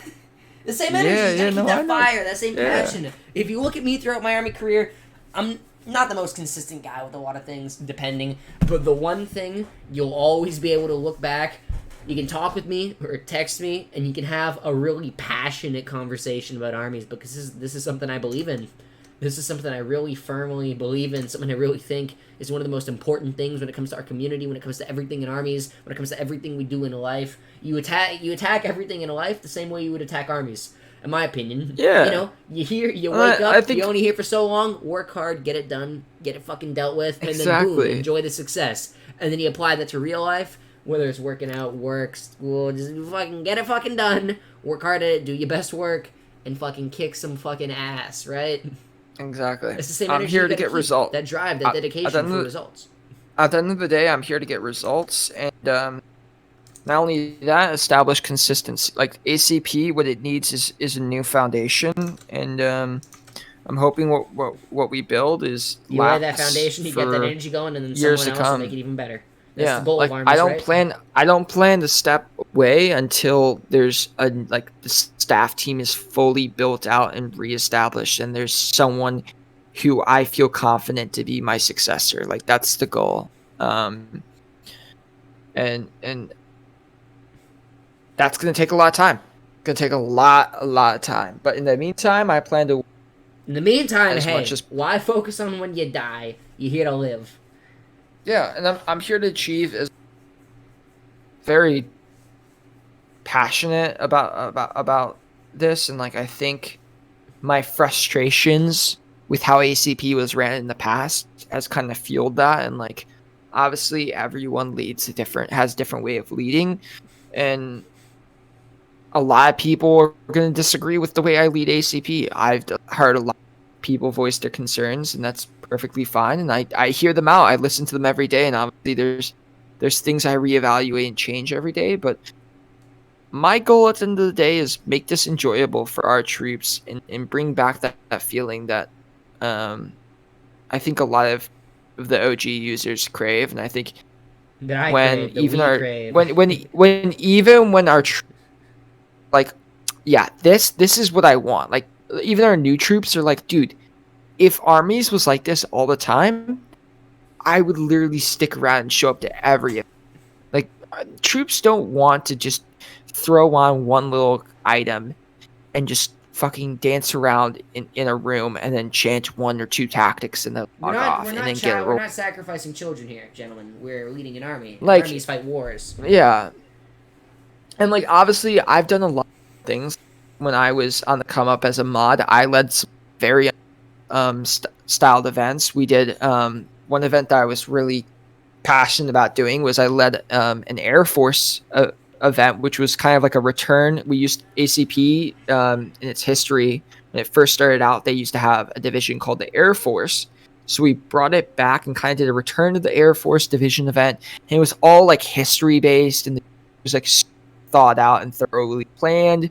The same energy, you gotta keep that fire, that same passion. If you look at me throughout my army career, I'm not the most consistent guy with a lot of things, depending. But the one thing, you'll always be able to look back. You can talk with me or text me, and you can have a really passionate conversation about armies, because this is something I believe in. This is something I really firmly believe in, something I really think is one of the most important things when it comes to our community, when it comes to everything in armies, when it comes to everything we do in life. You attack everything in life the same way you would attack armies, in my opinion. Yeah. You know, you wake up, you're only here for so long, work hard, get it done, get it fucking dealt with, and then boom, enjoy the success. And then you apply that to real life, whether it's working out, work, school, just fucking get it fucking done, work hard at it, do your best work, and fucking kick some fucking ass, right? Exactly. It's the same I'm here to get results. That drive, that dedication for results. At the end of the day, I'm here to get results, and not only that, establish consistency. Like ACP, what it needs is a new foundation, and I'm hoping what we build is you lay that foundation, you get that energy going, and then someone else will make it even better. That's the goal of armies, I don't plan to step away until there's the staff team is fully built out and reestablished, and there's someone who I feel confident to be my successor. Like that's the goal. And that's gonna take a lot of time. It's gonna take a lot of time. But in the meantime, I plan to. In the meantime, why focus on when you die? You're here to live. Yeah, and I'm here to achieve. Is very passionate about this, and like I think my frustrations with how ACP was ran in the past has kind of fueled that, and like obviously everyone has different way of leading, and a lot of people are going to disagree with the way I lead ACP. I've heard a lot of people voice their concerns, and that's perfectly fine, and I hear them out. I listen to them every day, and obviously there's things I reevaluate and change every day, but my goal at the end of the day is make this enjoyable for our troops and bring back that feeling that I think a lot of the OG users crave, and I think That I when crave, that even we our crave. when even when our like, yeah, this is what I want. Like, even our new troops are like, dude, if armies was like this all the time, I would literally stick around and show up to every. Like, troops don't want to just throw on one little item and just fucking dance around in a room and then chant one or two tactics and then log off and then get a We're roll. not sacrificing children here, gentlemen. We're leading an army. And Like, armies fight wars. yeah, and like obviously I've done a lot of things. When I was on the come up as a mod, I led some very styled events. We did one event that I was really passionate about doing was I led an Air Force event, which was kind of like a return. We used ACP in its history. When it first started out, they used to have a division called the Air Force. So we brought it back and kind of did a return to the Air Force division event. And it was all like history based and it was like thought out and thoroughly planned.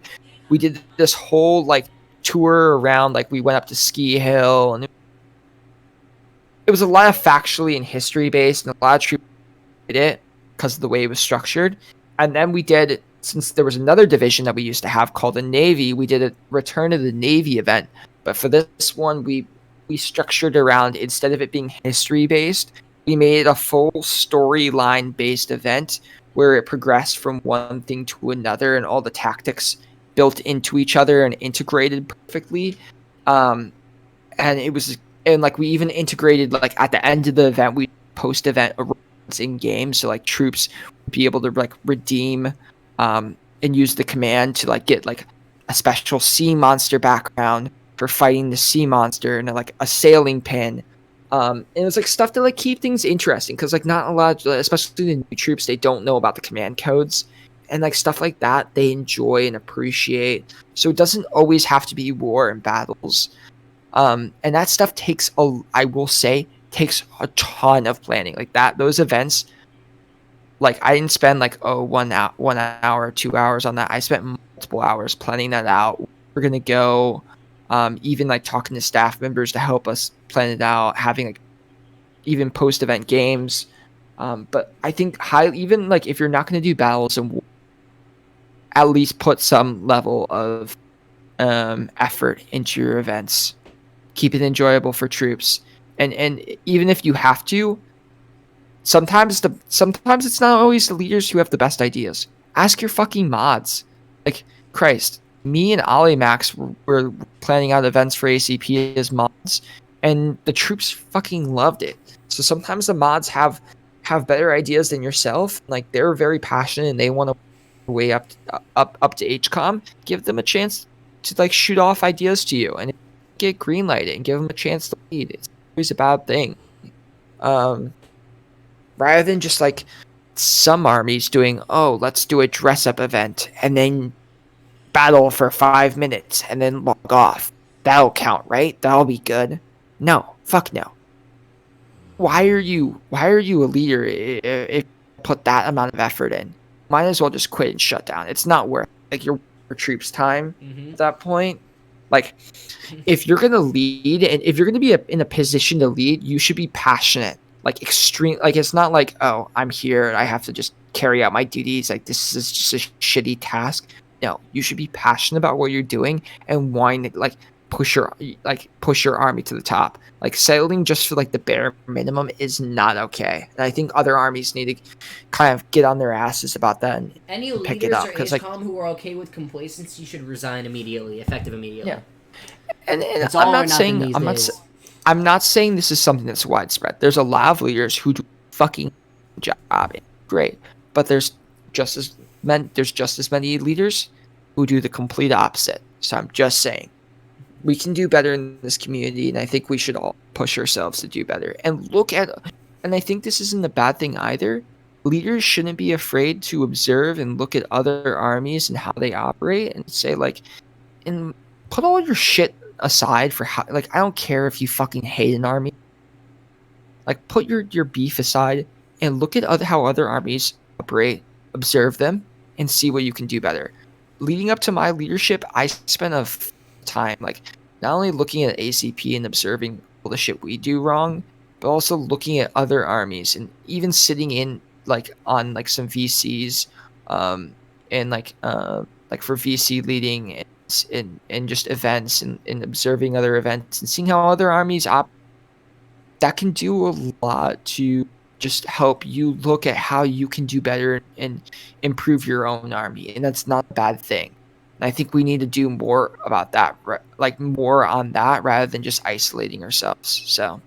We did this whole like tour around, like we went up to Ski Hill, and it was a lot of factually and history based, and a lot of troops did it because of the way it was structured. And then we did, since there was another division that we used to have called the Navy, we did a return to the Navy event. But for this one, we structured around, instead of it being history based, we made it a full storyline based event where it progressed from one thing to another and all the tactics built into each other and integrated perfectly. And it was, and like we even integrated, like at the end of the event, we post event in game, so like troops would be able to like redeem and use the command to like get like a special sea monster background for fighting the sea monster, and like a sailing pin. And it was like stuff to like keep things interesting, because like not a lot of, especially the new troops, they don't know about the command codes, and like stuff like that they enjoy and appreciate. So it doesn't always have to be war and battles. And that stuff takes I will say, takes a ton of planning. Like those events, like I didn't spend like 1 hour, 2 hours on that. I spent multiple hours planning that out. We're gonna go, even like talking to staff members to help us plan it out, having like even post event games. But I think even like if you're not gonna do battles and war, at least put some level of effort into your events. Keep it enjoyable for troops, and even if you have to, sometimes it's not always the leaders who have the best ideas. Ask your fucking mods. Like, Christ, me and Ali Max were planning out events for ACP as mods, and the troops fucking loved it. So sometimes the mods have better ideas than yourself. Like, they're very passionate and they want to way up to HCOM. Give them a chance to like shoot off ideas to you and get greenlighted and give them a chance to lead. It's always a bad thing. Rather than just like some armies doing, oh, let's do a dress up event and then battle for 5 minutes and then log off. That'll count, right? That'll be good. No, fuck no. Why are you a leader if you put that amount of effort in? Might as well just quit and shut down. It's not worth like your troops' time at that point. Like, if you're gonna lead and if you're gonna be in a position to lead, you should be passionate. Like extreme. Like, it's not like, oh, I'm here and I have to just carry out my duties. Like, this is just a shitty task. No, you should be passionate about what you're doing and wanting to like push your army to the top. Like, settling just for like the bare minimum is not okay. And I think other armies need to kind of get on their asses about that and any pick it leaders up, or because like, who are okay with complacency should resign immediately, effective immediately. yeah. And It's all or nothing these days. I'm not saying this is something that's widespread. There's a lot of leaders who do fucking job. Great. But there's just as many leaders who do the complete opposite. So I'm just saying, we can do better in this community, and I think we should all push ourselves to do better. And and I think this isn't a bad thing either. Leaders shouldn't be afraid to observe and look at other armies and how they operate and say like, and put all your shit aside for how, like, I don't care if you fucking hate an army. Like, put your beef aside and look at how other armies operate, observe them, and see what you can do better. Leading up to my leadership, I spent time like not only looking at ACP and observing all the shit we do wrong, but also looking at other armies and even sitting in like on like some VCs, and like for VC leading and just events and observing other events and seeing how other armies that can do a lot to just help you look at how you can do better and improve your own army, and that's not a bad thing. And I think we need to do more about that, like more on that rather than just isolating ourselves. So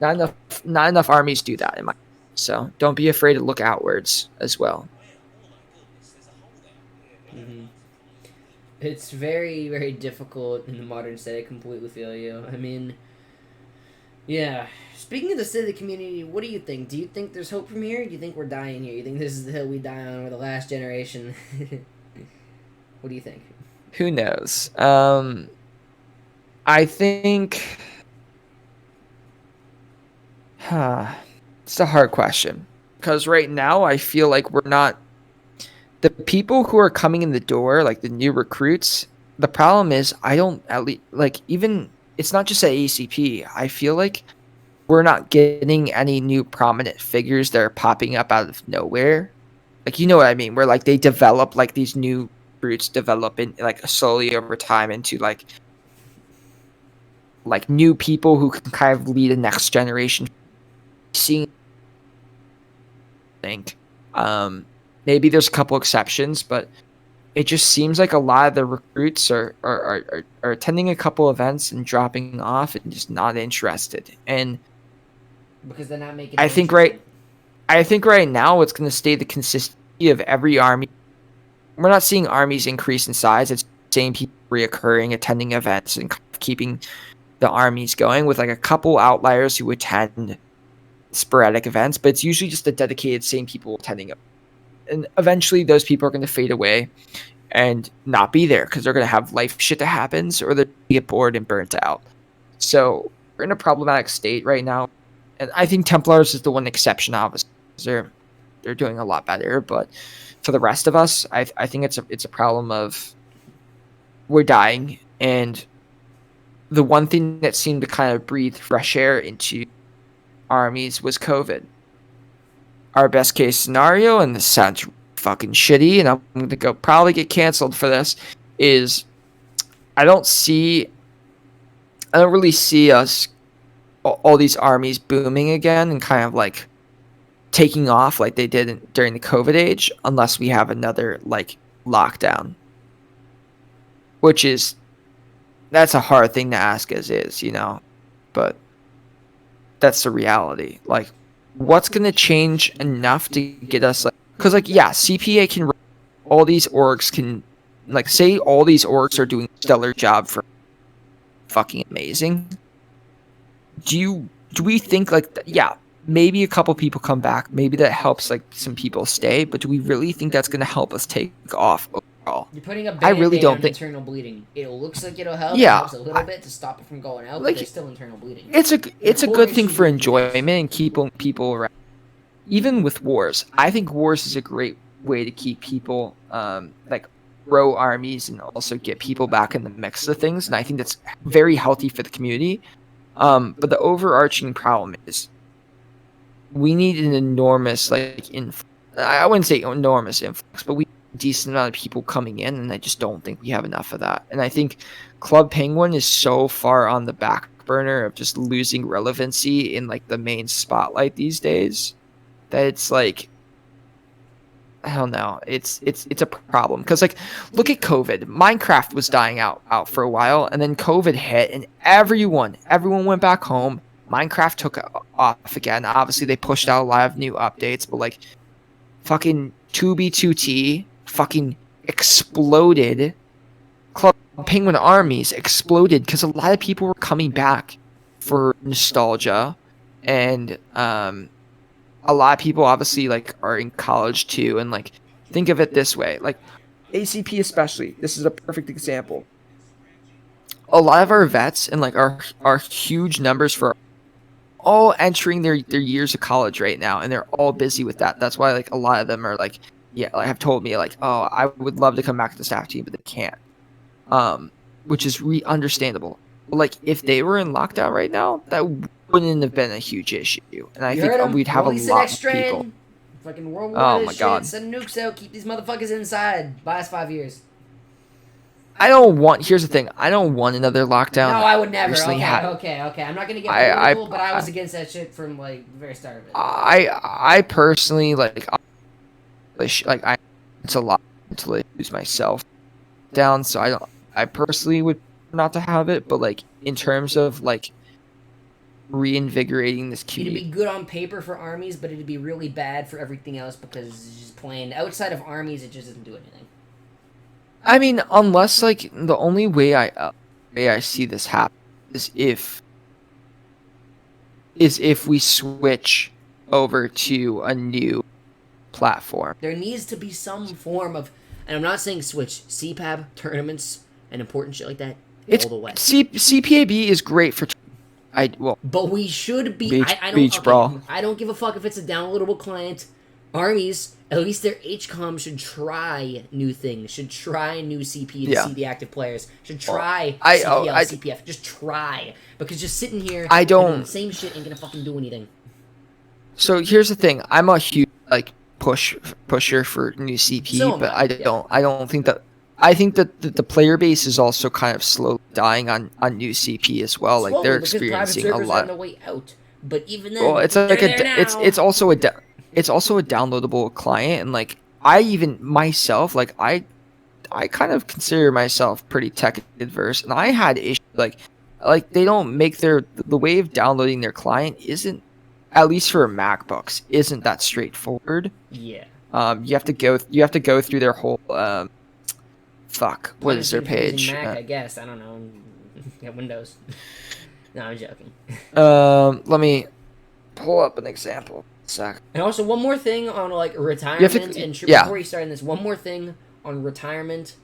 not enough armies do that in my. So don't be afraid to look outwards as well. Mm-hmm. It's very, very difficult in the modern state. I completely feel you. I mean, yeah. Speaking of the state of the community, what do you think? Do you think there's hope from here? Or do you think we're dying here? You think this is the hill we die on, or the last generation? What do you think? Who knows? I think. It's a hard question because right now I feel like we're not the people who are coming in the door, like the new recruits. The problem is I don't at least like even it's not just at ACP. I feel like we're not getting any new prominent figures that are popping up out of nowhere. Like you know what I mean? Where like they develop like these new recruits develop in like slowly over time into like new people who can kind of lead the next generation. Seeing think maybe there's a couple exceptions, but it just seems like a lot of the recruits are attending a couple events and dropping off and just not interested. And because they're not making. I think right now it's going to stay the consistency of every army. We're not seeing armies increase in size. It's same people reoccurring, attending events and keeping the armies going with like a couple outliers who attend sporadic events, but it's usually just the dedicated same people attending it. And eventually those people are going to fade away and not be there because they're going to have life shit that happens or they get bored and burnt out. So we're in a problematic state right now. And I think Templars is the one exception, obviously. They're doing a lot better, but for the rest of us, I think it's a problem of we're dying. And the one thing that seemed to kind of breathe fresh air into armies was COVID. Our best case scenario, and this sounds fucking shitty, and I'm gonna probably get canceled for this, is I don't really see us all these armies booming again and kind of like taking off like they did during the COVID age, unless we have another like lockdown, which is that's a hard thing to ask as is, you know, but that's the reality. Like, what's going to change enough to get us like, because like, yeah, CPA can, all these orgs can, like, say all these orgs are doing a stellar job for fucking amazing. Do we think like, yeah, maybe a couple people come back, maybe that helps like some people stay, but do we really think that's going to help us take off overall? You're putting a band-aid on internal bleeding. It looks like it'll help. Yeah, it helps a little bit to stop it from going out, like, but there's still internal bleeding. It's a good thing for enjoyment and keeping people around. Even with wars, I think wars is a great way to keep people like grow armies and also get people back in the mix of things, and I think that's very healthy for the community. But the overarching problem is we need an enormous like I wouldn't say enormous influx, but we need a decent amount of people coming in, and I just don't think we have enough of that. And I think Club Penguin is so far on the back burner of just losing relevancy in like the main spotlight these days that it's like, I don't know, it's a problem because like look at COVID. Minecraft was dying out for a while, and then COVID hit, and everyone went back home. Minecraft took off again. Obviously, they pushed out a lot of new updates, but like fucking 2B2T fucking exploded. Club Penguin armies exploded because a lot of people were coming back for nostalgia, and a lot of people obviously like are in college too, and like think of it this way, like ACP especially, this is a perfect example. A lot of our vets and like our huge numbers for all entering their years of college right now, and they're all busy with that. That's why like a lot of them are like, yeah, like have told me like, oh, I would love to come back to the staff team, but they can't, which is understandable. But, like if they were in lockdown right now, that would wouldn't have been a huge issue, and I You think heard him? we'd have a Release the lot next of people. strand. Fucking World War Oh this my shit. God. Send nukes out. Keep these motherfuckers inside. Buy us 5 years. I don't want. Here's the thing. I don't want another lockdown. No, I would never. Recently Okay. I'm not gonna get I- political, but I was against that shit from like the very start of it. I personally like it's a lot to like, lose myself down, so I personally would not to have it, but like in terms of like reinvigorating this It'd community. be good on paper for armies, but it'd be really bad for everything else because it's just plain outside of armies, it just doesn't do anything. I mean, unless like the only way I see this happen is if we switch over to a new platform. There needs to be some form of, and I'm not saying switch, CPAB tournaments and important shit like that. It's all the way. CPAB is great for. But we should be. Beach, I don't. Beach Okay, Brawl. I don't give a fuck if it's a downloadable client. Armies, at least their HCOM should try new things. Should try new CP to see the active players. Should try CPL, CPF. Just try, because just sitting here, doing the same shit ain't gonna fucking do anything. So here's the thing. I'm a huge pusher for new CP, but I don't think that. I think that the player base is also kind of slowly dying on new CP as well. Slowly, like they're because experiencing private a servers lot. are on the way out. But even then, Well, it's like it's also a downloadable client, and like I even myself, like I kind of consider myself pretty tech adverse, and I had issues like they don't make the way of downloading their client isn't, at least for MacBooks, isn't that straightforward. Yeah. You have to go through their whole what is their page? Mac, I guess. I don't know. Yeah, Windows. No, I'm joking. Let me pull up an example. And also, one more thing on like retirement and troops. Before you start in this, one more thing on retirement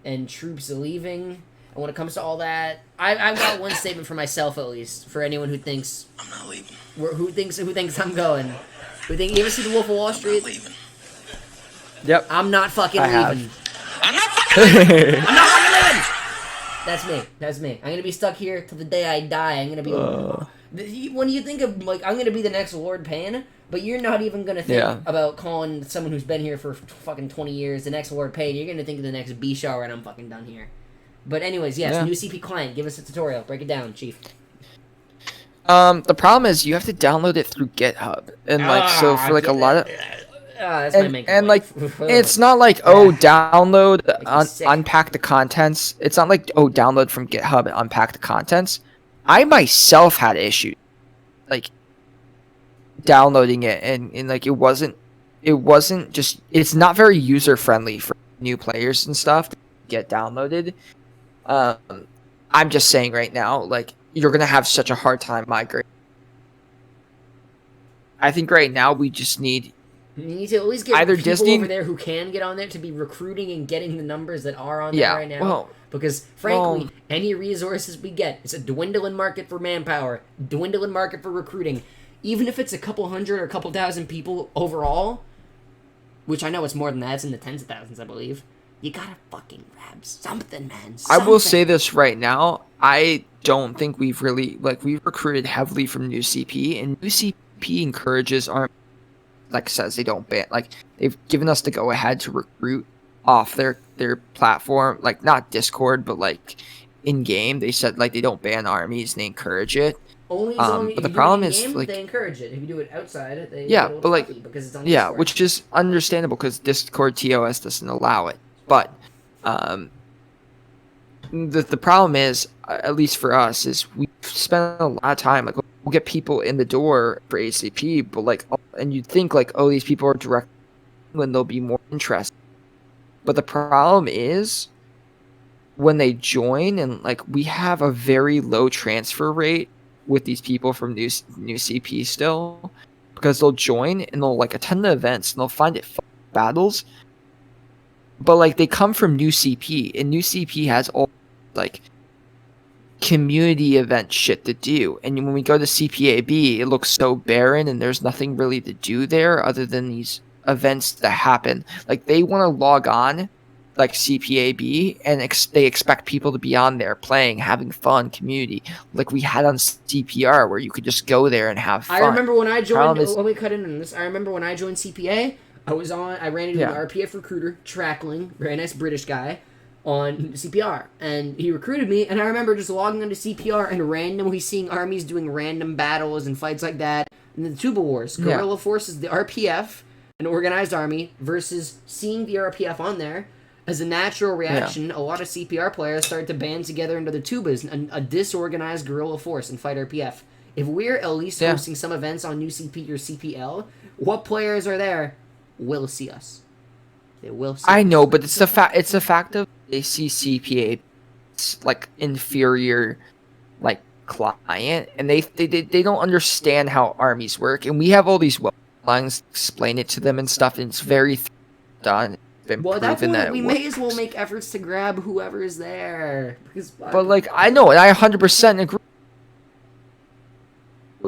and troops leaving. And when it comes to all that, I've got one statement for myself at least. For anyone who thinks I'm not leaving. Who thinks I'm going? You ever see The Wolf of Wall Street? I'm not leaving. Yep. I'm not fucking leaving. I'm not fucking leaving. I'm not fucking leaving. That's me. I'm gonna be stuck here till the day I die. I'm gonna be. When you think of like, I'm gonna be the next Lord Payne, but you're not even gonna think about calling someone who's been here for fucking 20 years the next Lord Payne. You're gonna think of the next Bishar, and I'm fucking done here. But anyways, yes, new CP client. Give us a tutorial. Break it down, Chief. The problem is you have to download it through GitHub, and like so for like a lot of. That's my main and like it's not like download unpack the contents. It's not like download from GitHub and unpack the contents. I myself had issues like downloading it, and like it wasn't just, it's not very user friendly for new players and stuff to get downloaded. I'm just saying right now, like you're gonna have such a hard time migrating. I think right now we just need. You need to at least get either people Disney over there who can get on there to be recruiting and getting the numbers that are on there right now. Because, frankly, any resources we get, it's a dwindling market for manpower, dwindling market for recruiting. Even if it's a couple hundred or a couple thousand people overall, which I know it's more than that, it's in the tens of thousands, I believe, you gotta fucking grab something, man. Something. I will say this right now, I don't think we've recruited heavily from new CP, and new CP encourages our, like says they don't ban, like they've given us the go ahead to recruit off their platform, like not Discord, but like in game. They said like they don't ban armies and they encourage it. Only as long as but the problem is game, like they encourage it. If you do it outside, they but like because it's on Discord. which is understandable because Discord TOS doesn't allow it. But the problem is, at least for us, is we spend a lot of time like we'll get people in the door for ACP, but like, and you'd think like, oh, these people are direct when they'll be more interested. But the problem is when they join, and like we have a very low transfer rate with these people from new CP still, because they'll join and they'll like attend the events and they'll find it fun battles, but like they come from new CP, and new CP has all like community event shit to do, and when we go to CPAB, it looks so barren and there's nothing really to do there other than these events that happen. Like they want to log on like CPAB, and they expect people to be on there playing, having fun, community, like we had on CPR, where you could just go there and have fun. I remember when I joined. Let me cut in on this. I remember when I joined CPA. I ran into an RPF recruiter, Trackling, very nice British guy, on CPR, and he recruited me. And I remember just logging into CPR and randomly seeing armies doing random battles and fights like that. And the Tuba Wars, guerrilla forces, the RPF, an organized army, versus seeing the RPF on there. As a natural reaction, a lot of CPR players started to band together into the Tubas, a disorganized guerrilla force, and fight RPF. If we're at least hosting some events on New CP or CPL, what players are there will see us. They will see I us. know, but it's the fact of they see CPA like inferior like client, and they don't understand how armies work, and we have all these lines explain it to them and stuff, and it's very done. Well, at that point, we may as well make efforts to grab whoever is there. But like, I know, and I 100% agree.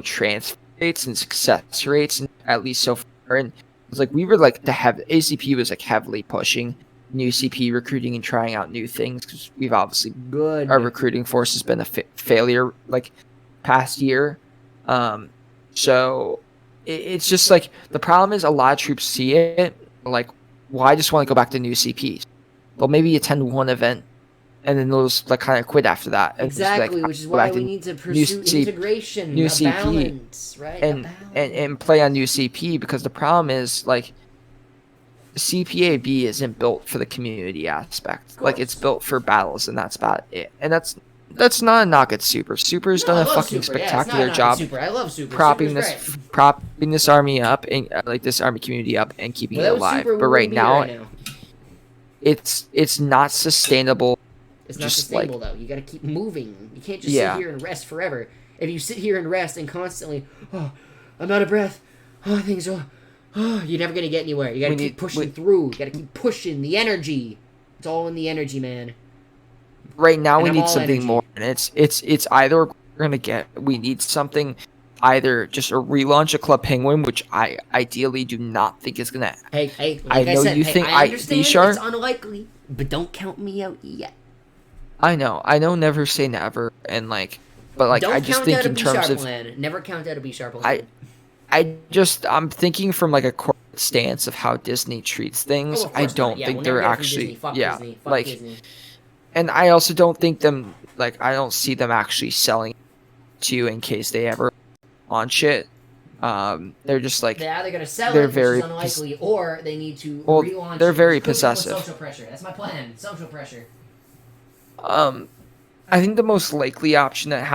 Transfer rates and success rates, and at least so far, and it's like we were like ACP was like heavily pushing new CP recruiting and trying out new things, because we've obviously our recruiting force has been a failure like past year. So it's just like the problem is a lot of troops see it like, well, I just want to go back to new CPs. They'll maybe attend one event, and then they'll just like kind of quit after that. Exactly, which is why we need to pursue integration, new CP, balance, right? And play on new CP, because the problem is like CPAB isn't built for the community aspect. Like it's built for battles, and that's about it. And that's not a knock at Super. Super's done a fucking spectacular job. I love Super. Propping this army up and like this army community up and keeping it alive. But right now, it's not sustainable. It's not sustainable though. You got to keep moving. You can't just sit here and rest forever. If you sit here and rest and constantly, I'm out of breath. Things are. You're never gonna get anywhere. You gotta keep pushing through. You gotta keep pushing the energy. It's all in the energy, man. Right now, we need something more, and it's either we need something, either just a relaunch of Club Penguin, which I ideally do not think is gonna. Hey, like I said, I understand it's unlikely, but don't count me out yet. I know, never say never, and like, but like I just think in terms of never count out a B-sharp plan. I'm thinking from like a corporate stance of how Disney treats things. I don't think they're actually Disney. And I also don't think I don't see them actually selling to you in case they ever launch it. They're just like they're either gonna sell it, which is unlikely, or they need to relaunch. They're very possessive. Social pressure. That's my plan. Social pressure. I think the most likely option that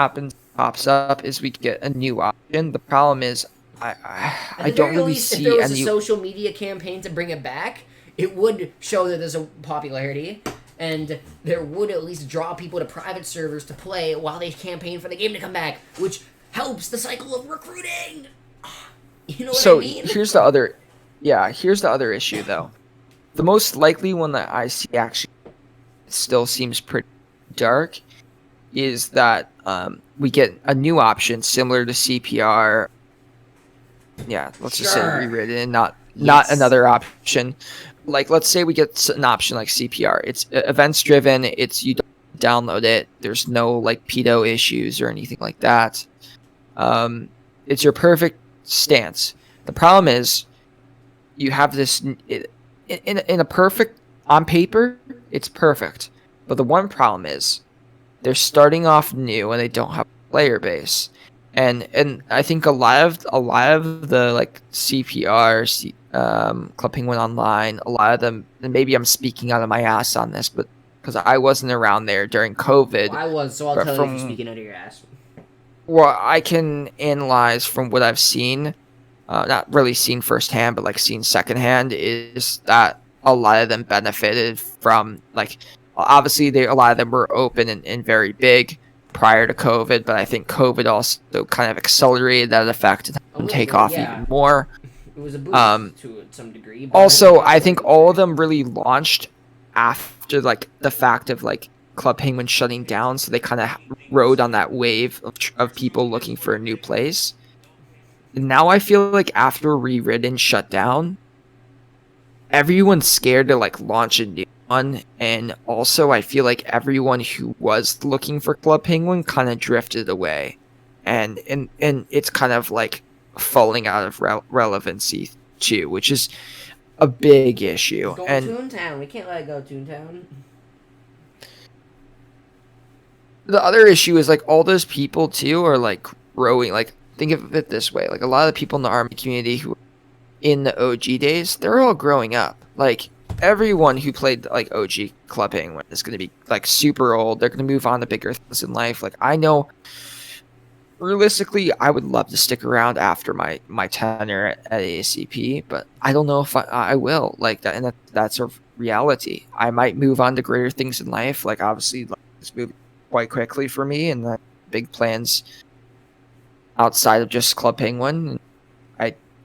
pops up is we get a new option. The problem is I don't really see if there was a social media campaign to bring it back, it would show that there's a popularity, and there would at least draw people to private servers to play while they campaign for the game to come back, which helps the cycle of recruiting. You know what I mean? So here's the other issue though. The most likely one that I see actually still seems pretty dark is that we get a new option similar to CPR. Yeah, let's just say rewritten, not another option. Like, let's say we get an option like CPR. It's events driven. It's you download it. There's no like pedo issues or anything like that. It's your perfect stance. The problem is you have this in a perfect on paper. It's perfect, but the one problem is they're starting off new and they don't have a player base. And I think a lot of the like CPR, Club Penguin Online, a lot of them, and maybe I'm speaking out of my ass on this, but because I wasn't around there during COVID. Well, I was, so I'll tell you if you're speaking out of your ass. Well, I can analyze from what I've seen, not really seen firsthand, but like seen secondhand, is that a lot of them benefited from like, obviously a lot of them were open and very big prior to COVID, but I think COVID also kind of accelerated that effect and take off even more. It was a boost to some degree. Also, I think all of them really launched after like the fact of like Club Penguin shutting down, so they kind of rode on that wave of people looking for a new place. And now I feel like after Rewritten shut down, everyone's scared to like launch a new and also I feel like everyone who was looking for Club Penguin kind of drifted away, and it's kind of like falling out of relevancy too, which is a big issue. Going And Toontown. We can't let it go Toontown. the other issue is like all those people too are like growing. Like think of it this way: like a lot of the people in the army community who in the OG days, they're all growing up. Like everyone who played like OG Club Penguin is going to be like super old. They're going to move on to bigger things in life. Like I know, realistically, I would love to stick around after my tenure at ACP, but I don't know if I will. Like that, and that's a reality. I might move on to greater things in life. Like obviously, like, it's moving quite quickly for me, and big plans outside of just Club Penguin.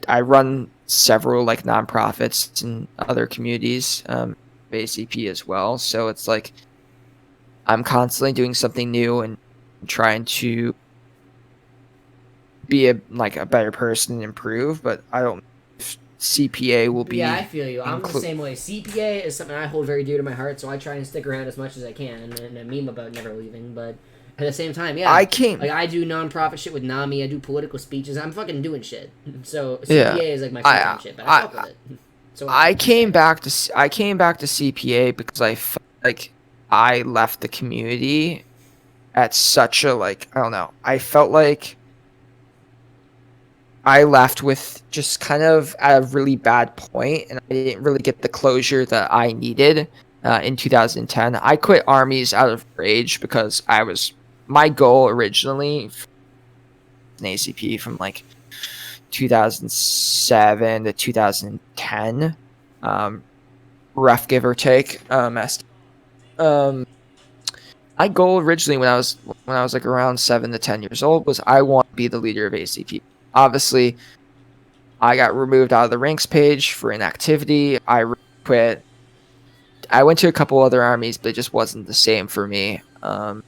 I run several like nonprofits and other communities, ACP as well. So it's like I'm constantly doing something new and trying to be a better person and improve. But I don't. CPA will be. Yeah, I feel you. I'm the same way. CPA is something I hold very dear to my heart, so I try and stick around as much as I can, and a meme about never leaving. But at the same time, yeah, I do nonprofit shit with NAMI. I do political speeches. I'm fucking doing shit. So CPA is like my full-time shit, but I fuck with it. So I came back to CPA because I felt like I left the community at such a I don't know. I felt like I left with just kind of at a really bad point, and I didn't really get the closure that I needed in 2010. I quit armies out of rage because my goal originally in ACP from 2007 to 2010, rough give or take. My goal originally when I was around 7 to 10 years old was I want to be the leader of ACP. Obviously, I got removed out of the ranks page for inactivity. I quit. I went to a couple other armies, but it just wasn't the same for me. I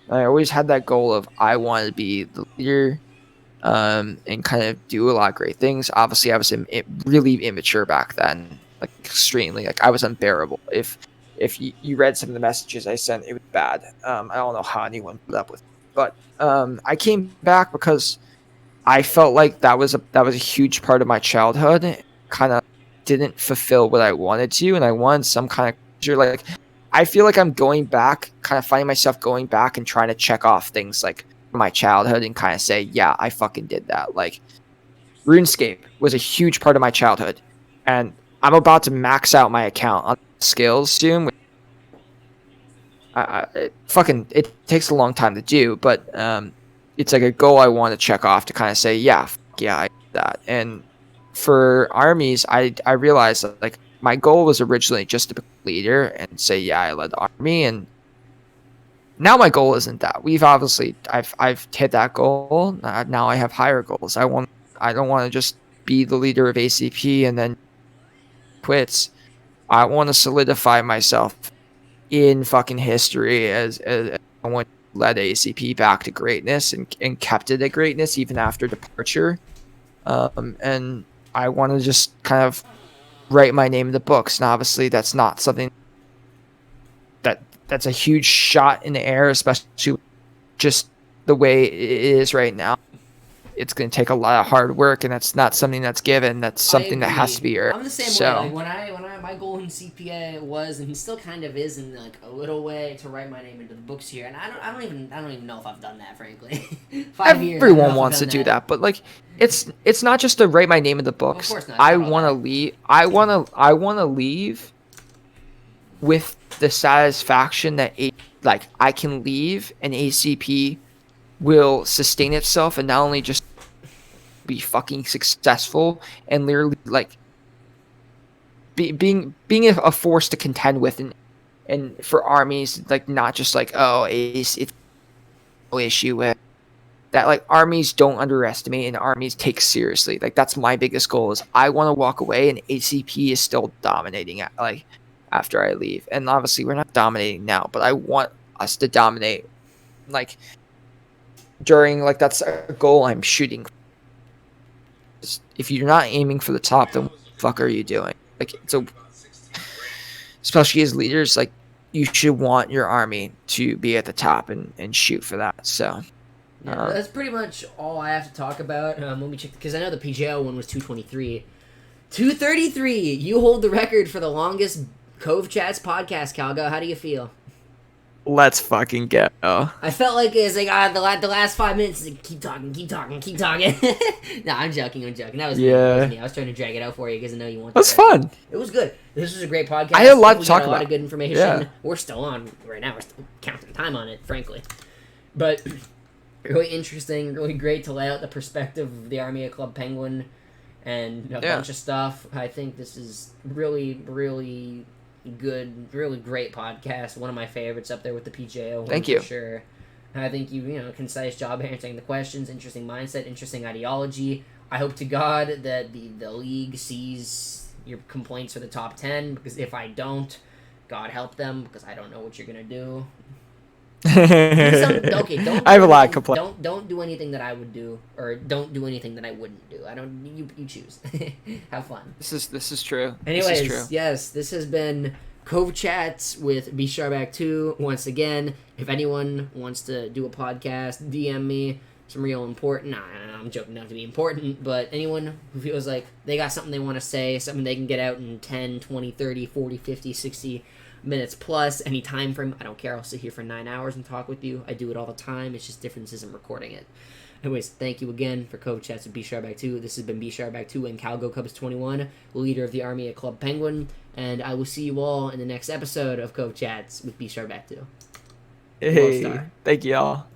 always had that goal of I wanted to be the leader and kind of do a lot of great things. Obviously, I was really immature back then, extremely. I was unbearable. If you read some of the messages I sent, it was bad. I don't know how anyone put up with it. But I came back because I felt like that was a huge part of my childhood. Kind of didn't fulfill what I wanted to, and I wanted some kind of closure. I feel like I'm going back, kind of finding myself going back and trying to check off things from my childhood and kind of say, yeah, I fucking did that. RuneScape was a huge part of my childhood, and I'm about to max out my account on skills soon. It takes a long time to do, but it's a goal I want to check off to kind of say, yeah, I did that. And for armies, I realized that my goal was originally just to be a leader and say, yeah, I led the army. And now my goal isn't that. I've hit that goal. Now I have higher goals. I don't want to just be the leader of ACP and then quits. I want to solidify myself in fucking history as someone who led ACP back to greatness and kept it at greatness even after departure. And I want to just kind of write my name in the books. And obviously that's not something that's a huge shot in the air, especially just the way it is right now. It's going to take a lot of hard work, and that's not something that's given. That's something that has to be earned. I'm the same way. When I my goal in CPA was, and still kind of is in a little way, to write my name into the books here. And I don't even know if I've done that, frankly. 5 years. Everyone wants to do that, but it's not just to write my name in the books. Well, of course not. I want to leave. I want to leave with the satisfaction that I can leave and ACP will sustain itself and not only just be fucking successful and literally being a force to contend with and for armies, not just it's no issue with that. Armies don't underestimate and armies take seriously. That's my biggest goal is I want to walk away and ACP is still dominating after I leave. And obviously we're not dominating now, but I want us to dominate during that's a goal I'm shooting. If you're not aiming for the top, then what the fuck are you doing? especially as leaders, like you should want your army to be at the top and shoot for that. So Yeah, that's pretty much all I have to talk about. Let me check, because I know the PJO one was 223. 233! You hold the record for the longest Cove Chats podcast, Calgo. How do you feel? let's fucking go. I felt like it's like the last 5 minutes. Like, keep talking. No, I'm joking. That was me. That was me. I was trying to drag it out for you because I know you want. That's fun. It was good. This was a great podcast. I had a lot to talk about. A lot of about. good information. Yeah. We're still on right now. We're still counting time on it, frankly. But really interesting, really great to lay out the perspective of the Army of Club Penguin and a bunch of stuff. I think this is really, really good, really great podcast. One of my favorites, up there with the PJO. Thank you. For sure. I think you concise job answering the questions, interesting mindset, interesting ideology. I hope to God that the league sees your complaints for the top 10, because if I don't, God help them, because I don't know what you're gonna do. Don't I have a lot of complaints. Don't do anything that I would do, or don't do anything that I wouldn't do. You choose. Have fun. This is true. Anyways, this is true. Yes, this has been Cove Chats with B Sharback 2. Once again, if anyone wants to do a podcast, DM me. Some real important. Nah, I'm joking, not to be important, but anyone who feels like they got something they want to say, something they can get out in 10, 20, 30, 40, 50, 60 minutes plus, any time frame, I don't care. I'll sit here for 9 hours and talk with you. I do it all the time. It's just differences in recording it. Anyways, thank you again for Cove Chats with B Sharback 2. This has been B Sharback 2 and CalgoCubs 21, leader of the Army at Club Penguin, and I will see you all in the next episode of Cove Chats with B Sharback 2. Hey, thank you all.